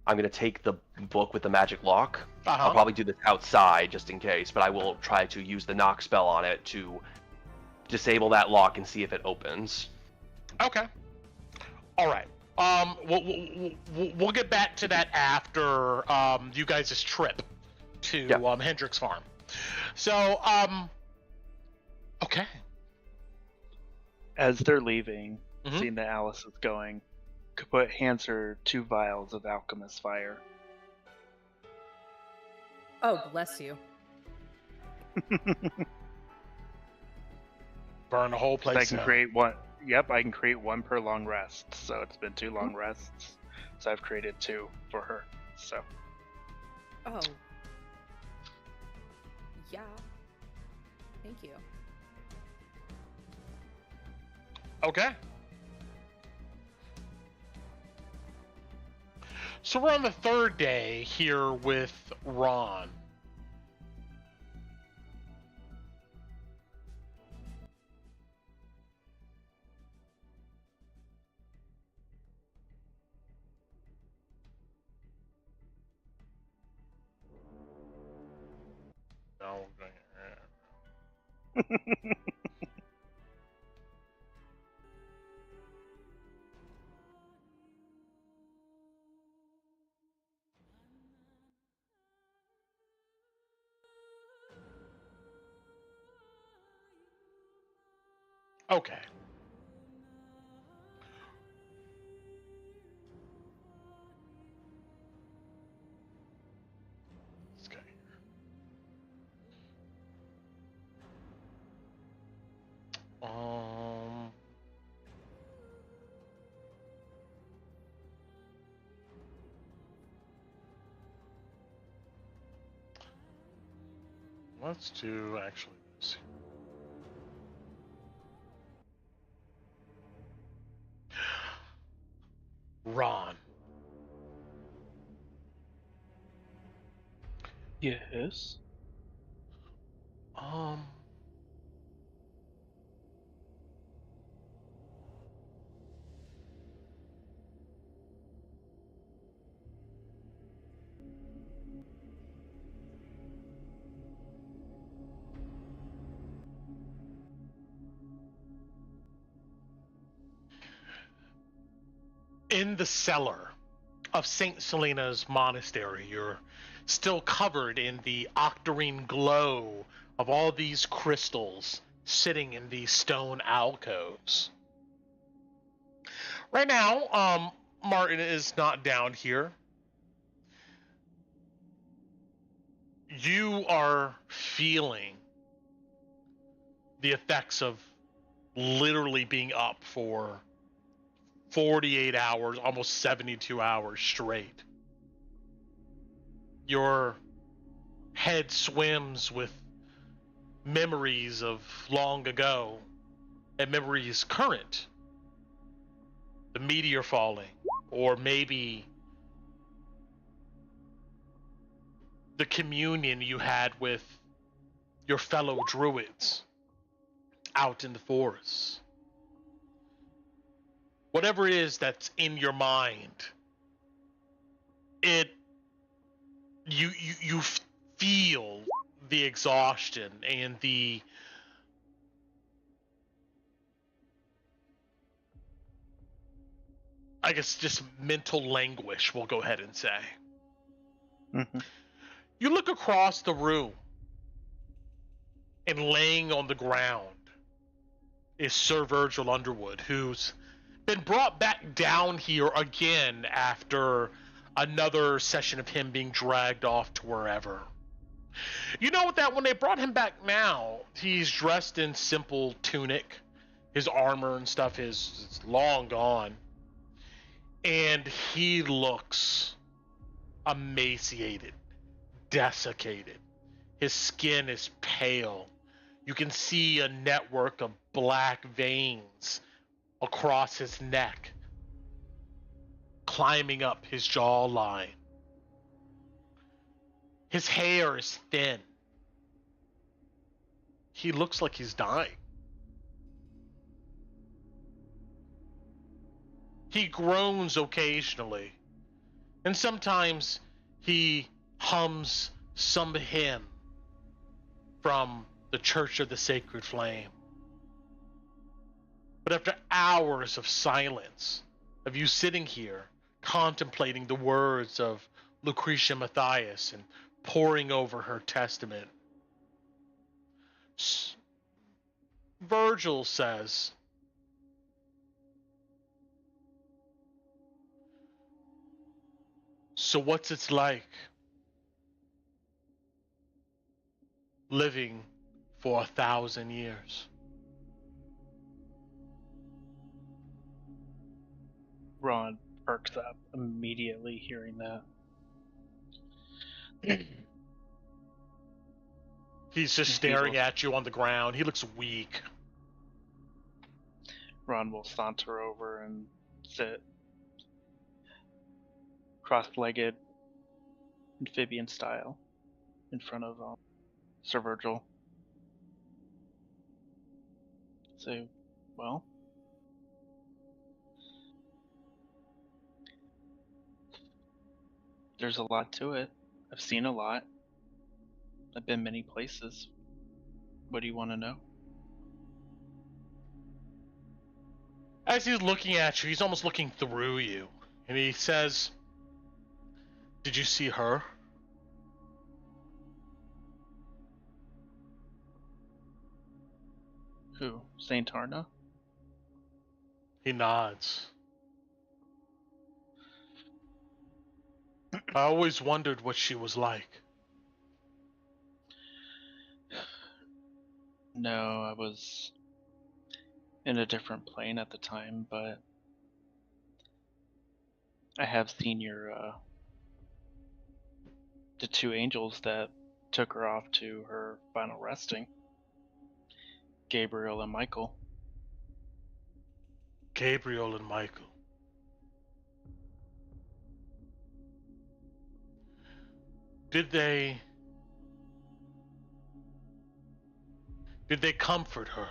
I'm going to take the book with the magic lock. Uh-huh. I'll probably do this outside just in case, but I will try to use the knock spell on it to disable that lock and see if it opens. Okay. All right. We'll get back to that after you guys' trip to Hendrick's farm. So okay. As they're leaving, Mhm. seeing that Alice is going, Kaput hands her 2 vials of alchemist fire. Oh, bless you. Burn the whole place. I can down. create one. Yep, I can create 1 per long rest. So it's been 2 long rests. So I've created 2 for her. So Oh. Yeah. Thank you. Okay. So we're on the 3rd day here with Ron. Okay. Let's go here. Let's do actually this. Ron. Yes. In the cellar of St. Selena's monastery, you're still covered in the octarine glow of all these crystals sitting in these stone alcoves. Right now, Martin is not down here. You are feeling the effects of literally being up for 48 hours, almost 72 hours straight. Your head swims with memories of long ago and memories current. The meteor falling, or maybe the communion you had with your fellow druids out in the forest. Whatever it is that's in your mind, you feel the exhaustion and the I guess just mental languish, we'll go ahead and say. Mm-hmm. You look across the room, and laying on the ground is Sir Virgil Underwood, who's been brought back down here again after another session of him being dragged off to wherever. You know that when they brought him back now, he's dressed in simple tunic. His armor and stuff is long gone. And he looks emaciated, desiccated. His skin is pale. You can see a network of black veins across his neck, climbing up his jawline. His hair is thin. He looks like he's dying. He groans occasionally, and sometimes he hums some hymn from the Church of the Sacred Flame. But after hours of silence, of you sitting here, contemplating the words of Lucretia Matthias and poring over her testament, Virgil says, "So what's it like living for 1,000 years?" Ron perks up immediately hearing that. He's just staring at you on the ground. He looks weak. Ron will saunter over and sit cross-legged, amphibian style, in front of Sir Virgil. Say, well, there's a lot to it. I've seen a lot. I've been many places. What do you want to know? As he's looking at you, he's almost looking through you. And he says, "Did you see her?" Who? Saint Arna? He nods. I always wondered what she was like. No, I was in a different plane at the time, but I have seen the two angels that took her off to her final resting, Gabriel and Michael. Gabriel and Michael. Did they comfort her?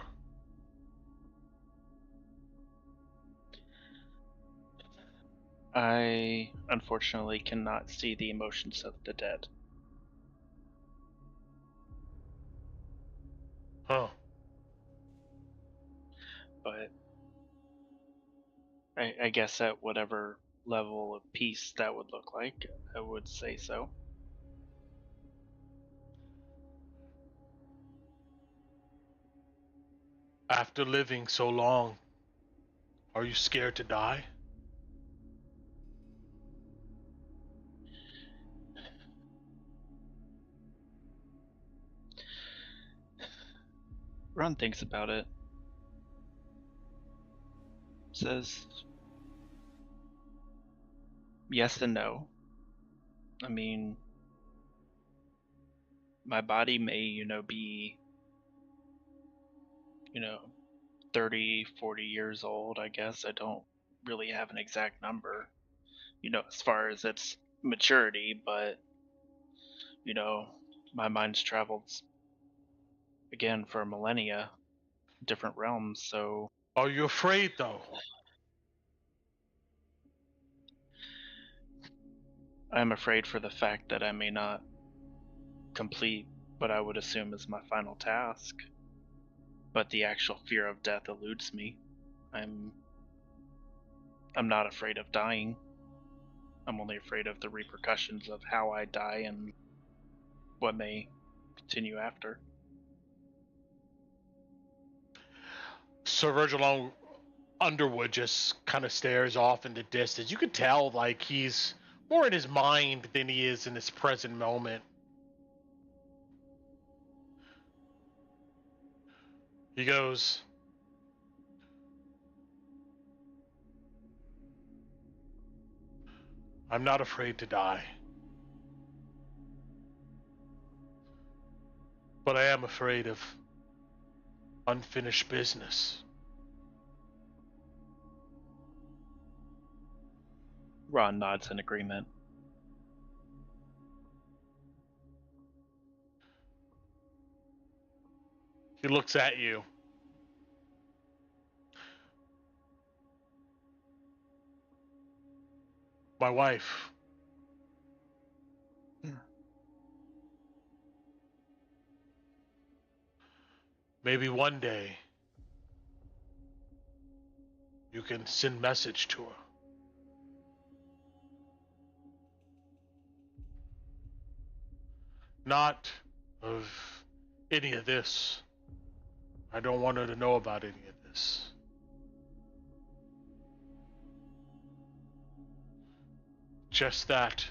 I unfortunately cannot see the emotions of the dead. Huh. But I guess at whatever level of peace that would look like, I would say so. After living so long, are you scared to die? Ron thinks about it. Says yes and no. I mean, my body may, be, 30, 40 years old, I guess. I don't really have an exact number, as far as its maturity, but, my mind's traveled, again, for millennia, different realms, so. Are you afraid, though? I'm afraid for the fact that I may not complete what I would assume is my final task. But the actual fear of death eludes me. I'm not afraid of dying. I'm only afraid of the repercussions of how I die and what may continue after. Sir Virgil Underwood just kind of stares off in the distance. You could tell, like, he's more in his mind than he is in this present moment. He goes, I'm not afraid to die. But I am afraid of unfinished business. Ron nods in agreement. He looks at you. My wife. Maybe one day you can send message to her. Not of any of this. I don't want her to know about any of this. Just that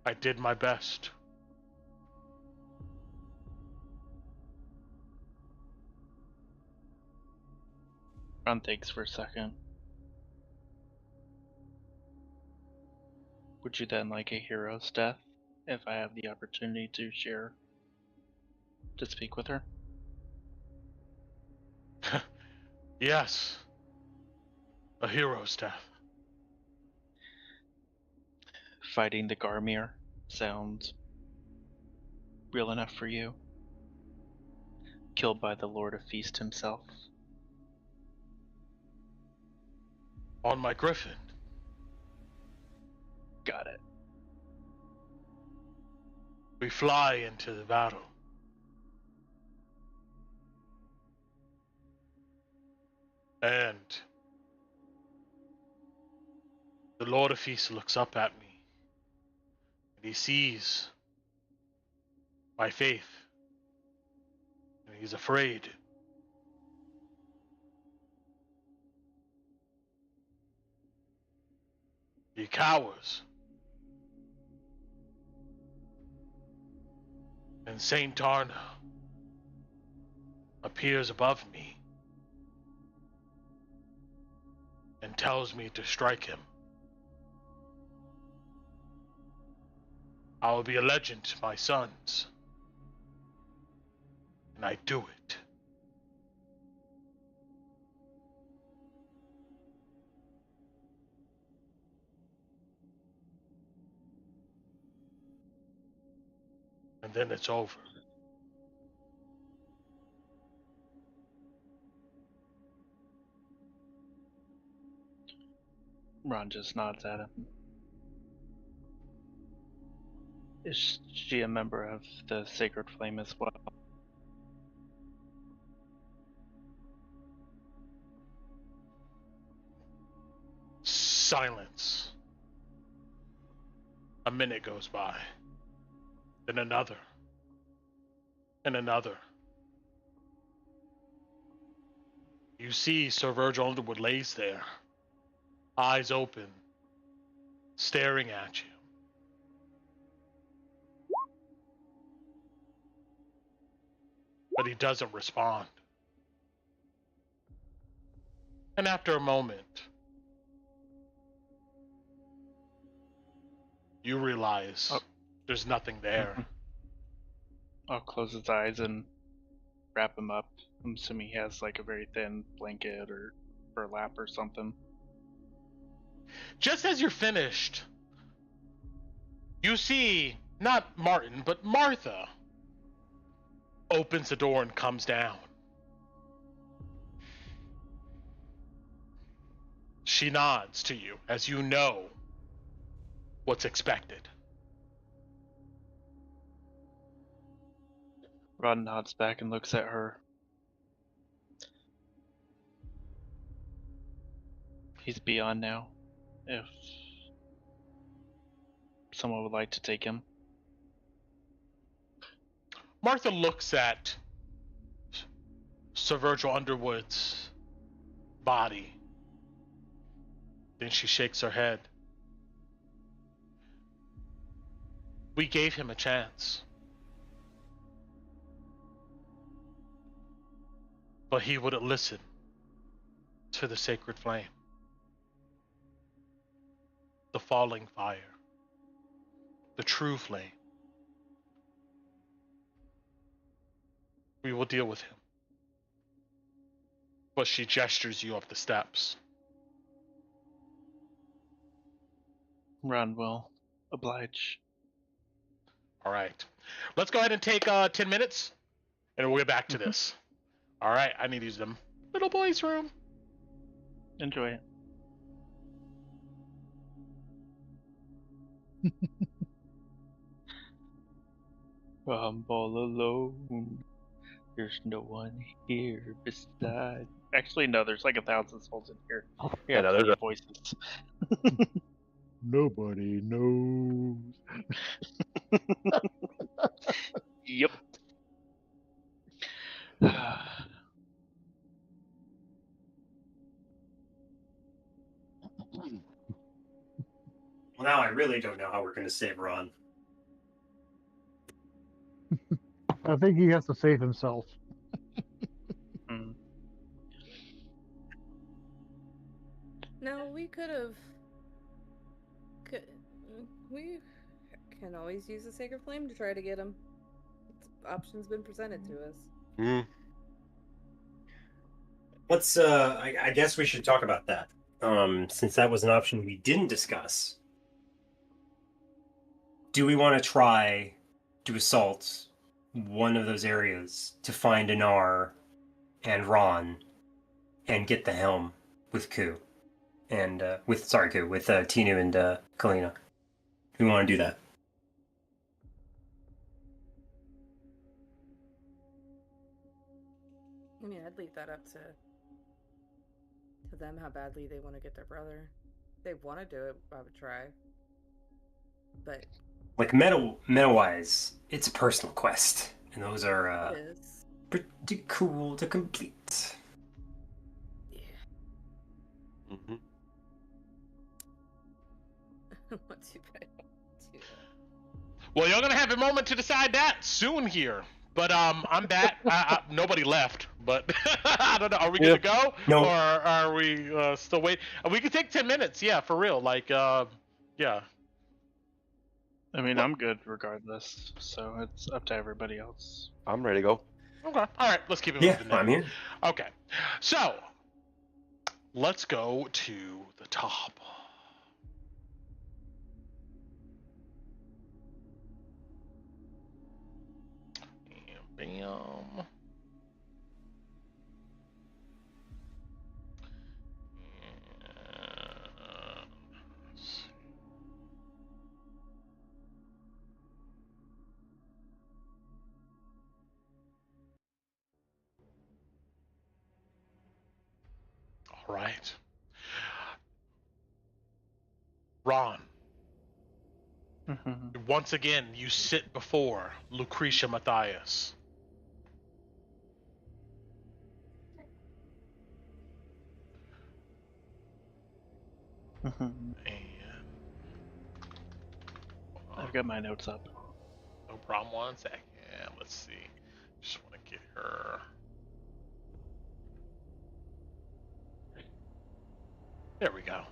I did my best. Ron thinks for a second. Would you then like a hero's death if I have the opportunity to speak with her? Yes. A hero's death. Fighting the Garmir sounds real enough for you? Killed by the Lord of Feast himself? On my griffin. Got it. We fly into the battle. And the Lord of Feast looks up at me. And he sees my faith. And he's afraid he cowers. And Saint Tarna appears above me and tells me to strike him. I will be a legend to my sons. And I do it. And then it's over. Ron just nods at him. Is she a member of the Sacred Flame as well? Silence. A minute goes by. Then another. And another. You see Sir Virgil Underwood lays there, eyes open, staring at you. But he doesn't respond. And after a moment, you realize there's nothing there. I'll close his eyes and wrap him up. I'm assuming he has like a very thin blanket or burlap or something. Just as you're finished, you see not Martin, but Martha opens the door and comes down. She nods to you as you know what's expected. Ron nods back and looks at her. He's beyond now. If someone would like to take him. Martha looks at Sir Virgil Underwood's body. Then she shakes her head. We gave him a chance. But he wouldn't listen to the sacred flame. The falling fire. The true flame. We will deal with him. But she gestures you up the steps. Ron will oblige. All right. Let's go ahead and take 10 minutes, and we'll get back to this. All right. I need to use the little boy's room. Enjoy it. I'm all alone. There's no one here beside. Actually, no. There's like 1,000 souls in here. Yeah, no, there's voices. Nobody knows. Yep. Well, now I really don't know how we're going to save Ron. I think he has to save himself. No, we could have. We can always use the Sacred Flame to try to get him. Options been presented to us. Let's. I guess we should talk about that. Since that was an option we didn't discuss. Do we want to try to assault one of those areas to find Anar and Ron and get the helm with Ku? And with Tinu and Kalina. We want to do that. I mean, I'd leave that up to them how badly they want to get their brother. If they want to do it, I would try. But like meta-wise, it's a personal quest, and those are it is. pretty cool to complete. Yeah. want to, but I don't want to. Well, you're gonna have a moment to decide that soon here. But I'm back. Nobody left, but I don't know. Are we good to go, No. or are we still waiting? We could take 10 minutes. Yeah, for real. Like, yeah. I mean, I'm good regardless, so it's up to everybody else. I'm ready to go. Okay. All right. Let's keep it Yeah, moving then. I'm here. Okay. So let's go to the top. Bam. All right. Ron, once again, you sit before Lucretia Matthias. And I've got my notes up. no problem. 1 second. Let's see. Just want to get her. There we go. All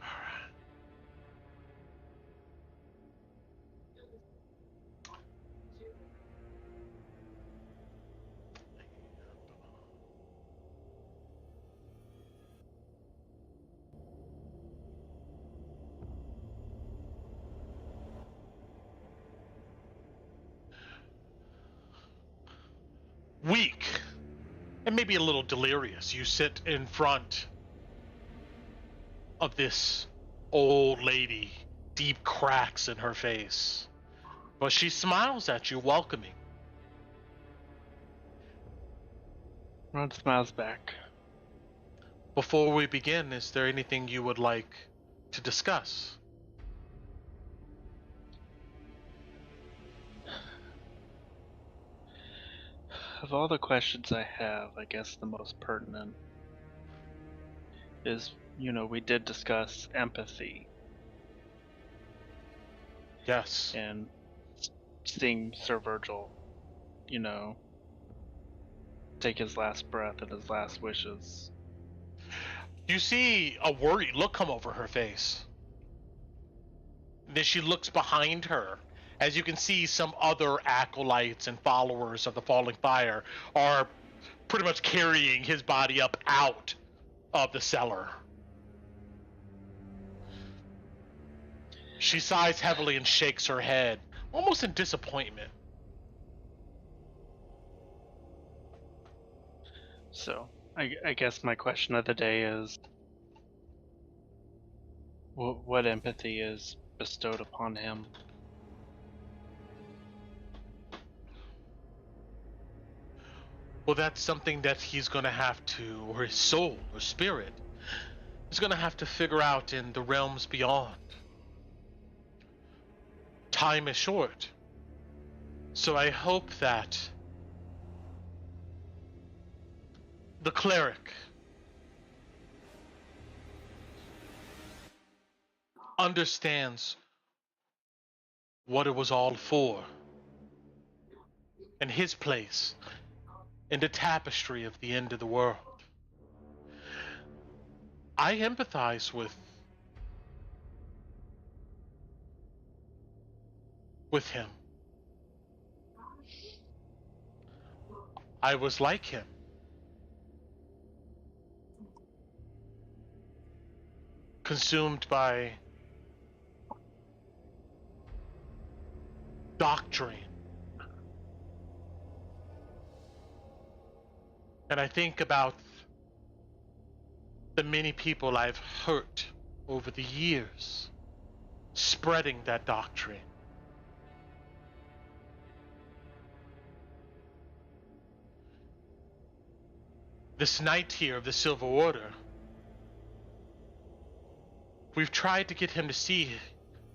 right. Weak and maybe a little delirious, you sit in front of this old lady, deep cracks in her face, but she smiles at you, welcoming. Ron smiles back. Before we begin, is there anything you would like to discuss? Of all the questions I have, I guess the most pertinent is, we did discuss empathy Yes. and seeing Sir Virgil, take his last breath and his last wishes. You see a worried look come over her face. Then she looks behind her. As you can see, some other acolytes and followers of the Falling Fire are pretty much carrying his body up out of the cellar. She sighs heavily and shakes her head, almost in disappointment. So, I guess my question of the day is, what empathy is bestowed upon him? Well, that's something that he's going to have to, or his soul or spirit, is going to have to figure out in the realms beyond. Time is short. So I hope that the cleric understands what it was all for and his place in the tapestry of the end of the world. I empathize with him. I was like him. Consumed by doctrine. And I think about the many people I've hurt over the years, spreading that doctrine. This knight here of the Silver Order, we've tried to get him to see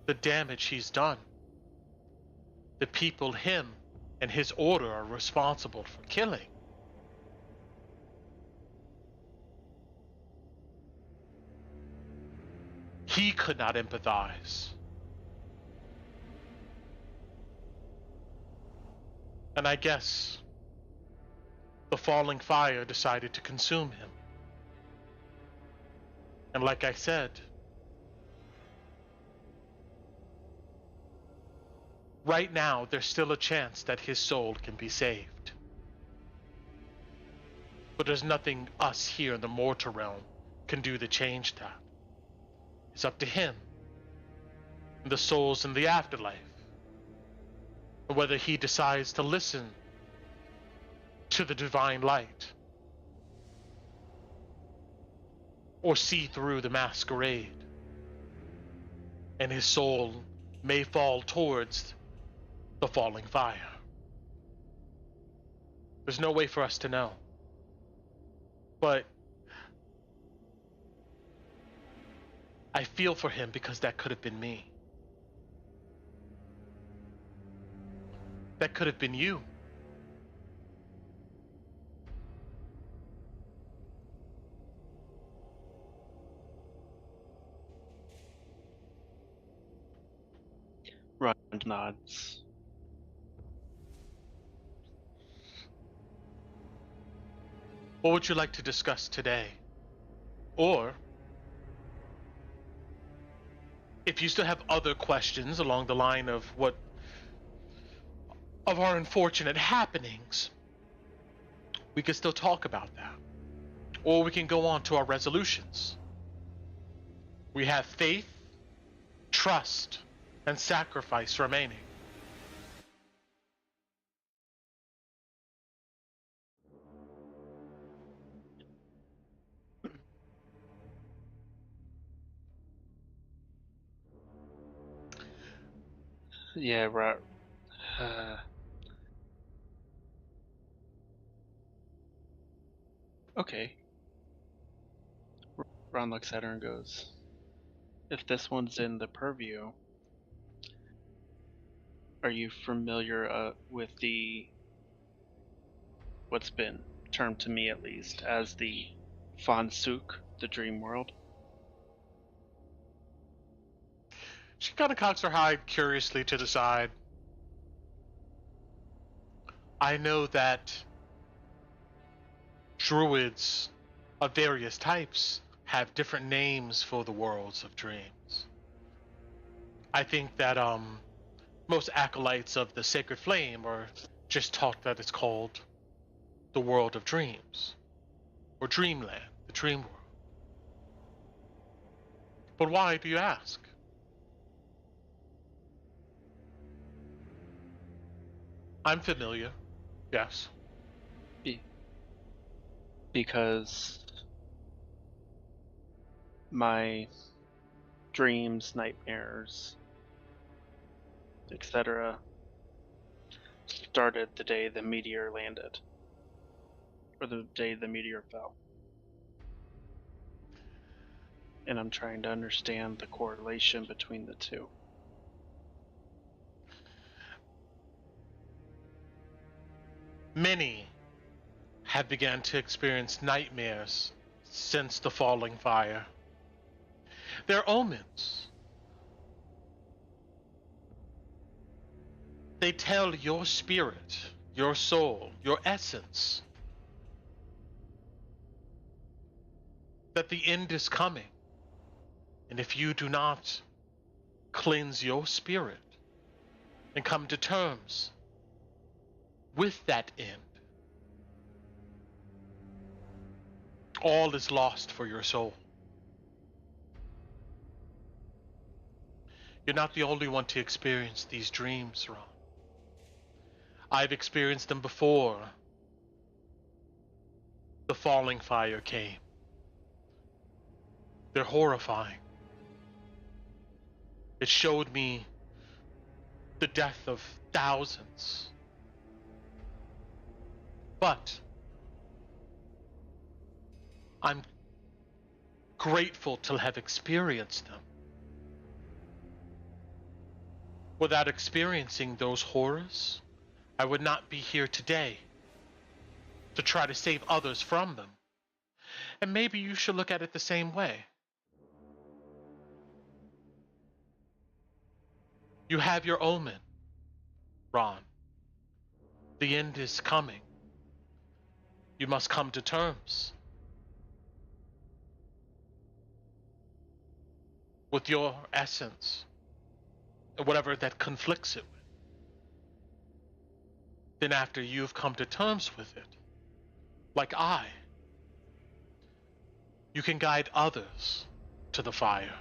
the damage he's done. The people him and his order are responsible for killing. He could not empathize. And I guess the falling fire decided to consume him. And like I said, right now there's still a chance that his soul can be saved. But there's nothing us here in the mortal realm can do to change that. It's up to him and the souls in the afterlife, and whether he decides to listen to the divine light or see through the masquerade, and his soul may fall towards the falling fire. There's no way for us to know. But I feel for him because that could have been me. That could have been you. Rund nods. What would you like to discuss today? Or, if you still have other questions along the line of our unfortunate happenings, we can still talk about that. Or we can go on to our resolutions. We have faith, trust, and sacrifice remaining. Yeah, right. Okay. Ron looks at her and goes, if this one's in the purview, are you familiar with what's been termed to me at least as the Fansuk, the dream world? She kind of cocks her hide curiously to the side. I know that druids of various types have different names for the worlds of dreams. I think that most acolytes of the Sacred Flame are just taught that it's called the world of dreams, or dreamland, the dream world. But why do you ask? I'm familiar, yes. Because my dreams, nightmares, etc. started the day the meteor landed, or the day the meteor fell. And I'm trying to understand the correlation between the two. Many have begun to experience nightmares since the falling fire. They're omens. They tell your spirit, your soul, your essence that the end is coming. And if you do not cleanse your spirit and come to terms with that end, all is lost for your soul. You're not the only one to experience these dreams, Ron. I've experienced them before the falling fire came. They're horrifying. It showed me the death of thousands. But I'm grateful to have experienced them. Without experiencing those horrors, I would not be here today to try to save others from them. And maybe you should look at it the same way. You have your omen, Ron. The end is coming. You must come to terms with your essence, or whatever that conflicts it with. Then after you've come to terms with it, like I, you can guide others to the fire.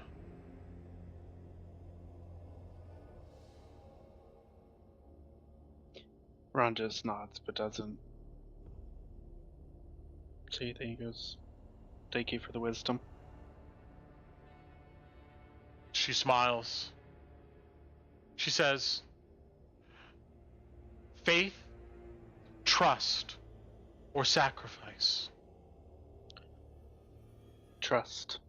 Ron just nods, but doesn't say anything. He goes, "Thank you for the wisdom." She smiles. She says, faith, trust, or sacrifice? Trust.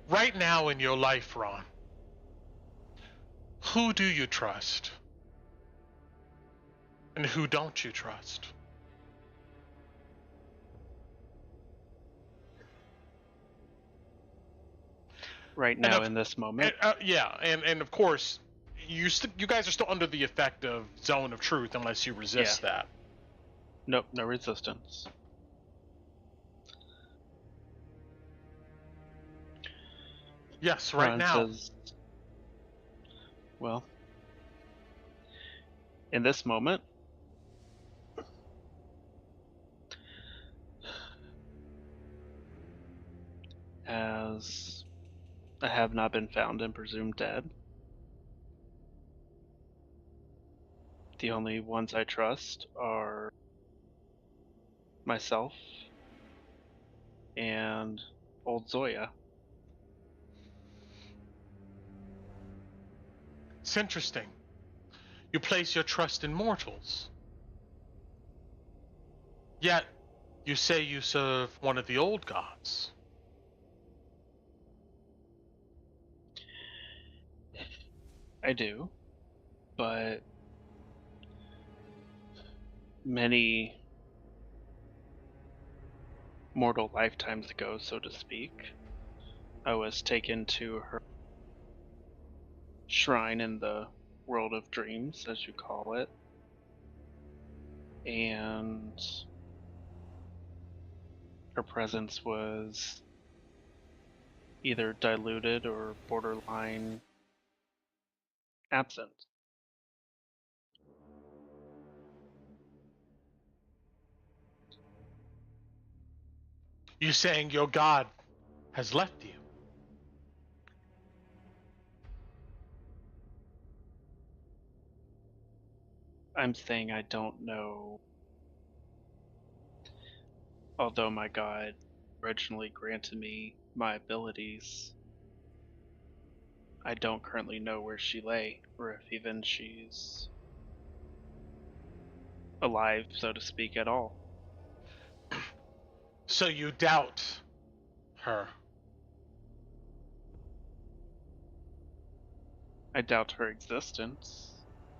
Right now in your life, Ron, who do you trust? And who don't you trust? Right now, in this moment. And of course, you guys are still under the effect of zone of truth unless you resist that. Nope, no resistance. Yes, right Ron now. Says, well, in this moment, as I have not been found and presumed dead, the only ones I trust are myself and old Zoya. It's interesting. You place your trust in mortals. Yet, you say you serve one of the old gods. I do, but many mortal lifetimes ago, so to speak, I was taken to her shrine in the world of dreams, as you call it, and her presence was either diluted or borderline absent. You saying your god has left you? I'm saying I don't know. Although my god originally granted me my abilities, I don't currently know where she lay, or if even she's alive, so to speak, at all. So you doubt her? I doubt her existence.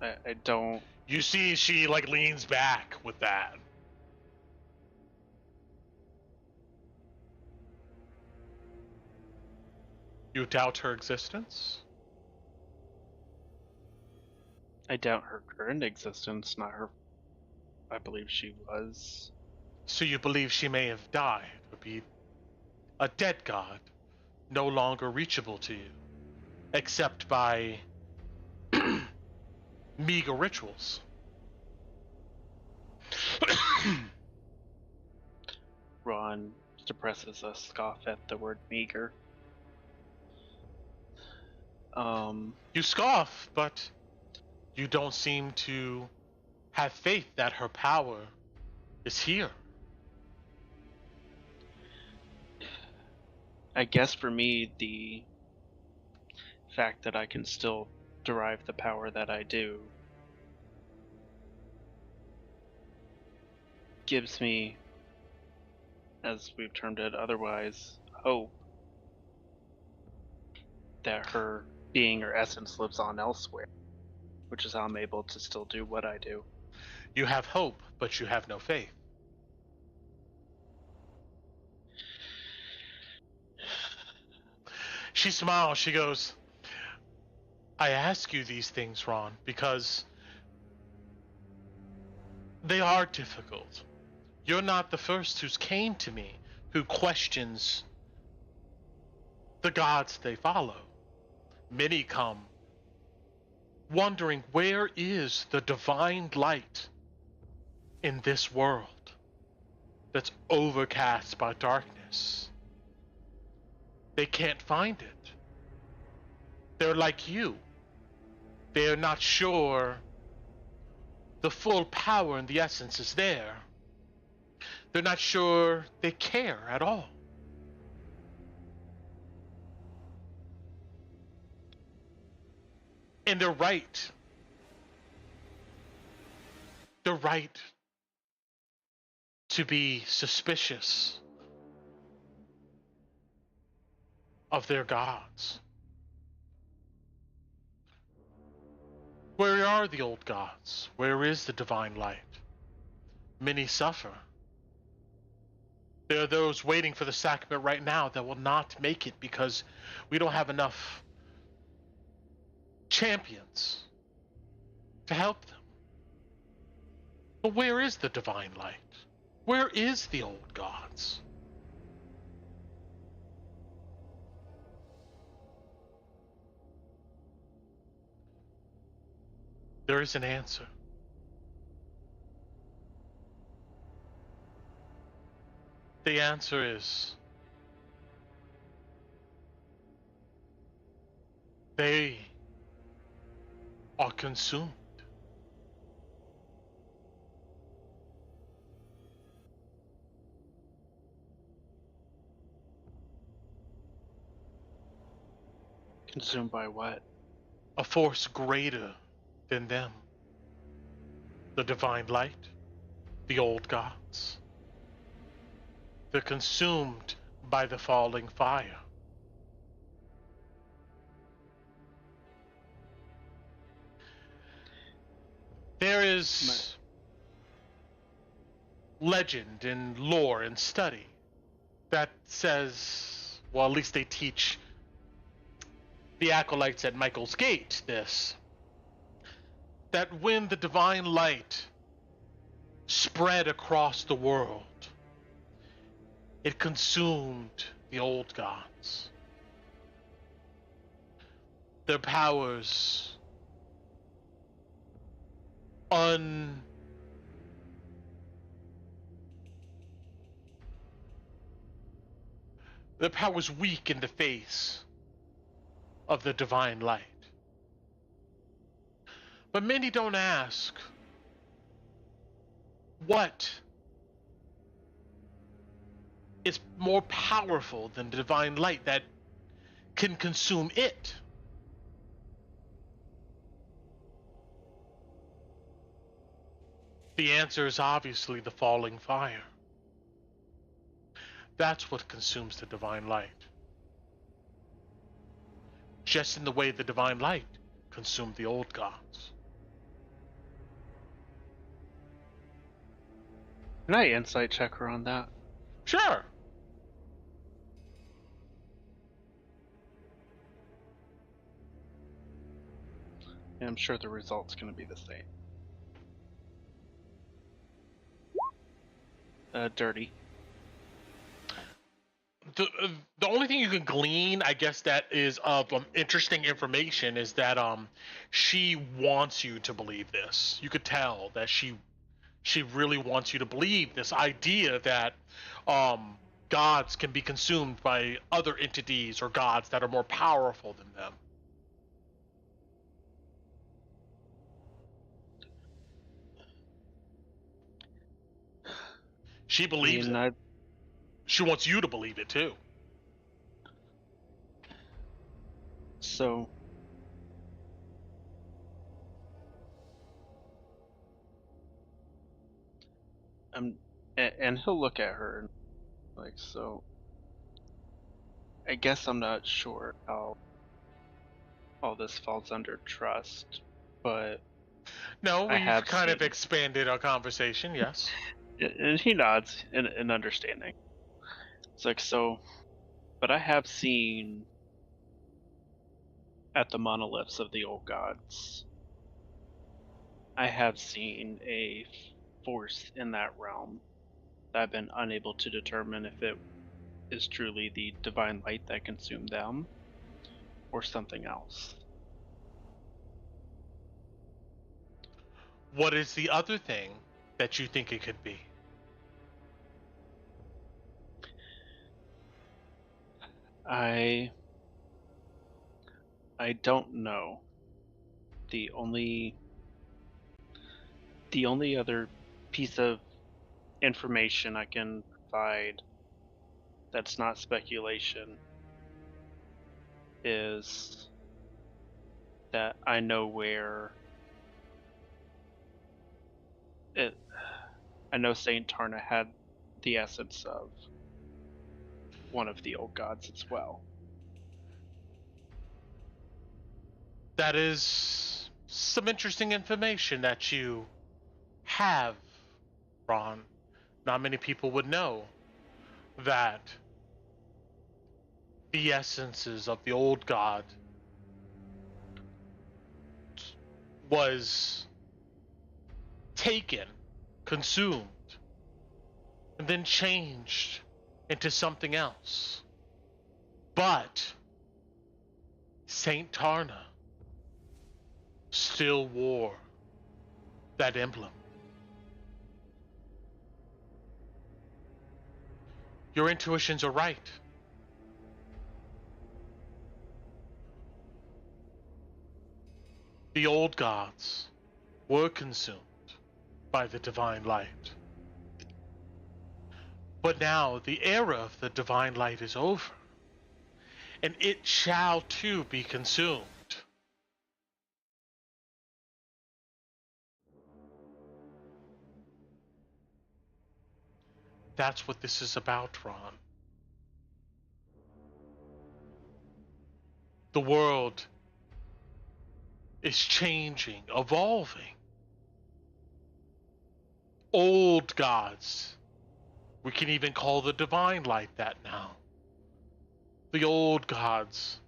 I don't. You see, she like leans back with that. You doubt her existence? I doubt her current existence, not her. I believe she was. So you believe she may have died, or be a dead god, no longer reachable to you, except by meager rituals? Ron suppresses a scoff at the word meager. You scoff, but you don't seem to have faith that her power is here. I guess for me, the fact that I can still derive the power that I do gives me, as we've termed it otherwise, hope that her being or essence lives on elsewhere, which is how I'm able to still do what I do. You have hope, but you have no faith. She smiles. She goes, I ask you these things, Ron, because they are difficult. You're not the first who's came to me who questions the gods they follow. Many come wondering, where is the divine light in this world that's overcast by darkness? They can't find it. They're like you. They're not sure the full power and the essence is there. They're not sure they care at all. And they're right. They're right to be suspicious of their gods. Where are the old gods? Where is the divine light? Many suffer. There are those waiting for the sacrament right now that will not make it because we don't have enough champions to help them. But where is the divine light? Where is the old gods? There is an answer. The answer is they are consumed. Consumed by what? A force greater than them. The divine light, the old gods. They're consumed by the falling fire. There is legend and lore and study that says, well, at least they teach the acolytes at Michael's Gate this, that when the divine light spread across the world, it consumed the old gods. Their powers their powers weak in the face of the divine light. But many don't ask, what is more powerful than the divine light that can consume it? The answer is obviously the falling fire. That's what consumes the divine light. Just in the way the divine light consumed the old gods. Can I insight check her on that? Sure. And I'm sure the result's going to be the same. Dirty. The only thing you can glean, I guess, that is of interesting information is that she wants you to believe this. You could tell that she really wants you to believe this idea that gods can be consumed by other entities or gods that are more powerful than them. She believes it. She wants you to believe it too. So, and he'll look at her and like, so I guess I'm not sure how all this falls under trust, but No, I we've have kind of seen- expanded our conversation, yes. and he nods in understanding. It's like, so, but I have seen at the monoliths of the old gods, I have seen a force in that realm that I've been unable to determine if it is truly the divine light that consumed them or something else. What is the other thing that you think it could be? I don't know. The only other piece of information I can provide that's not speculation is that I know where it I know Saint Tarna had the essence of one of the old gods as well. That is some interesting information that you have, Ron. Not many people would know that the essences of the old god was taken, consumed, and then changed into something else. But Saint Tarna still wore that emblem. Your intuitions are right. The old gods were consumed by the divine light. But now the era of the divine light is over, and it shall too be consumed. That's what this is about, Ron. The world is changing, evolving. Old gods, we can even call the divine light that now. The old gods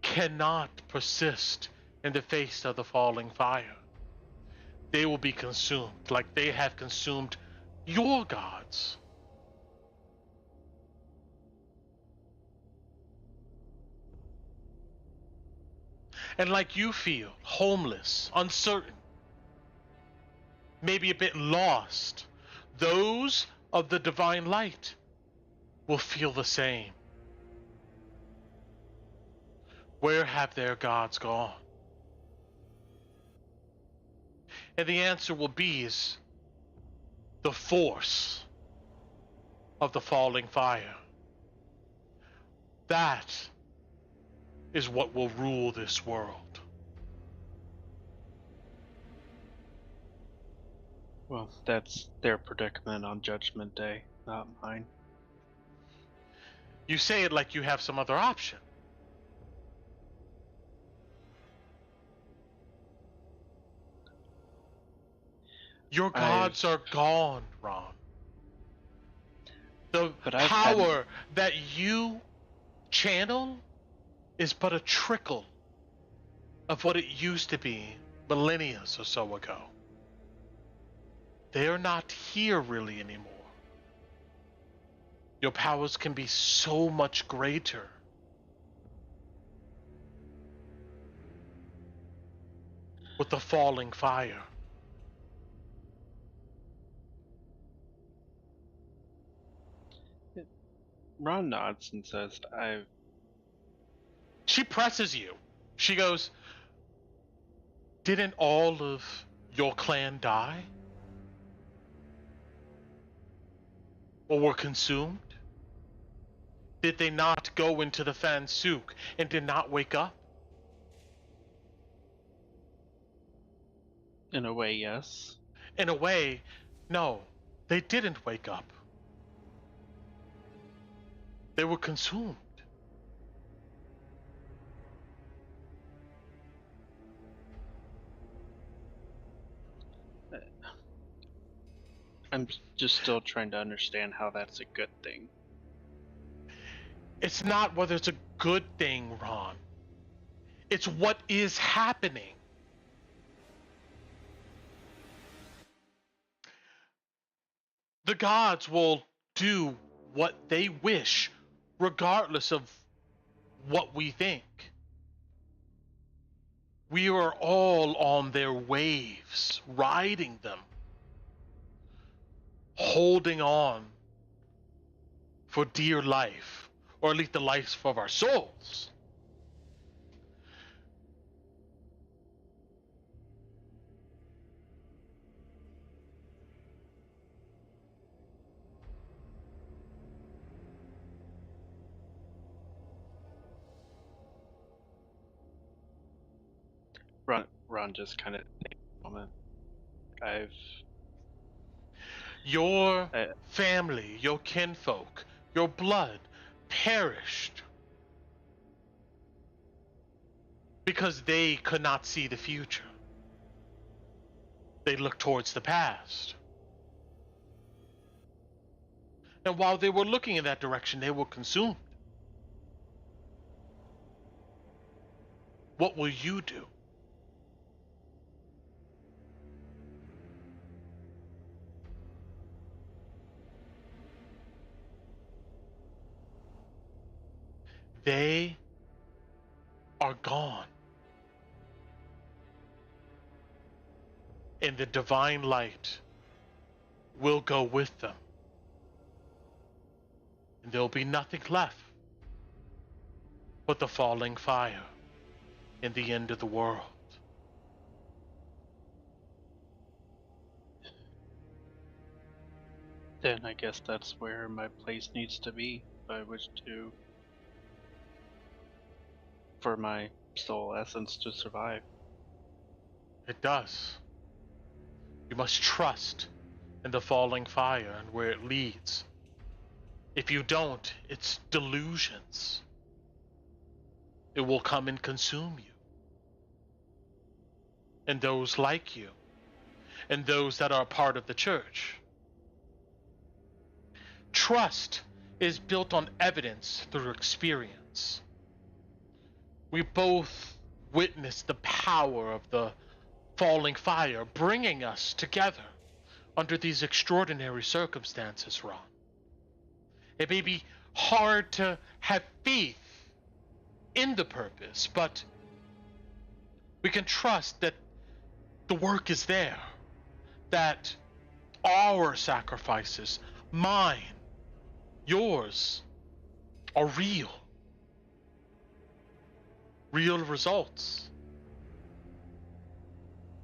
cannot persist in the face of the falling fire. They will be consumed like they have consumed your gods. And like you feel homeless, uncertain, maybe a bit lost, those of the divine light will feel the same. Where have their gods gone? And the answer will be is the force of the falling fire. That is what will rule this world. Well, that's their predicament on Judgment Day, not mine. You say it like you have some other option. Your gods are gone, Ron. The power that you channel is but a trickle of what it used to be millennia or so ago. They are not here really anymore. Your powers can be so much greater. With the falling fire. Ron nods and says, She presses you. She goes, didn't all of your clan die? Or were consumed? Did they not go into the Fan Suk and did not wake up? In a way, yes. In a way, no. They didn't wake up. They were consumed. I'm just still trying to understand how that's a good thing. It's not whether it's a good thing, Ron. It's what is happening. The gods will do what they wish, regardless of what we think. We are all on their waves, riding them, holding on for dear life, or at least the life of our souls. Ron just kind of takes a moment. Your family, your kinfolk, your blood perished because they could not see the future. They looked towards the past. And while they were looking in that direction, they were consumed. What will you do? They are gone. And the divine light will go with them. And there'll be nothing left but the falling fire and the end of the world. Then I guess that's where my place needs to be if I wish to, for my soul essence to survive. It does. You must trust in the falling fire and where it leads. If you don't, it's delusions. It will come and consume you. And those like you. And those that are a part of the church. Trust is built on evidence through experience. We both witnessed the power of the falling fire bringing us together under these extraordinary circumstances, Ron. It may be hard to have faith in the purpose, but we can trust that the work is there, that our sacrifices, mine, yours, are real. Real results.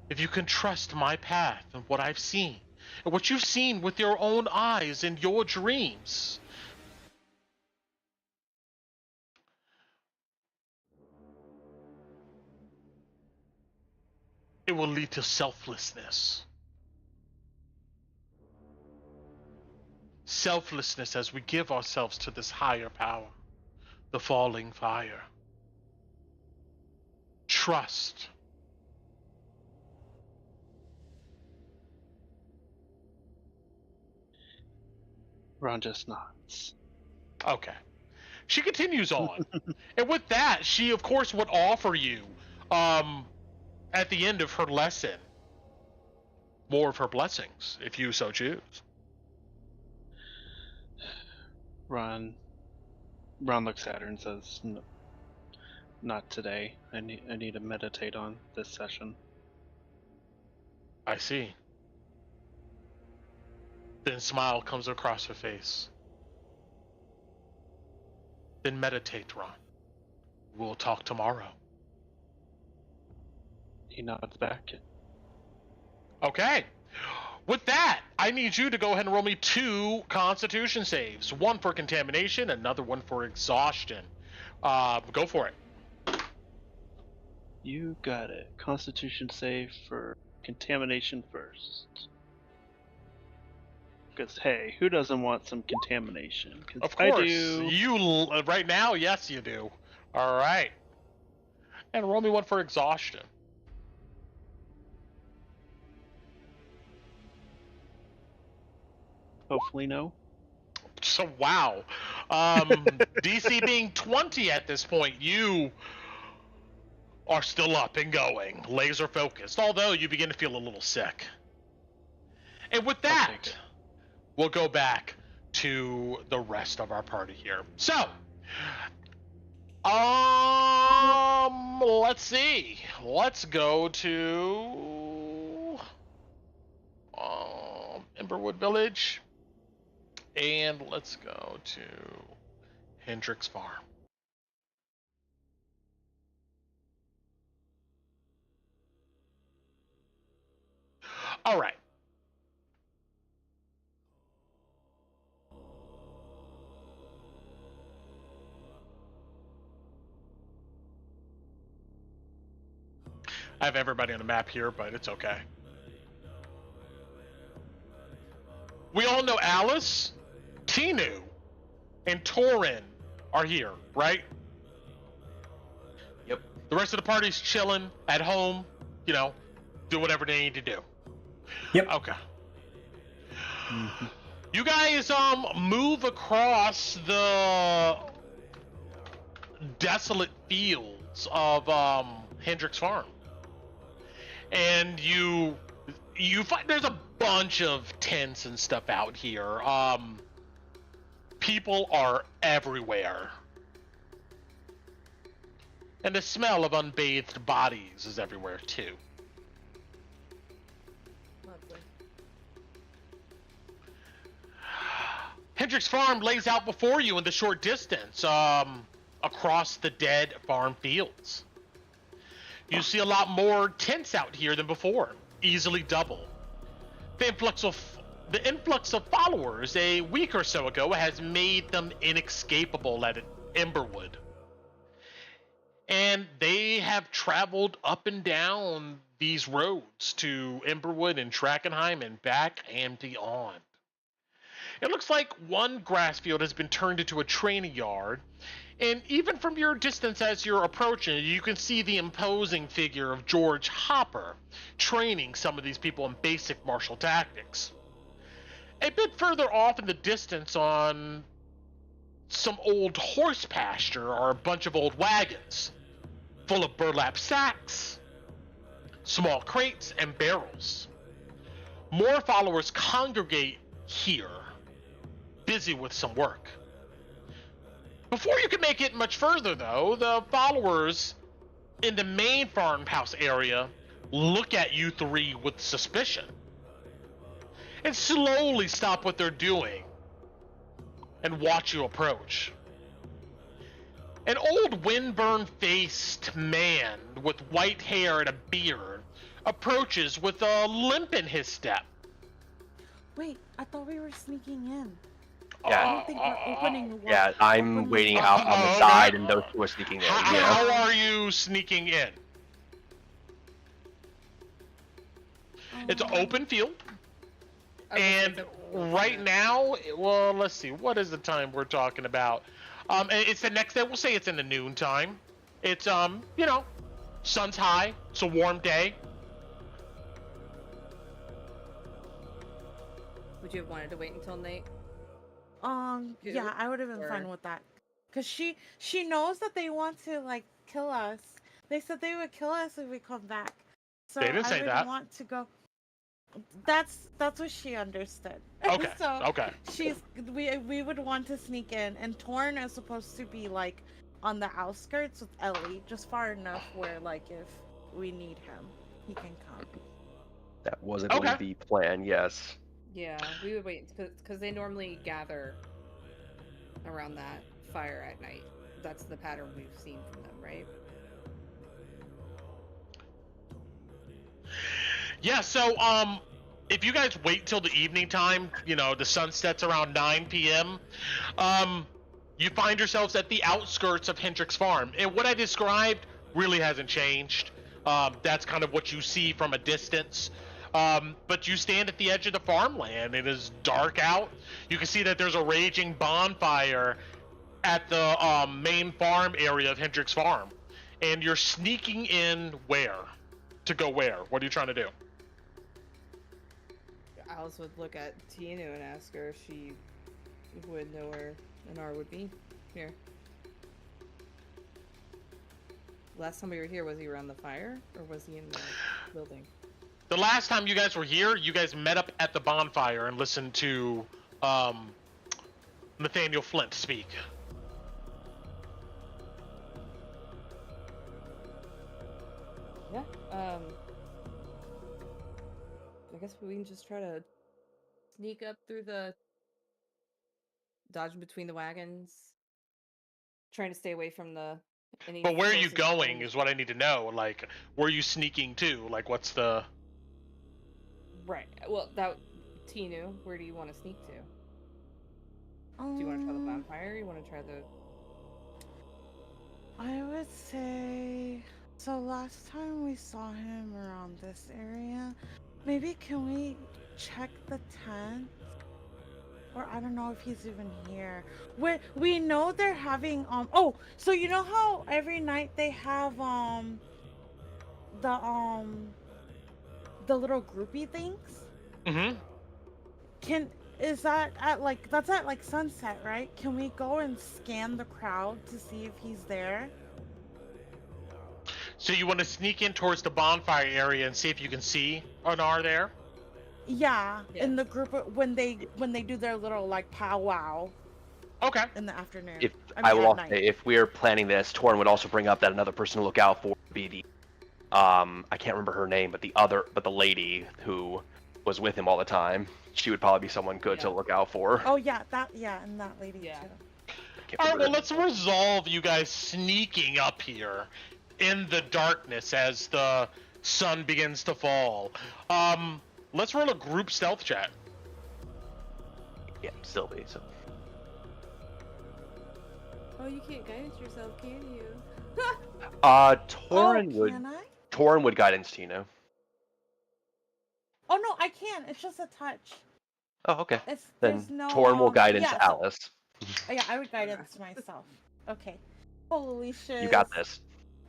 If you can trust my path and what I've seen, and what you've seen with your own eyes in your dreams, it will lead to selflessness. Selflessness as we give ourselves to this higher power, the falling fire. Trust. Ron just nods. Okay. She continues on. And with that, she of course would offer you, at the end of her lesson, more of her blessings, if you so choose. Ron looks at her and says, no, not today. I need to meditate on this session. I see. Then smile comes across her face. Then meditate, Ron. We'll talk tomorrow. He nods back. Okay. With that, I need you to go ahead and roll me 2 Constitution saves. One for contamination, another one for exhaustion. Go for it. You got it. Constitution save for contamination first. Because, hey, who doesn't want some contamination? 'Cause Of course. I do. You, right now, yes, you do. All right. And roll me one for exhaustion. hopefully no. So wow, DC being 20 at this point, you are still up and going, laser focused. Although you begin to feel a little sick. And with that, we'll go back to the rest of our party here. So, let's see. Let's go to Emberwood Village, and let's go to Hendrix Farm. All right. I have everybody on the map here, but it's okay. We all know Alice, Tinu, and Torin are here, right? Yep. The rest of the party's chilling at home, you know, do whatever they need to do. Yep. Okay. You guys move across the desolate fields of Hendrix Farm. And you find there's a bunch of tents and stuff out here. People are everywhere. And the smell of unbathed bodies is everywhere too. Lovely. Hendrix Farm lays out before you in the short distance, across the dead farm fields. You see a lot more tents out here than before, easily double. The influx of followers a week or so ago has made them inescapable at Emberwood. And they have traveled up and down these roads to Emberwood and Drakkenheim and back and beyond. It looks like one grass field has been turned into a training yard, and even from your distance as you're approaching, you can see the imposing figure of George Hopper training some of these people in basic martial tactics. A bit further off in the distance on some old horse pasture are a bunch of old wagons full of burlap sacks, small crates, and barrels. More followers congregate here, busy with some work. Before you can make it much further, though, the followers in the main farmhouse area look at you three with suspicion and slowly stop what they're doing and watch you approach. An old windburn-faced man with white hair and a beard approaches with a limp in his step. Wait, I thought we were sneaking in. Yeah. I don't think we're opening the wall. Yeah, I'm Open waiting the- out on the okay. side, and those two are sneaking in. How Yeah. are you sneaking in? It's an open field, and right now, well, let's see, what is the time we're talking about? It's the next day. We'll say it's in the noon time. It's you know, sun's high. It's a warm day. Would you have wanted to wait until night? Yeah, I would have been fine Or- with that. Cause she knows that they want to like kill us. They said they would kill us if we come back. So They didn't say I would that. want to go. That's what she understood. Okay. So Okay. we would want to sneak in, and Torn is supposed to be like on the outskirts with Ellie, just far enough where like if we need him, he can come. That was, I believe, Okay. the plan, yes. Yeah, we would wait because they normally gather around that fire at night. That's the pattern we've seen from them, right? Yeah, so if you guys wait till the evening time, you know, the sun sets around 9 p.m., you find yourselves at the outskirts of Hendrix Farm. And what I described really hasn't changed. That's kind of what you see from a distance. But you stand at the edge of the farmland. It is dark out. You can see that there's a raging bonfire at the main farm area of Hendrix Farm. And you're sneaking in where? To go where? What are you trying to do? Alice would look at Tinu and ask her if she would know where Anar would be here. Last time we were here, was he around the fire, or was he in the building? The last time you guys were here, you guys met up at the bonfire and listened to Nathaniel Flint speak. Yeah, I guess we can just try to sneak up through the... dodge between the wagons. Trying to stay away from the... But where are you going is what I need to know. Like, where are you sneaking to? Like, what's the... Right, well, that... Tinu, where do you want to sneak to? Do you want to try the bonfire, or you want to try the... I would say... So last time we saw him around this area, maybe can we check the tent? Or I don't know if he's even here. We know they're having oh, so you know how every night they have the little groupie things? Mm-hmm. Is that at like that's at like sunset, right? Can we go and scan the crowd to see if he's there? So you want to sneak in towards the bonfire area and see if you can see Anar there? Yeah, in the group when they do their little like powwow. Okay. In the afternoon. If mean, I will at also night. say, if we're planning this, Torn would also bring up that another person to look out for would be the, I can't remember her name, but the lady who was with him all the time. She would probably be someone good to look out for. Oh yeah, and that lady too. All right, well, let's resolve you guys sneaking up here in the darkness as the sun begins to fall. Let's roll a group stealth check. Yeah, still be so. Oh, you can't guidance yourself, can you? Torin would guidance Tino. Oh no, I can. It's just a touch. Oh, okay. Then Torin will guidance Alice. Yeah, I would guidance myself. Okay. Holy shit. You got this.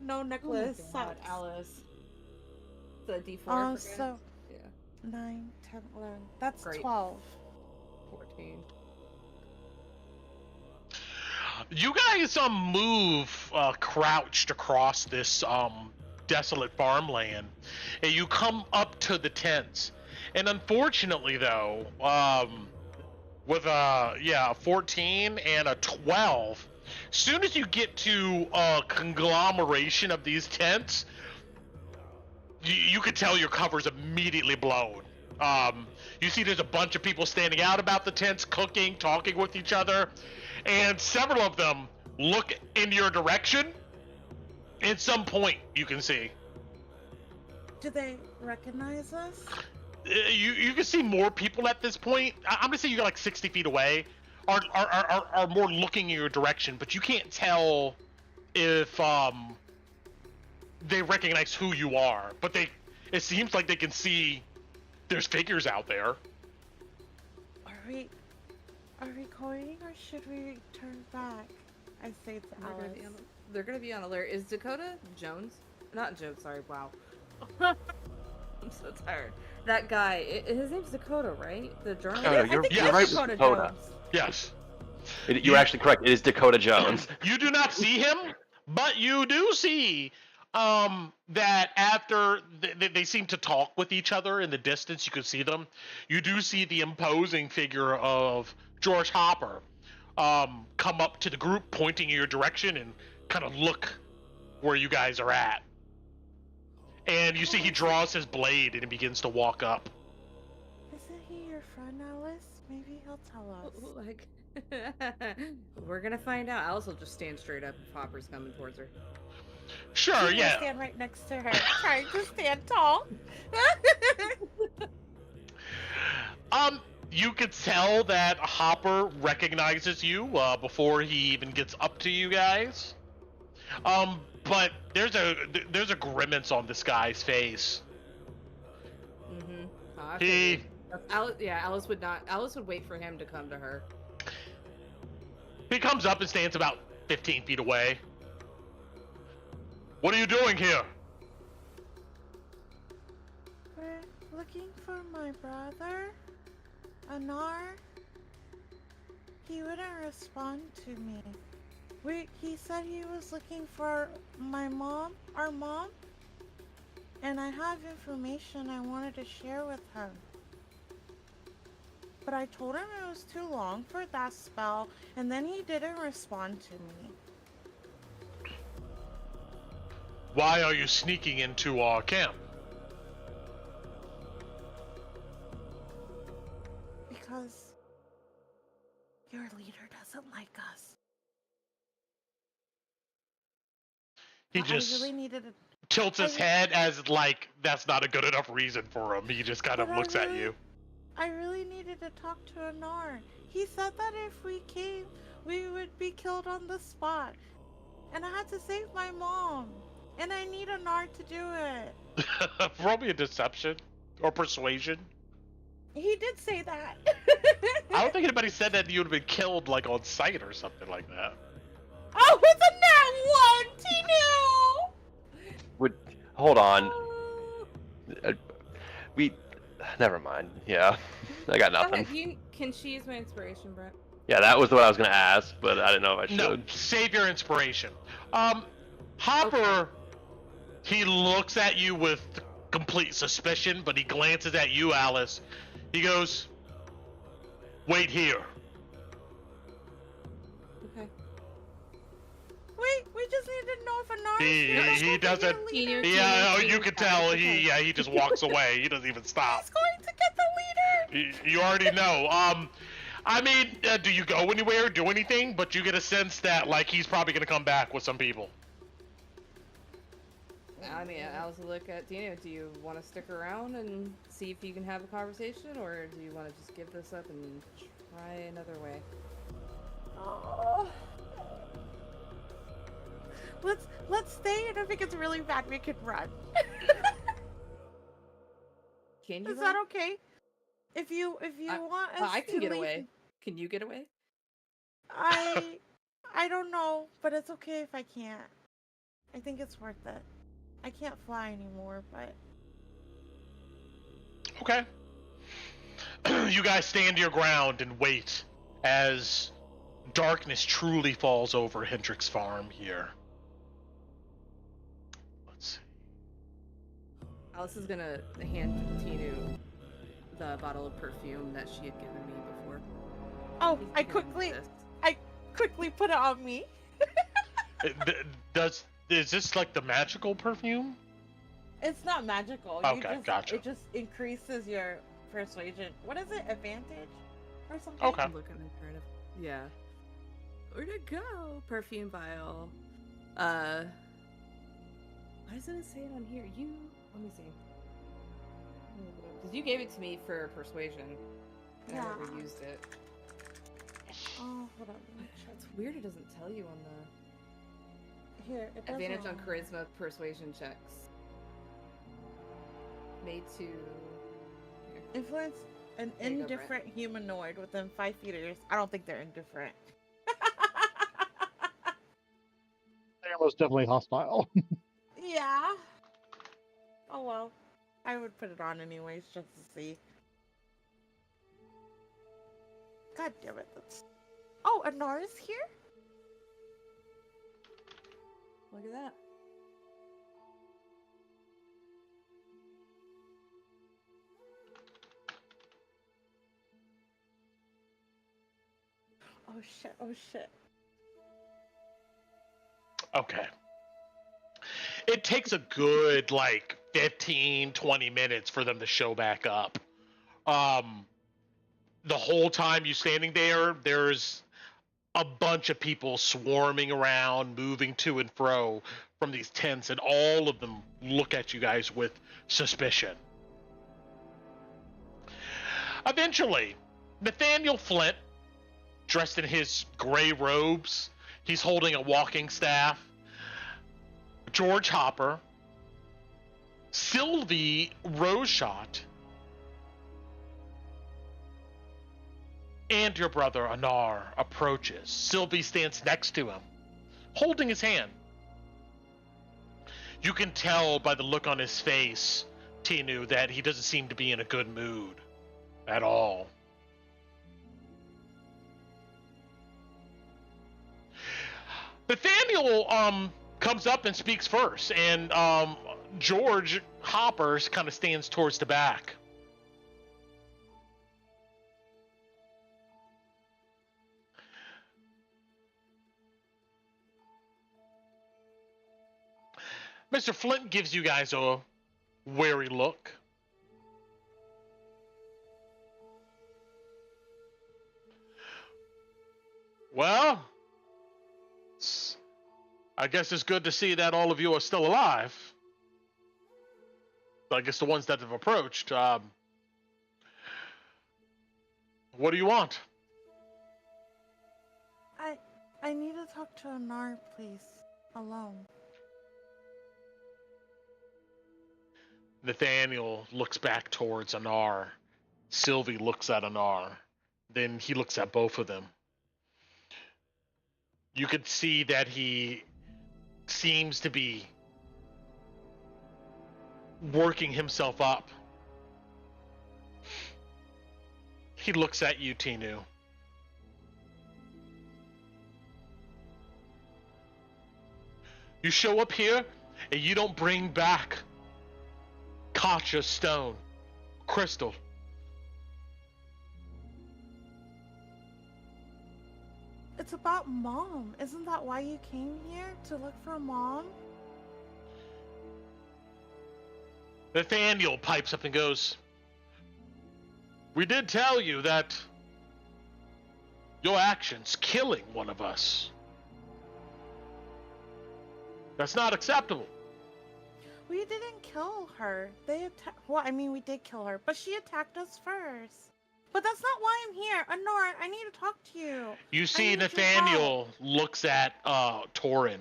No necklace. Oh my God, Alice. The D4. So 9, 10, 11. That's Great. 12. 14. You guys move crouched across this desolate farmland, and you come up to the tents. And unfortunately, though, with a 14 and a 12, soon as you get to a conglomeration of these tents, you could tell your cover's immediately blown. You see there's a bunch of people standing out about the tents, cooking, talking with each other, and several of them look in your direction. At some point, you can see. Do they recognize us? You can see more people at this point. I'm gonna say you're like 60 feet away. Are more looking in your direction, but you can't tell if they recognize who you are. But it seems like they can see there's figures out there. Are we going, or should we turn back? I say to Alice. They're gonna be on alert. Is Dakota Jones? Not Jones, sorry, wow. I'm so tired. That guy, his name's Dakota, right? The journalist? No, you're right with Dakota. Yes. You're actually correct. It is Dakota Jones. You do not see him, but you do see that after they seem to talk with each other in the distance, you can see them. You do see the imposing figure of George Hopper come up to the group, pointing in your direction, and kind of look where you guys are at. And you see he draws his blade and he begins to walk up. Isn't he your friend, Alice? Maybe he'll tell us. Like, we're gonna find out. Alice will just stand straight up if Hopper's coming towards her. Sure, She's yeah. Stand right next to her, trying to stand tall. You could tell that Hopper recognizes you before he even gets up to you guys. But there's a grimace on this guy's face. Alice would not. Alice would wait for him to come to her. He comes up and stands about 15 feet away. What are you doing here? We're looking for my brother. Anar, he wouldn't respond to me. He said he was looking for my mom, our mom, and I have information I wanted to share with her. But I told him it was too long for that spell, and then he didn't respond to me. Why are you sneaking into our camp? Because your leader doesn't like us. He But just I really needed a... tilts his head as like that's not a good enough reason for him. He just kind of But looks at you. I really needed to talk to Anar. He said that if we came, we would be killed on the spot. And I had to save my mom. And I need Anar to do it. Roll me a deception or persuasion. He did say that. I don't think anybody said that you would have been killed like on sight or something like that. Oh, it's a nat 1, Tinu! Hold on. Never mind. Yeah, I got Go nothing. ahead. Can she use my inspiration, Brett? Yeah, that was what I was gonna ask, but I didn't know if I should. No, save your inspiration. Hopper, Okay. he looks at you with complete suspicion, but he glances at you, Alice. He goes, "Wait here." Okay. Wait, we just need to know if Anar He doesn't. Tinu, Yeah, Tinu, you can Tinu, tell. okay. He just walks away. He doesn't even stop. He's going to get the leader! You already know. I mean, do you go anywhere, do anything? But you get a sense that like he's probably gonna come back with some people. I mean, Alice will look at Dino. Do you want to stick around and see if you can have a conversation, or do you want to just give this up and try another way? Oh. Let's stay, and if it gets really bad, we can run. Can you? Is that okay? If you want us I can to get leave, away. Can you get away? I don't know, but it's okay if I can't. I think it's worth it. I can't fly anymore, but Okay. You guys stand your ground and wait as darkness truly falls over Hendrick's farm here. Let's see. Alice is gonna hand Tinu the bottle of perfume that she had given me before. oh, Please I give me quickly put it on me. Is this like the magical perfume? It's not magical. Okay, gotcha. It just increases your persuasion. What is it? Advantage or something? Okay. I'm looking at it. Yeah. Where'd it go? Perfume vial. Why doesn't it say it on here? Let me see. Because you gave it to me for persuasion. And I never Yeah. used it. Oh, hold on. Let me check. It's weird it doesn't tell you on the Here, it does advantage on charisma persuasion checks. Made to Influence an There you go, Brett. indifferent humanoid within 5 feet of yours. I don't think they're indifferent. They're most definitely hostile. Yeah. Oh well. I would put it on anyways just to see. God damn it. Oh, Anara's here? look at that. Oh shit, oh shit. Okay. It takes a good, like, 15, 20 minutes for them to show back up. The whole time you're standing there, there's a bunch of people swarming around, moving to and fro from these tents, and all of them look at you guys with suspicion. Eventually, Nathaniel Flint, dressed in his gray robes, he's holding a walking staff. George Hopper, Sylvie Roseshot, and your brother Anar approaches. Sylvie stands next to him, holding his hand. You can tell by the look on his face, Tinu, that he doesn't seem to be in a good mood at all. Nathaniel comes up and speaks first, and George Hoppers kind of stands towards the back. Mr. Flint gives you guys a wary look. Well, I guess it's good to see that all of you are still alive. I guess the ones that have approached. What do you want? I need to talk to Anar, please. Alone. Nathaniel looks back towards Anar. Sylvie looks at Anar. Then he looks at both of them. You could see that he seems to be working himself up. He looks at you, Tinu. You show up here and you don't bring back Katja stone, crystal. It's about Mom. Isn't that why you came here? To look for Mom? Nathaniel pipes up and goes, we did tell you that your actions killing one of us. That's not acceptable. We didn't kill her. We did kill her, but she attacked us first. But that's not why I'm here. Anar, I need to talk to you. You see Nathaniel looks at Torin.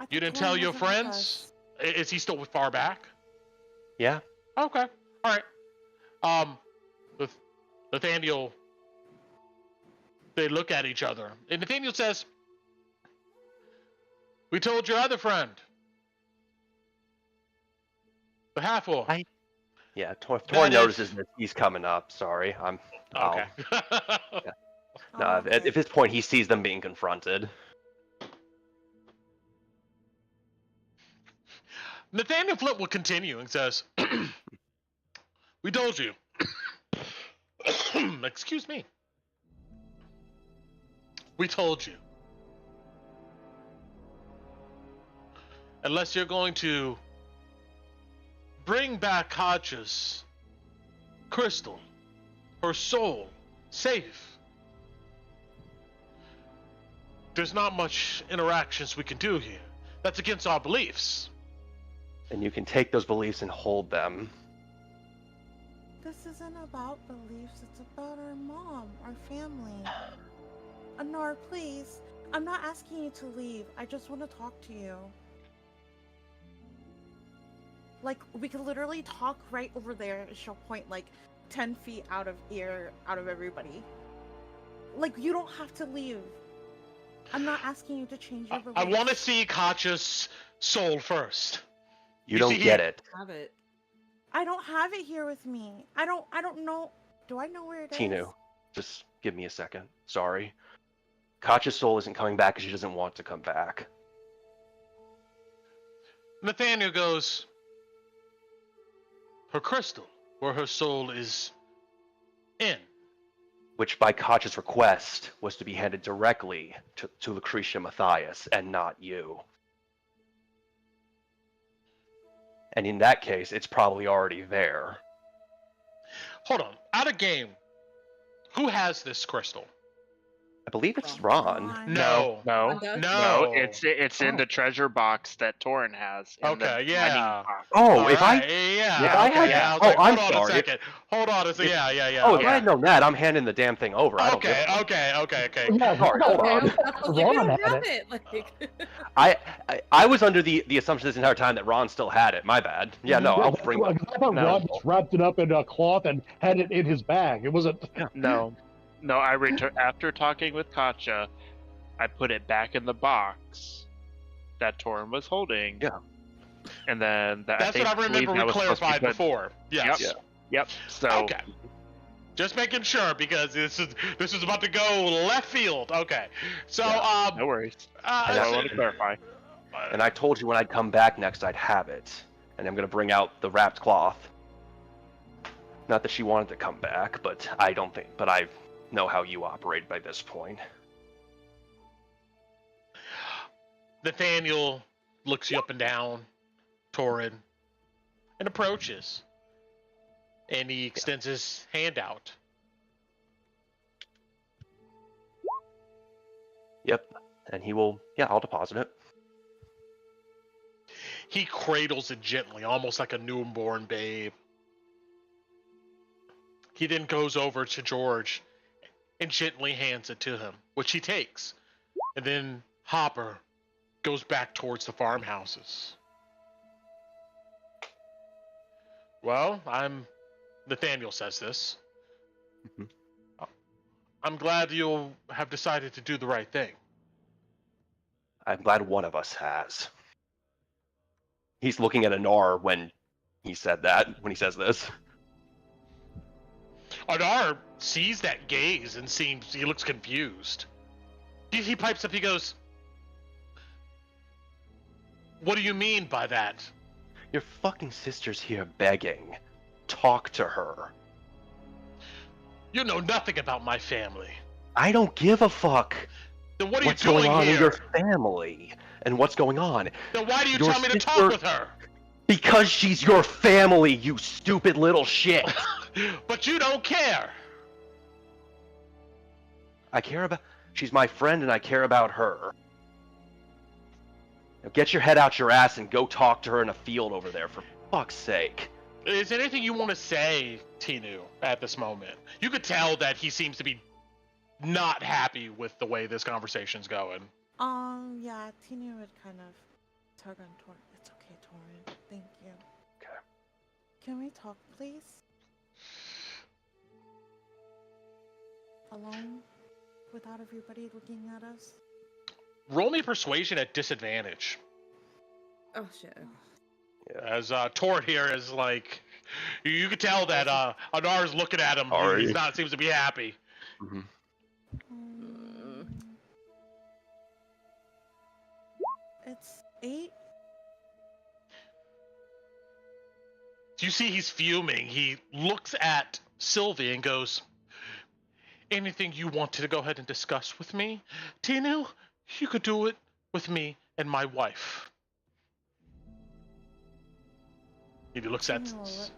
You didn't tell your friends? Is he still far back? Yeah. Okay. All right. Nathaniel, they look at each other. And Nathaniel says, we told your other friend. The half-orc. Yeah, Torin notices that he's coming up. Sorry, Okay. Yeah. No, at this point, he sees them being confronted. Nathaniel Flint will continue and says, we told you. Excuse me. We told you. Unless you're going to bring back Katja's crystal, her soul, safe. There's not much interactions we can do here. That's against our beliefs. And you can take those beliefs and hold them. This isn't about beliefs, it's about our mom, our family. Anar, please. I'm not asking you to leave. I just want to talk to you. Like, we could literally talk right over there. She'll point like 10 feet out of everybody. Like, you don't have to leave. I'm not asking you to change your beliefs. I want to see Katja's soul first. You don't get it. Have it. I don't have it here with me. I don't know. Do I know where it is? Tinu, just give me a second. Sorry. Katja's soul isn't coming back because she doesn't want to come back. Nathaniel goes, her crystal, where her soul is in. Which, by Katja's request, was to be handed directly to Lucretia Matthias, and not you. And in that case, it's probably already there. Hold on. Out of game, who has this crystal? I believe it's Ron. No. It's in the treasure box that Torin has. Okay, yeah. Oh, if I I'm sorry. Hold on a second. Yeah. Oh, if I had known that, I'm handing the damn thing over. I don't give a fuck. Okay. Yeah, Sorry, hold on. Ron had it. I was under the assumption this entire time that Ron still had it. My bad. Yeah, no, I'll bring I thought Ron just wrapped it up in a cloth and had it in his bag. It wasn't. No, I after talking with Katja, I put it back in the box that Torin was holding. Yeah. And then that's what I remember we clarified before. Yes. Yep. So okay. Just making sure because this is about to go left field. Okay, so No worries. And I want to clarify. And I told you when I'd come back next, I'd have it. And I'm gonna bring out the wrapped cloth. Not that she wanted to come back, but I know how you operate by this point. Nathaniel looks you up and down, Torin, and approaches. And he extends his hand out. Yep. And he will, I'll deposit it. He cradles it gently, almost like a newborn babe. He then goes over to George and gently hands it to him, which he takes. And then Hopper goes back towards the farmhouses. Well, Nathaniel says this. Mm-hmm. I'm glad you'll have decided to do the right thing. I'm glad one of us has. He's looking at Anar when he said that, when he says this. Anar sees that gaze and he looks confused. He pipes up, he goes, "What do you mean by that?" Your fucking sister's here begging. Talk to her. You know nothing about my family. I don't give a fuck. Then what are What's you doing going on here? in your family? And what's going on? Then why do you Your tell me to sister- talk with her? Because she's your family, you stupid little shit. But you don't care. I care about... She's my friend and I care about her. Now get your head out your ass and go talk to her in a field over there, for fuck's sake. Is there anything you want to say, Tinu, at this moment? You could tell that he seems to be not happy with the way this conversation's going. Yeah, Tina would kind of tug on Torin. It's okay, Torin. Thank you. Okay. Can we talk, please? Alone? Without everybody looking at us? Roll me persuasion at disadvantage. Oh shit. As Tord here is like, you could tell that Anar's looking at him. Sorry. He's not seems to be happy. Mm-hmm. It's 8. You see he's fuming. He looks at Sylvie and goes, "Anything you wanted to go ahead and discuss with me, Tinu, you could do it with me and my wife." He looks at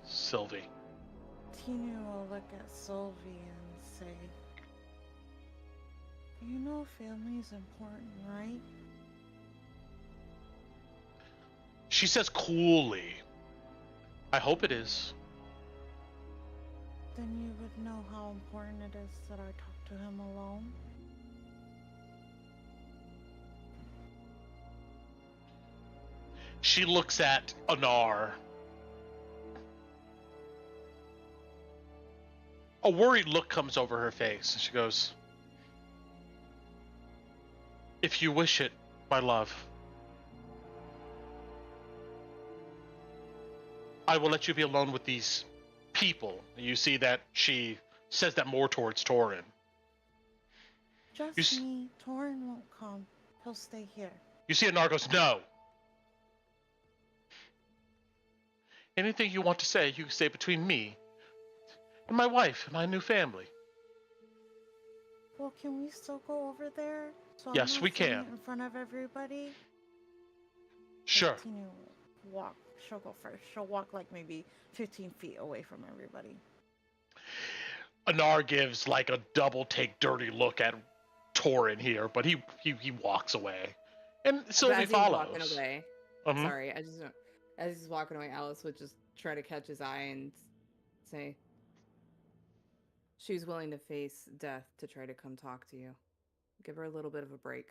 Sylvie. Tina will look at Sylvie and say, "You know family's important, right?" She says coolly, "I hope it is." Then you would know how important it is that I talk to him alone. She looks at Anar. A worried look comes over her face, and she goes, "If you wish it, my love, I will let you be alone with these people." You see that she says that more towards Torin. Just me. Torin won't come. He'll stay here. You see Anar goes, "No. Anything you want to say, you can say between me and my wife and my new family." Well, can we still go over there? So Yes, I'm not we saying can. it in front of everybody? Sure. Tina will walk. She'll go first. She'll walk like maybe 15 feet away from everybody. Anar gives like a double take dirty look at Torin here, but he walks away. And Sylvie as he's follows. walking away, Mhm. sorry, I just don't. As he's walking away, Alice would just try to catch his eye and say, "She's willing to face death to try to come talk to you. Give her a little bit of a break."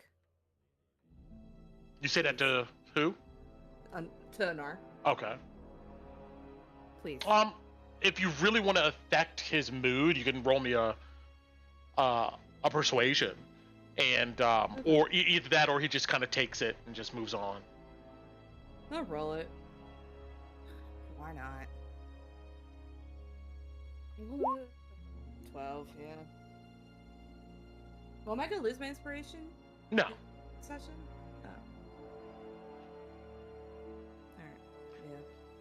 You say that to who? To Anar, Okay. please. If you really want to affect his mood, you can roll me a persuasion, and or either that or he just kind of takes it and just moves on. I'll roll it. Why not? 12, yeah. Well, am I gonna lose my inspiration No. session? Oh. Alright, yeah.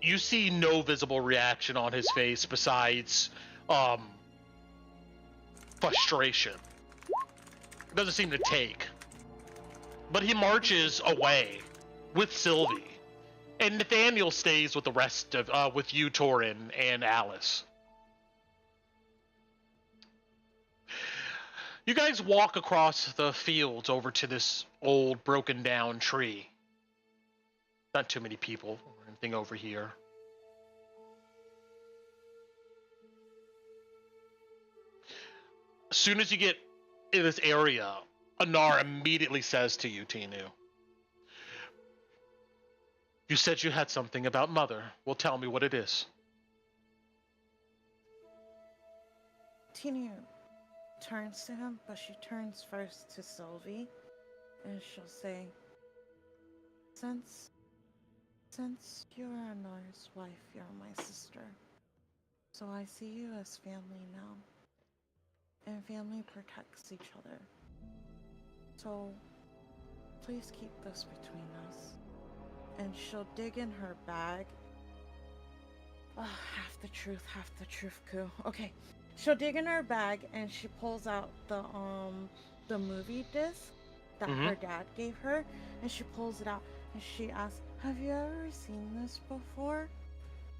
You see no visible reaction on his face besides frustration. It doesn't seem to take. But he marches away with Sylvie. And Nathaniel stays with the rest of with you, Torin, and Alice. You guys walk across the fields over to this old broken down tree. Not too many people or anything over here. As soon as you get in this area, Anar immediately says to you, Tinu, "You said you had something about Mother. Well, tell me what it is." Tina turns to him, but she turns first to Sylvie, and she'll say, Since you're Anar's wife, you're my sister. So I see you as family now. And family protects each other. So please keep this between us. And she'll dig in her bag. Oh, half the truth, Koo. Okay. She'll dig in her bag and she pulls out the movie disc that her dad gave her, and she pulls it out and she asks, "Have you ever seen this before?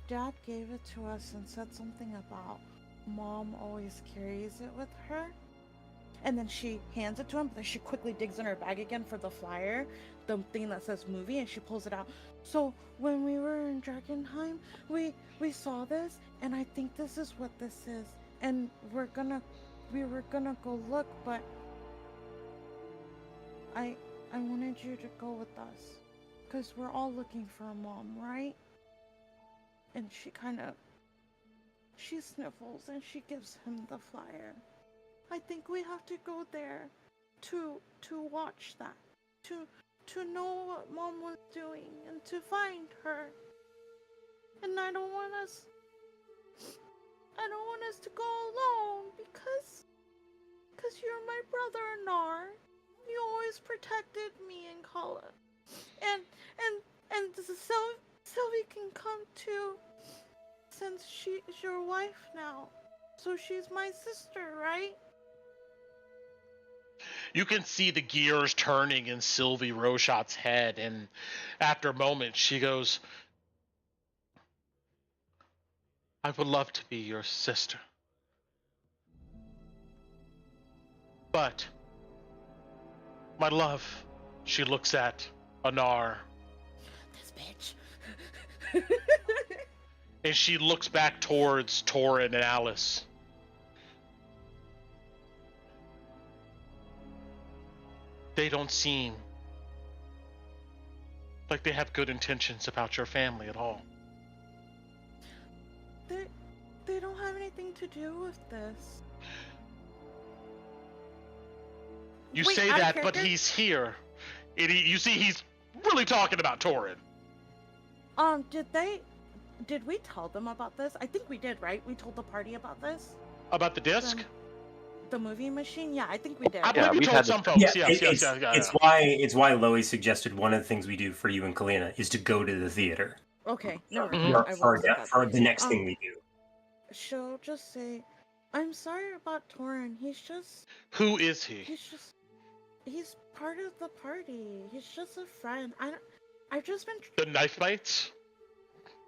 Dad gave it to us and said something about Mom always carries it with her." And then she hands it to him, but then she quickly digs in her bag again for the flyer, the thing that says movie, and she pulls it out. "So when we were in Drakkenheim, we saw this, and I think this is what this is. And we were gonna go look, but I wanted you to go with us, because we're all looking for Mom, right?" And she sniffles and she gives him the flyer. "I think we have to go there to watch that, to know what Mom was doing and to find her. And I don't want us to go alone because you're my brother, Nar. You always protected me and Kala. And Sylvie can come too, since she's your wife now. So she's my sister, right?" You can see the gears turning in Sylvie Rochat's head, and after a moment she goes, "I would love to be your sister. But, my love," she looks at Anar, "This bitch." and she looks back towards Torin and Alice. "They don't seem like they have good intentions about your family at all." They don't have anything to do with this. You Wait, say out of that, but character? he's here. You see, he's really talking about Torin. Did we tell them about this? I think we did, right? We told the party about this? About the disc? The movie machine? Yeah, I think we did. I believe we we've told had some this- folks. Yeah, Yes. it's why Lois suggested one of the things we do for you and Kalina is to go to the theater. Okay, never Mhm. mind. I won't say that. For the next thing we do. She'll just say, "I'm sorry about Torin. Who is he? He's part of the party. He's just a friend. I've just been... The knife bites?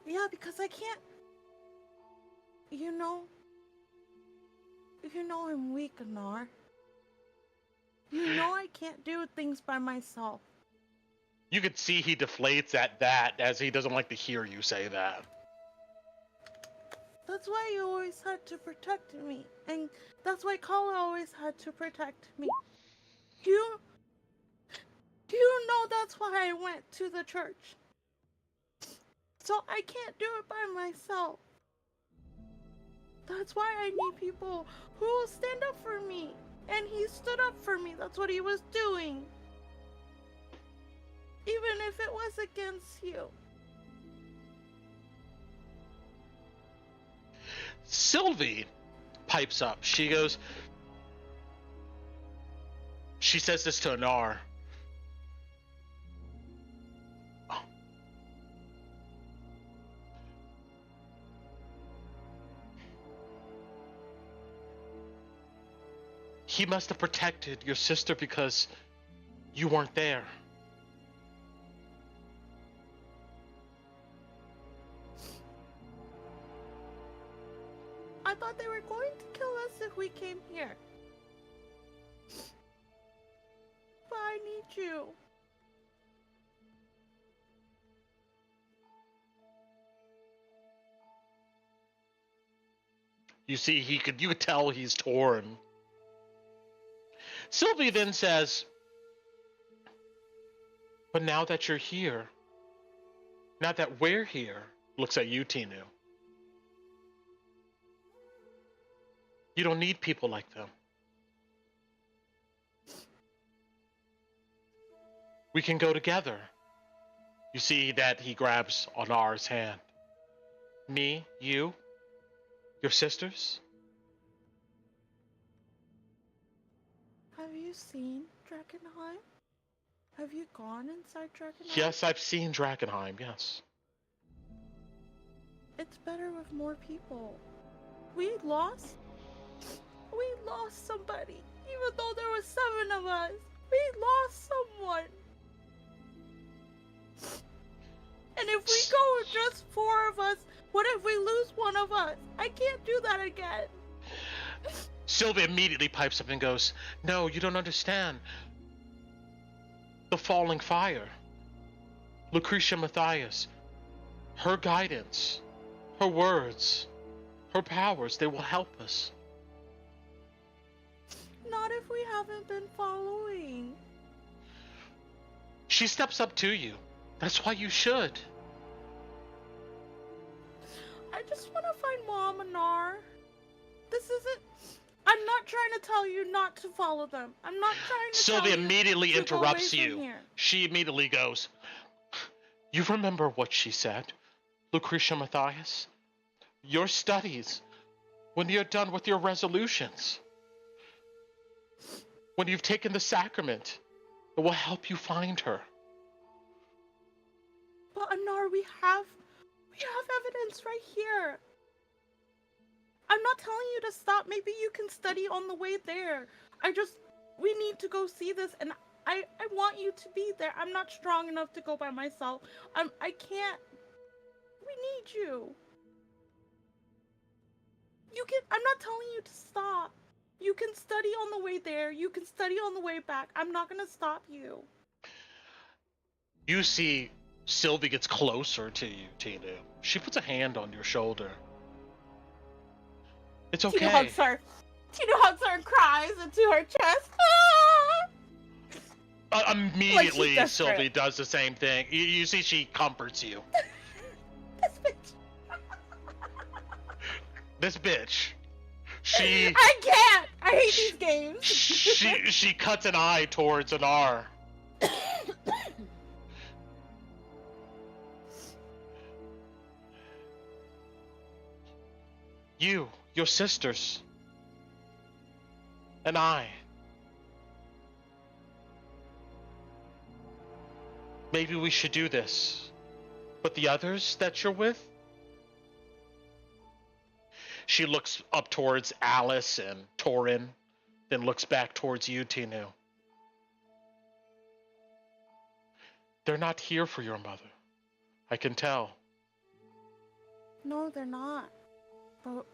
Yeah, because I can't... You know I'm weak, Anar. You know I can't do things by myself. You can see he deflates at that, as he doesn't like to hear you say that. That's why you always had to protect me. And that's why Kala always had to protect me. You know that's why I went to the church. So I can't do it by myself. That's why I need people who will stand up for me. And he stood up for me. That's what he was doing. Even if it was against you. Sylvie pipes up. She goes. She says this to Anar. He must have protected your sister because you weren't there. I thought they were going to kill us if we came here. But I need you. You see, you could tell he's torn. Sylvie then says, but now that you're here, now that we're here, looks at you, Tinu. You don't need people like them. We can go together. You see that he grabs Onar's hand. Me, you, your sisters. Have you seen Drakkenheim? Have you gone inside Drakkenheim? Yes, I've seen Drakkenheim, yes. It's better with more people. We lost somebody. Even though there were 7 of us, we lost someone. And if we go with just 4 of us, what if we lose one of us? I can't do that again. Sylvia immediately pipes up and goes, no, you don't understand. The falling fire. Lucretia Matthias. Her guidance. Her words. Her powers, they will help us. Not if we haven't been following. She steps up to you. That's why you should. I just want to find Mom and Nar. This isn't... I'm not trying to tell you not to follow them. I'm not trying to Sylvia tell you immediately to go away interrupts from you. here. She immediately goes, you remember what she said, Lucretia Matthias? Your studies, when you're done with your resolutions, when you've taken the sacrament, it will help you find her. But Anar, we have evidence right here. I'm not telling you to stop. Maybe you can study on the way there. We need to go see this, and I want you to be there. I'm not strong enough to go by myself. I can't. We need you. I'm not telling you to stop. You can study on the way there. You can study on the way back. I'm not gonna stop you. You see Sylvie gets closer to you, Tinu. She puts a hand on your shoulder. It's okay. Tina hugs her and cries into her chest. Immediately, Like Sylvie does the same thing. You see she comforts you. This bitch. This bitch. She... I can't! I hate these games. she cuts an eye towards an R. You, your sisters, and I. Maybe we should do this. But the others that you're with? She looks up towards Alice and Torin, then looks back towards you, Tinu. They're not here for your mother. I can tell. No, they're not. But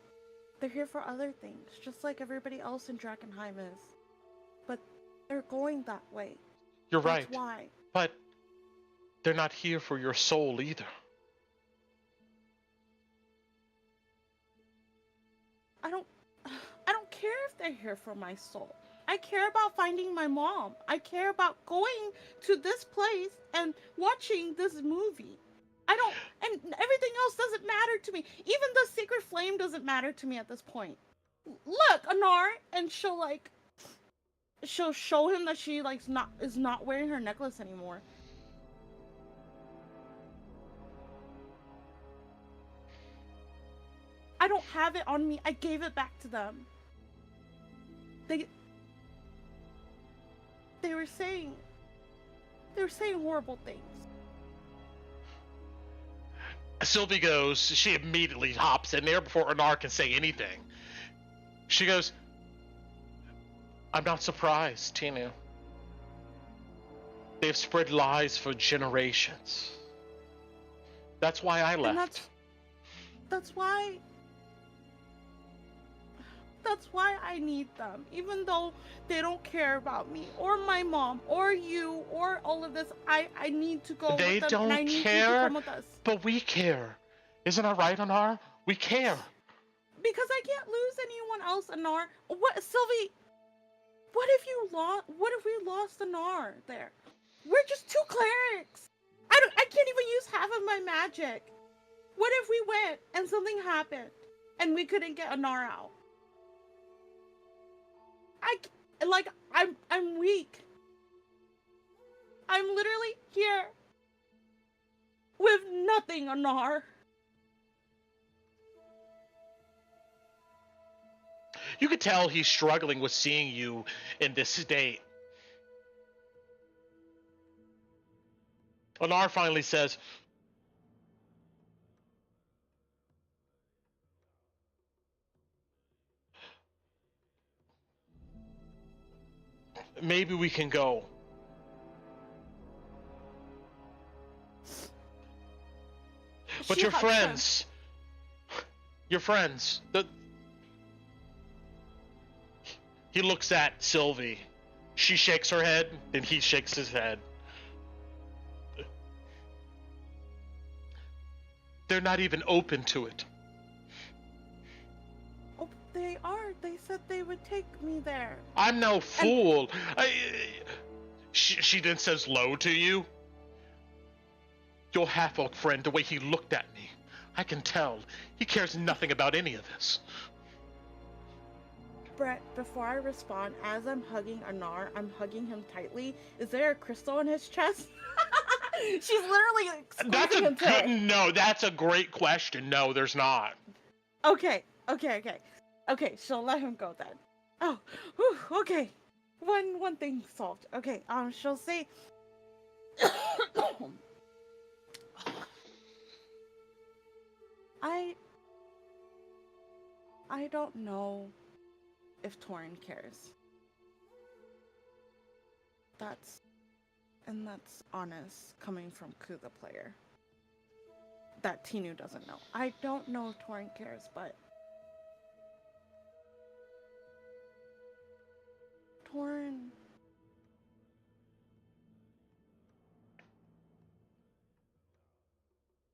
they're here for other things, just like everybody else in Drakkenheim is. But they're going that way. You're That's right. why. But they're not here for your soul either. I don't care if they're here for my soul. I care about finding my mom. I care about going to this place and watching this movie. And everything else doesn't matter to me. Even the secret flame doesn't matter to me at this point. Look, Anar, and she'll show him that she is not wearing her necklace anymore. I don't have it on me. I gave it back to them. They were saying horrible things. Sylvie goes, she immediately hops in there before Anar can say anything. She goes, I'm not surprised, Tinu. They've spread lies for generations. That's why I left. And that's why I need them. Even though they don't care about me or my mom or you or all of this, I need to go They with them. don't And I need care, you to come with us. but we care. Isn't that right, Anar? We care. Because I can't lose anyone else, Anar. What, Sylvie? What if we lost Anar there? We're just 2 clerics. I can't even use half of my magic. What if we went and something happened and we couldn't get Anar out? I'm weak. I'm literally here with nothing, Anar. You could tell he's struggling with seeing you in this state. Anar finally says, maybe we can go. But your friends, he looks at Sylvie. She shakes her head, and he shakes his head. They're not even open to it. Oh, they are. They said they would take me there. I'm no fool. She then says low to you. Your half-orc friend, the way he looked at me, I can tell he cares nothing about any of this. Brett, before I respond, as I'm hugging Anar, I'm hugging him tightly. Is there a crystal in his chest? She's literally squeezing him to it. No, that's a great question. No, there's not. Okay, she'll let him go then. Oh, whew, okay. One thing solved. Okay, she'll say I don't know if Torin cares. That's honest coming from Ku the player. That Tinu doesn't know. I don't know if Torin cares, but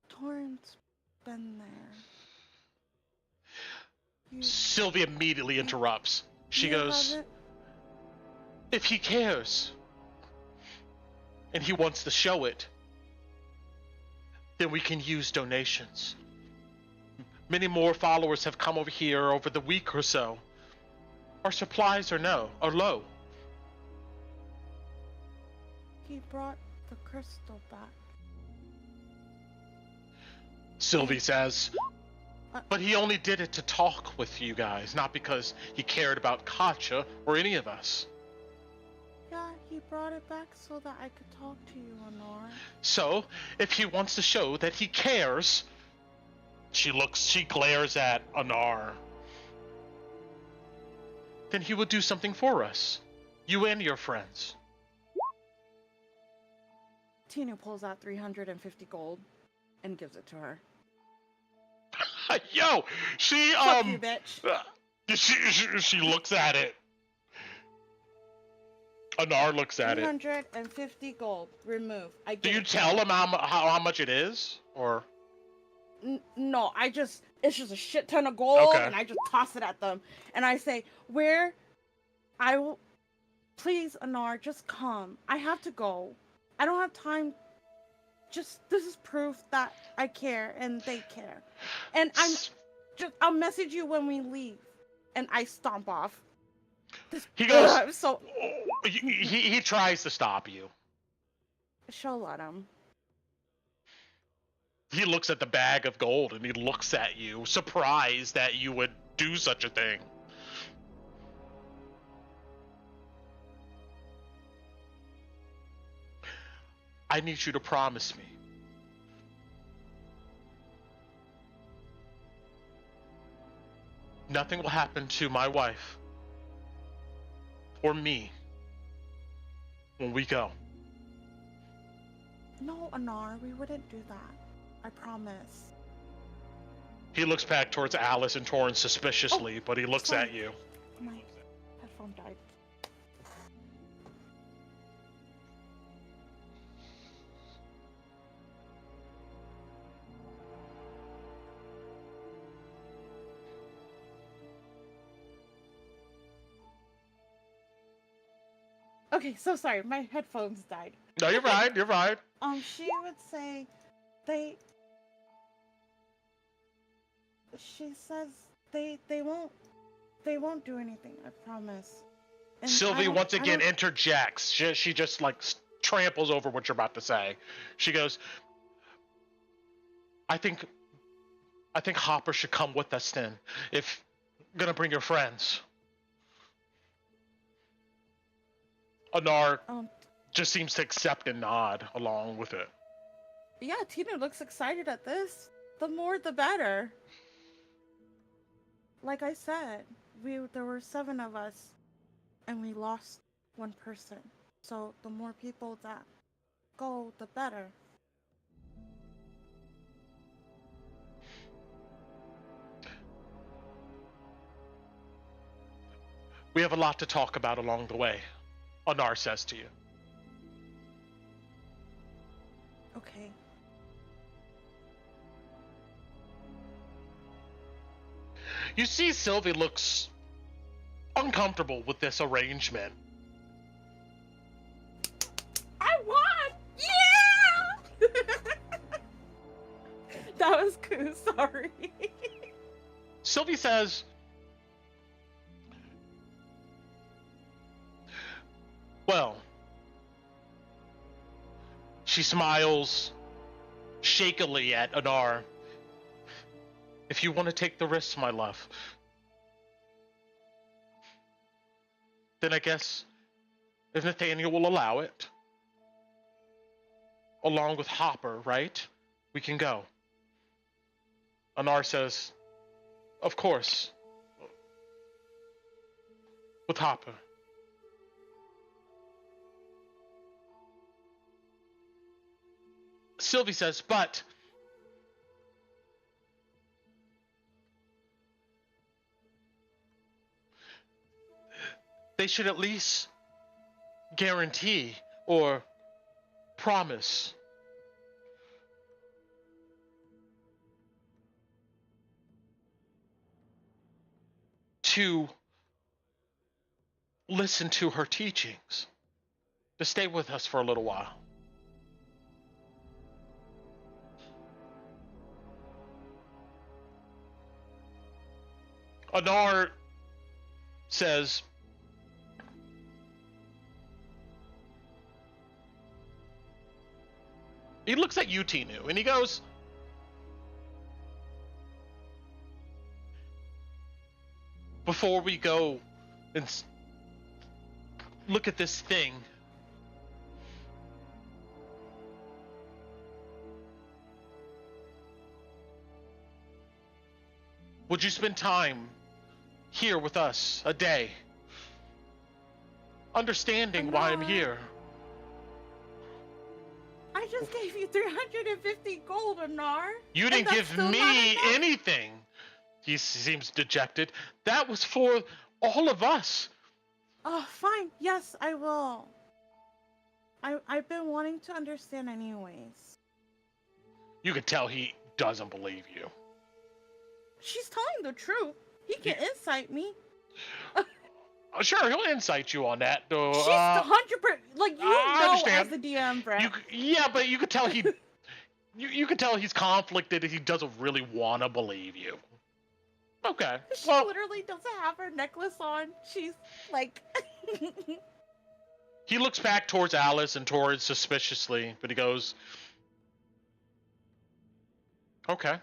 Torin's been there. Sylvia immediately interrupts. She goes, if he cares, and he wants to show it, then we can use donations. Many more followers have come over here over the week or so. Our supplies are low. He brought the crystal back. Sylvie says, but he only did it to talk with you guys, not because he cared about Katja or any of us. Yeah, he brought it back so that I could talk to you, Anar. So, if he wants to show that he cares, she glares at Anar, then he will do something for us. You and your friends. Tinu pulls out 350 gold and gives it to her. Yo, she Fuck you, bitch. she looks at it. Anar looks at it. 350 gold. Remove. Do you tell him how much it is, or? No, it's just a shit ton of gold, Okay. and I just toss it at them, and I say, please, Anar, just come. I have to go. I don't have time. This is proof that I care and they care. And I'll message you when we leave. And I stomp off. He goes, I'm so... he tries to stop you. She'll let him. He looks at the bag of gold and he looks at you, surprised that you would do such a thing. I need you to promise me. Nothing will happen to my wife or me when we go. No, Anar, we wouldn't do that. I promise. He looks back towards Alice and Torrance suspiciously, but he looks sorry. at you. My headphone died. Okay, so sorry, my headphones died. No, you're right. You're right. She would say she says they won't do anything, I promise. And Sylvie once I again don't- interjects. She just like tramples over what you're about to say. She goes, I think Hopper should come with us then. If you're gonna bring your friends. Anar just seems to accept and nod along with it. Yeah, Tina looks excited at this. The more the better. Like I said, there were 7 of us and we lost 1 person. So the more people that go, the better. We have a lot to talk about along the way, Anar says to you. Okay. You see Sylvie looks uncomfortable with this arrangement. I won! Yeah! That was cool, sorry. Sylvie says, well, she smiles shakily at Anar. If you want to take the risks, my love, then I guess if Nathaniel will allow it, along with Hopper, right, we can go. Anar says, of course, with Hopper. Sylvie says, but they should at least guarantee or promise to listen to her teachings, to stay with us for a little while. Anar says, he looks at you, Tinu, and he goes, before we go and look at this thing, would you spend time here with us a day, understanding why I'm here? I just gave you 350 gold, Anar. You And didn't that's give still not me enough? anything. He seems dejected. That was for all of us. Oh, fine. Yes, I will. I've been wanting to understand anyways. You can tell he doesn't believe you. She's telling the truth. He can incite me. Sure, he'll insight you on that, though. She's 100%. Like, you I know understand. as the DM, Brett. Yeah, but you could tell he, you could tell he's conflicted. He doesn't really want to believe you. Okay. She Well, literally doesn't have her necklace on. She's like... he looks back towards Alice and towards suspiciously, but he goes, Okay.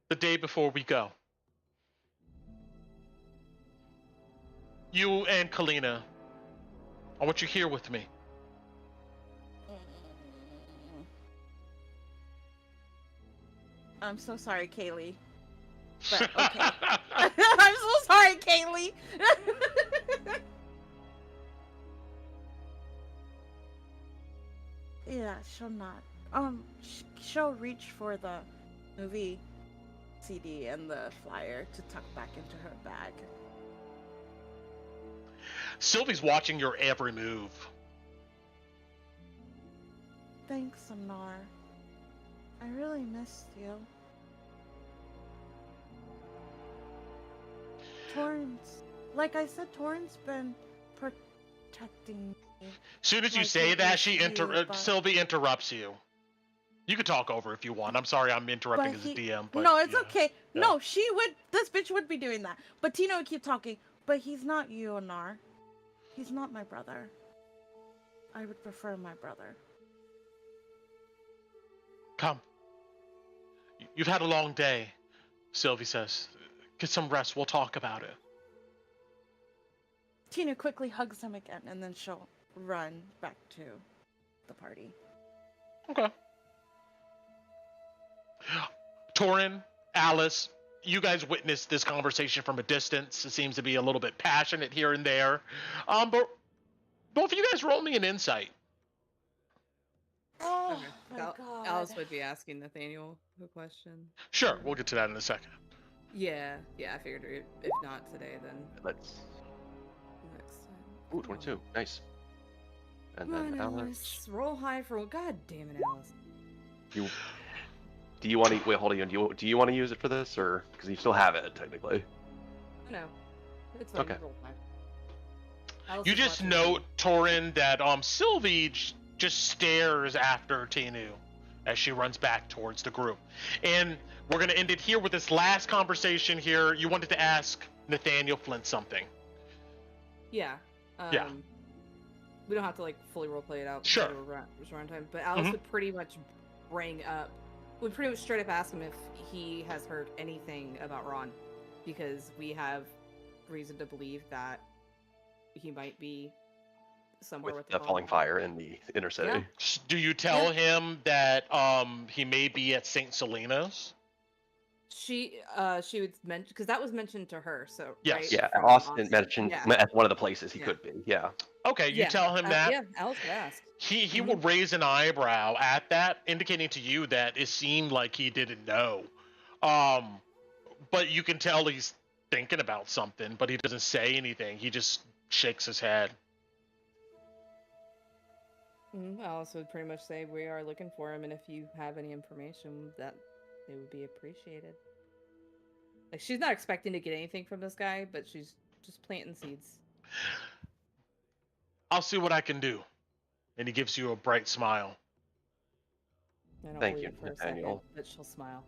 The day before we go. You and Kalina, I want you here with me. I'm so sorry, Kaylee. But okay. I'm so sorry, Kaylee. Yeah, she'll not. She'll reach for the movie CD and the flyer to tuck back into her bag. Sylvie's watching your every move. Thanks, Anar. I really missed you. Torrance, like I said, Torrance been protecting me. Soon as you Like say it that, was you, Sylvie interrupts you. You can talk over if you want. I'm sorry, I'm interrupting But as a DM. But no, it's yeah. okay. Yeah. No, she would. This bitch would be doing that. But Tina would keep talking. But he's not you, Anar. He's not my brother. I would prefer my brother. Come. You've had a long day, Sylvie says. Get some rest. We'll talk about it. Tina quickly hugs him again, and then she'll run back to the party. Okay. Torin, Alice, you guys witnessed this conversation from a distance. It seems to be a little bit passionate here and there. But both of you guys roll me an insight. Oh Okay. my god. Alice would be asking Nathaniel a question. Sure, we'll get to that in a second. Yeah, I figured if not today, then Let's. next time. Ooh, 22. Nice. And Come then on, Alex. roll high for. God damn it, Alice. Do you want to wait? Hold on. Do you want to use it for this, or because you still have it technically? No, it's fine. Okay. Roll high. Alice You is just watching. note, Torin, that Sylvie just stares after Tinu as she runs back towards the group. And we're going to end it here with this last conversation here. You wanted to ask Nathaniel Flint something. Yeah. Yeah. We don't have to fully roleplay it out. Sure. It's around time. But Alice would pretty much would pretty much straight up ask him if he has heard anything about Ron, because we have reason to believe that he might be somewhere With with the the falling fire in the inner city. Yeah. Do you tell him that he may be at St. Selena's? She would mention, because that was mentioned to her. So Yes. right, Yeah, from Austin mentioned Yeah. at one of the places he Yeah. could be. Yeah. Okay, you tell him that. Yeah, Alice would ask. He would raise an eyebrow at that, indicating to you that it seemed like he didn't know. But you can tell he's thinking about something, but he doesn't say anything. He just shakes his head. Alice would pretty much say we are looking for him, and if you have any information, that it would be appreciated. She's not expecting to get anything from this guy, but she's just planting seeds. I'll see what I can do. And he gives you a bright smile. I don't Thank believe you, it for a Nathaniel. second, but she'll smile.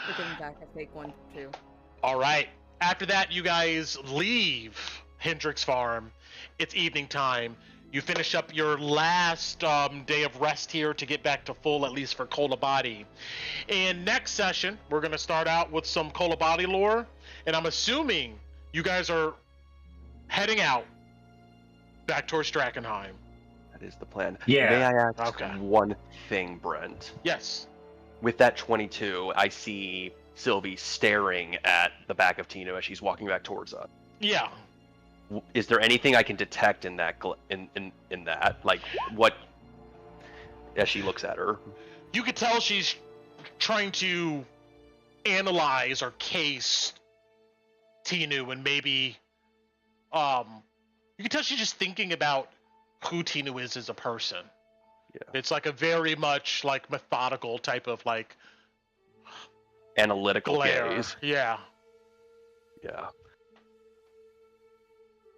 We're getting back. I take 1, 2. All right. After that, you guys leave Hendrick's farm. It's evening time. You finish up your last day of rest here to get back to full, at least for Kolabadi. And next session, we're going to start out with some Kolabadi lore. And I'm assuming you guys are heading out back towards Drakkenheim. That is the plan. Yeah. May I ask Okay. one thing, Brent? Yes. With that 22, I see Sylvie staring at the back of Tino as she's walking back towards us. Yeah. Is there anything I can detect in that in that, like what, as she looks at her? You could tell she's trying to analyze or case Tinu, and maybe you can tell she's just thinking about who Tinu is as a person. Yeah. It's like a very much like methodical type of like Analytical glare. gaze. Yeah. Yeah.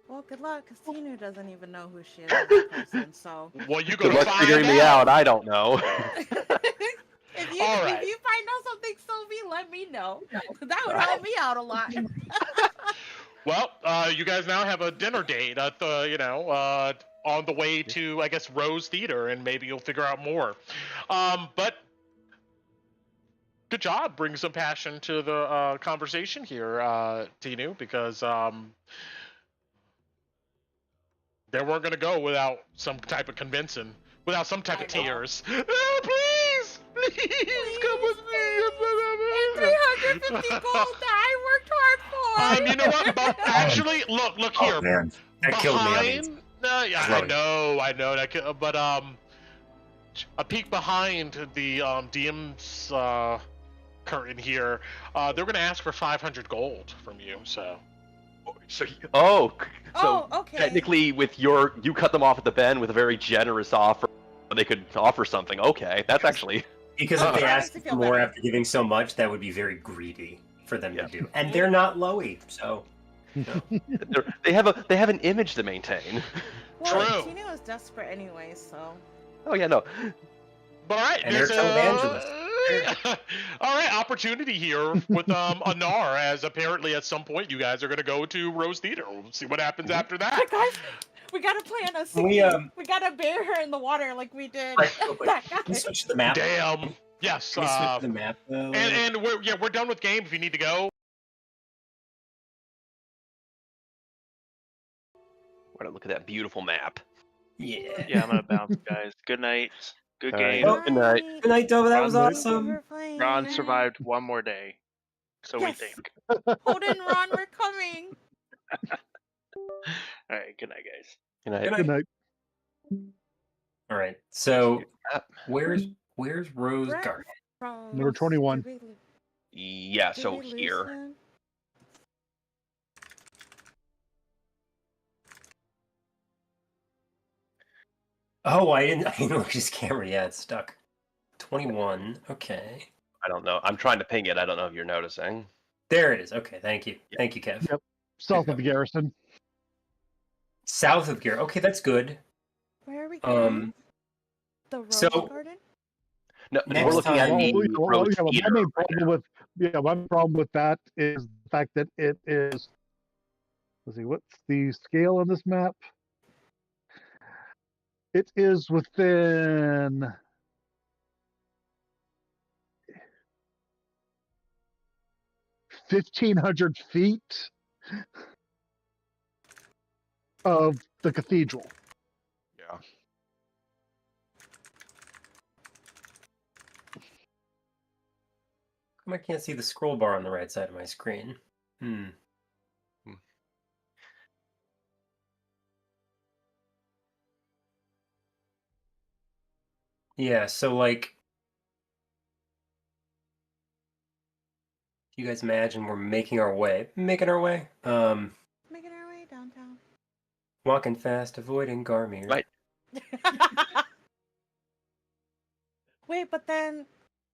Well, good luck, because Tinu doesn't even know who she is as a person, so... Well, you Good gonna luck find figuring me out. I don't know. if you All right. if you find out something, Sylvie, let me know. That would help me out a lot. Well, you guys now have a dinner date at the, on the way to, I guess, Rose Theater, and maybe you'll figure out more. But good job bringing some passion to the conversation here, Tinu, because they weren't going to go without some type of convincing, without some type of tears. Please, come with me. 350 gold that I worked hard for. You know what? But actually, look here. Oh, man. That killed me. I mean, Yeah, I know. But a peek behind the DM's curtain here. They're going to ask for 500 gold from you. So Okay. Technically, with you cut them off at the bend with a very generous offer. They could offer something. Okay, that's actually because if they Okay. ask for more after giving so much, that would be very greedy for them to do. And they're not lowy, so. they have an image to maintain. Well, True. Tina was desperate anyway, so. Oh yeah, no. But all right, And they're televangelists. all right, opportunity here with Anar, as apparently at some point you guys are going to go to Rose Theater. We'll see what happens after that. Guys, we gotta plan a scene. We gotta bury her in the water like we did. That Can we guy. switch the map? Damn. Yes. Can we switch the map, though? And we're done with game. If you need to go. We're gonna look at that beautiful map. Yeah. Yeah, I'm gonna bounce, guys. Good night. Good All right. game. Oh, good night. Good night, Dova. That was Ron, awesome. Ron survived one more day. So Yes. we think. Holden, Ron, we're coming. Alright, good night, guys. Good night. Good Good night. All right. So, where's Rose Brett Garden? from- Number 21. Did we- Yeah, did so we lose here. him? Oh, I didn't look at his camera. Yeah, it's stuck. 21. Okay. I don't know. I'm trying to ping it. I don't know if you're noticing. There it is. Okay, thank you. Thank you, Kev. Yep. South of the garrison. South of Gear. Okay, that's good. Where are we going? The Rose so- Garden? No, Next we're looking at time- the Rose my Theater main right problem now. with my problem with that is the fact that it is. Let's see, what's the scale on this map? It is within 1,500 feet of the cathedral. Yeah. Come I can't see the scroll bar on the right side of my screen. Yeah, so like, you guys imagine we're making our way. Making our way downtown. Walking fast, avoiding Garmir. Right. Wait, but then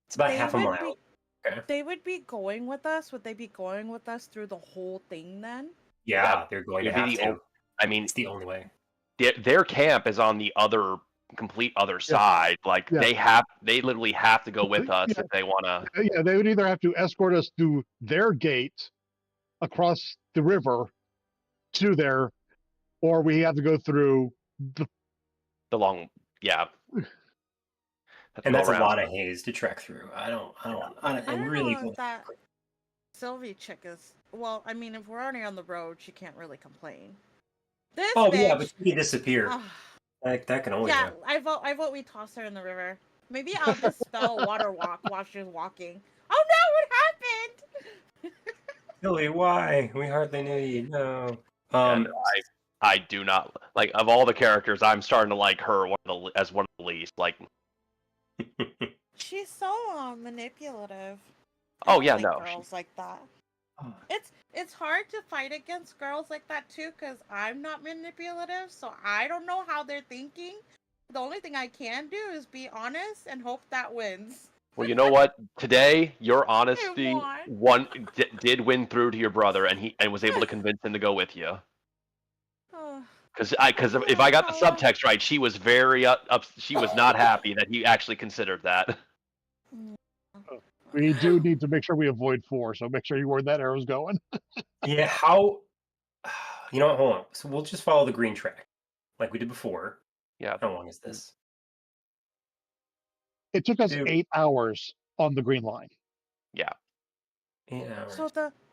It's about they half a would mile. Okay. they would be going with us. Would they be going with us through the whole thing then? Yeah, they're going to It'd have be the to. ol- I mean, It's the only way. their camp is on the complete other side. Like Yeah. they literally have to go with us Yeah. if they want to. Yeah, they would either have to escort us to their gate across the river to there, or we have to go through the. The long, yeah. And that's a lot of haze to trek through. I don't I don't really know if that Sylvie chick is. Well, I mean, if we're already on the road, she can't really complain. This Oh bitch, yeah, but she disappeared. ah, That can always yeah, happen. I vote we toss her in the river. Maybe I'll just spell water walk while she's walking. Oh no, what happened? Billy, why? We hardly knew you. No. And I do not like of all the characters. I'm starting to like her as one of the least. Like, She's so manipulative. oh I yeah, don't like no. girls like that. It's hard to fight against girls like that too, because I'm not manipulative, so I don't know how they're thinking. The only thing I can do is be honest and hope that wins. Well, you know what? Today, your honesty won. did win through to your brother, and was able to convince him to go with you. Because if I got the subtext right, she was very she was not happy that he actually considered that. We do need to make sure we avoid 4, so make sure you where that arrow's going. Yeah, how? You know what? Hold on. So we'll just follow the green track. like we did before. Yeah. How long is this? It took us Dude. 8 hours on the green line. Yeah. 8 hours. So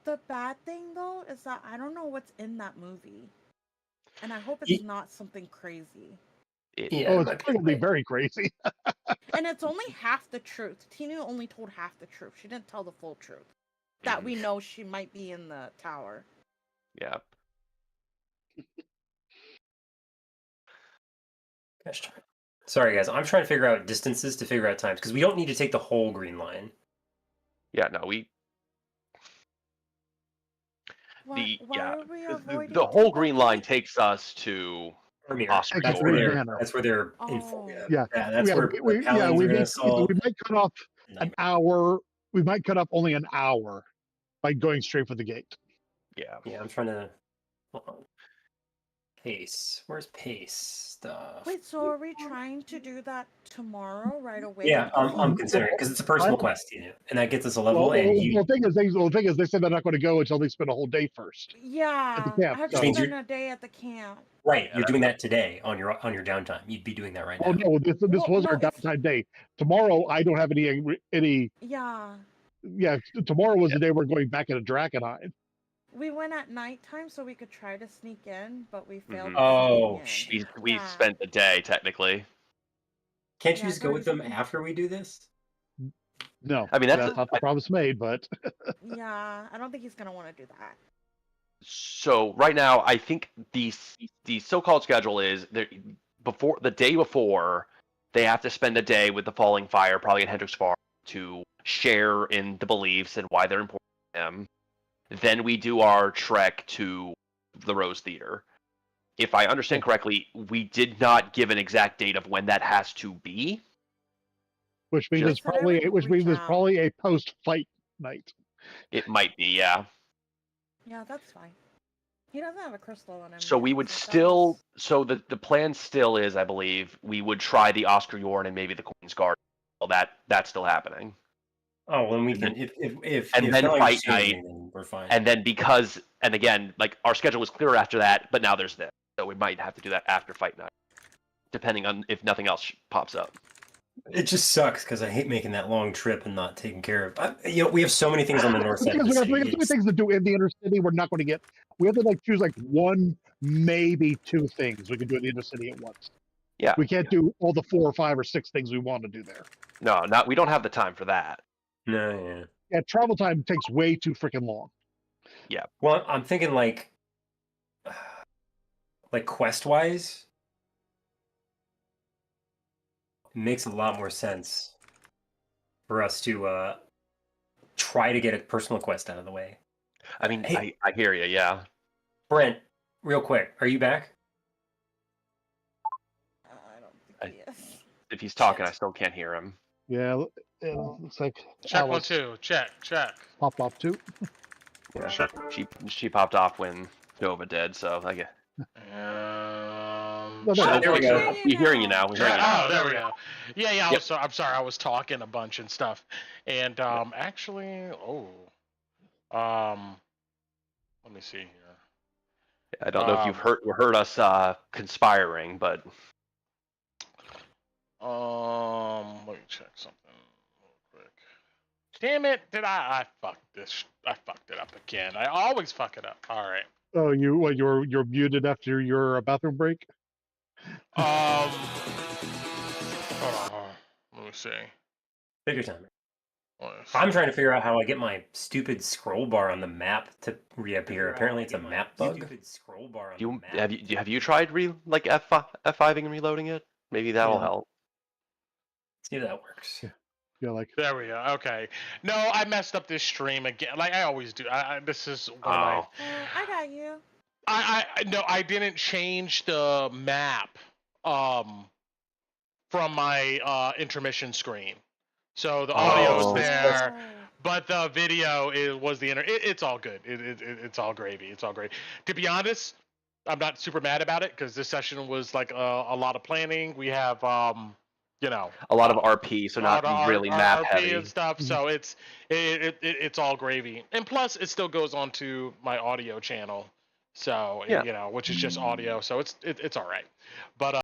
the bad thing though is that I don't know what's in that movie, and I hope it's not something crazy. Yeah, Oh, it it's might be probably right. very crazy. And it's only half the truth. Tina only told half the truth. She didn't tell the full truth. That we know she might be in the tower. Yeah. Gosh, sorry guys, I'm trying to figure out distances to figure out times because we don't need to take the whole green line. Yeah. No, we. Why are we avoiding The whole green Timothy? line takes us to Ermir. Oscar That's where Green they're. Manor. That's where they're. Oh. Yeah, That's where the Paladins we are going may, to solve. we might cut off an hour. We might cut off only an hour by going straight for the gate. Yeah. Yeah, I'm trying to. Hold on. Pace. Where's pace stuff? Wait, so are we trying to do that tomorrow, right away? Yeah, Because I'm considering because it's a personal quest, and that gets us a level. Well, and the thing is, they said they're not going to go until they spend a whole day first. yeah, camp, I have to so- spend a day at the camp. right, you're doing that today on your downtime. You'd be doing that right now. Oh no, this was our downtime day. Tomorrow, I don't have any. Yeah, Yeah, tomorrow was the day we're going back into Drakkenheim. we went at nighttime so we could try to sneak in, but we failed. Oh, to sneak in. We spent the day technically. Can't you just go with them after we do this? No, I mean, that's not the promise made, but Yeah, I don't think he's gonna want to do that. So right now, I think the so-called schedule is the day before they have to spend a day with the Falling Fire, probably in Hendrix Farm, to share in the beliefs and why they're important to them. Then we do our trek to the Rose Theater. If I understand correctly, we did not give an exact date of when that has to be. which means it's probably a post-fight night. It might be, yeah. Yeah, that's fine. He doesn't have a crystal on him. So we would still. So the plan still is, I believe, we would try the Oscar Yorn and maybe the Queen's Guard. Well, that's still happening. Oh, well, then we can. If and then Kelly's fight changing, night, then we're fine. and then again, like our schedule was clearer after that, but now there's this, so we might have to do that after fight night, depending on if nothing else pops up. It just sucks because I hate making that long trip and not taking care of. We have so many things on the north side. Because we have so many things to do in the intercity. We're not going to get. We have to choose one, maybe two things we can do in the intercity at once. Yeah. We can't do all the 4 or 5 or 6 things we want to do there. No, we don't have the time for that. No, yeah. Yeah, travel time takes way too freaking long. Yeah. Well, I'm thinking like quest wise, it makes a lot more sense for us to try to get a personal quest out of the way. I mean, hey, I hear you. Yeah. Brent, real quick, are you back? I don't think he is. If he's talking, I still can't hear him. Yeah, it looks like Check Alice 1 2. Check. popped off too. Yeah. She popped off when Nova did, so I guess. There we go. We're hearing you now. We're hearing you now. Oh, there we go. Yeah. I'm sorry. I was talking a bunch and stuff. And actually, let me see here. I don't know if you've heard us conspiring, but let me check something real quick. Damn it! I fucked this? I fucked it up again. I always fuck it up. All right. Oh, you're muted after your bathroom break? Hold on. Let me see. Take your time. I'm trying to figure out how I get my stupid scroll bar on the map to reappear. Apparently, it's a map bug. Stupid scroll bar on the map. Have you tried F5ing and reloading it? Maybe that'll help. See if that works. Yeah, there we go. Okay. No, I messed up this stream again, like I always do. This is one of my. I got you. No, I didn't change the map from my intermission screen. So the audio is there, but the video was the it's all good. It's all gravy. It's all great. To be honest, I'm not super mad about it because this session was like a lot of planning. We have a lot of RP, so not really map heavy and stuff. So it's all gravy, and plus it still goes onto my audio channel So Yeah. you know, which is just audio, so it's all right. But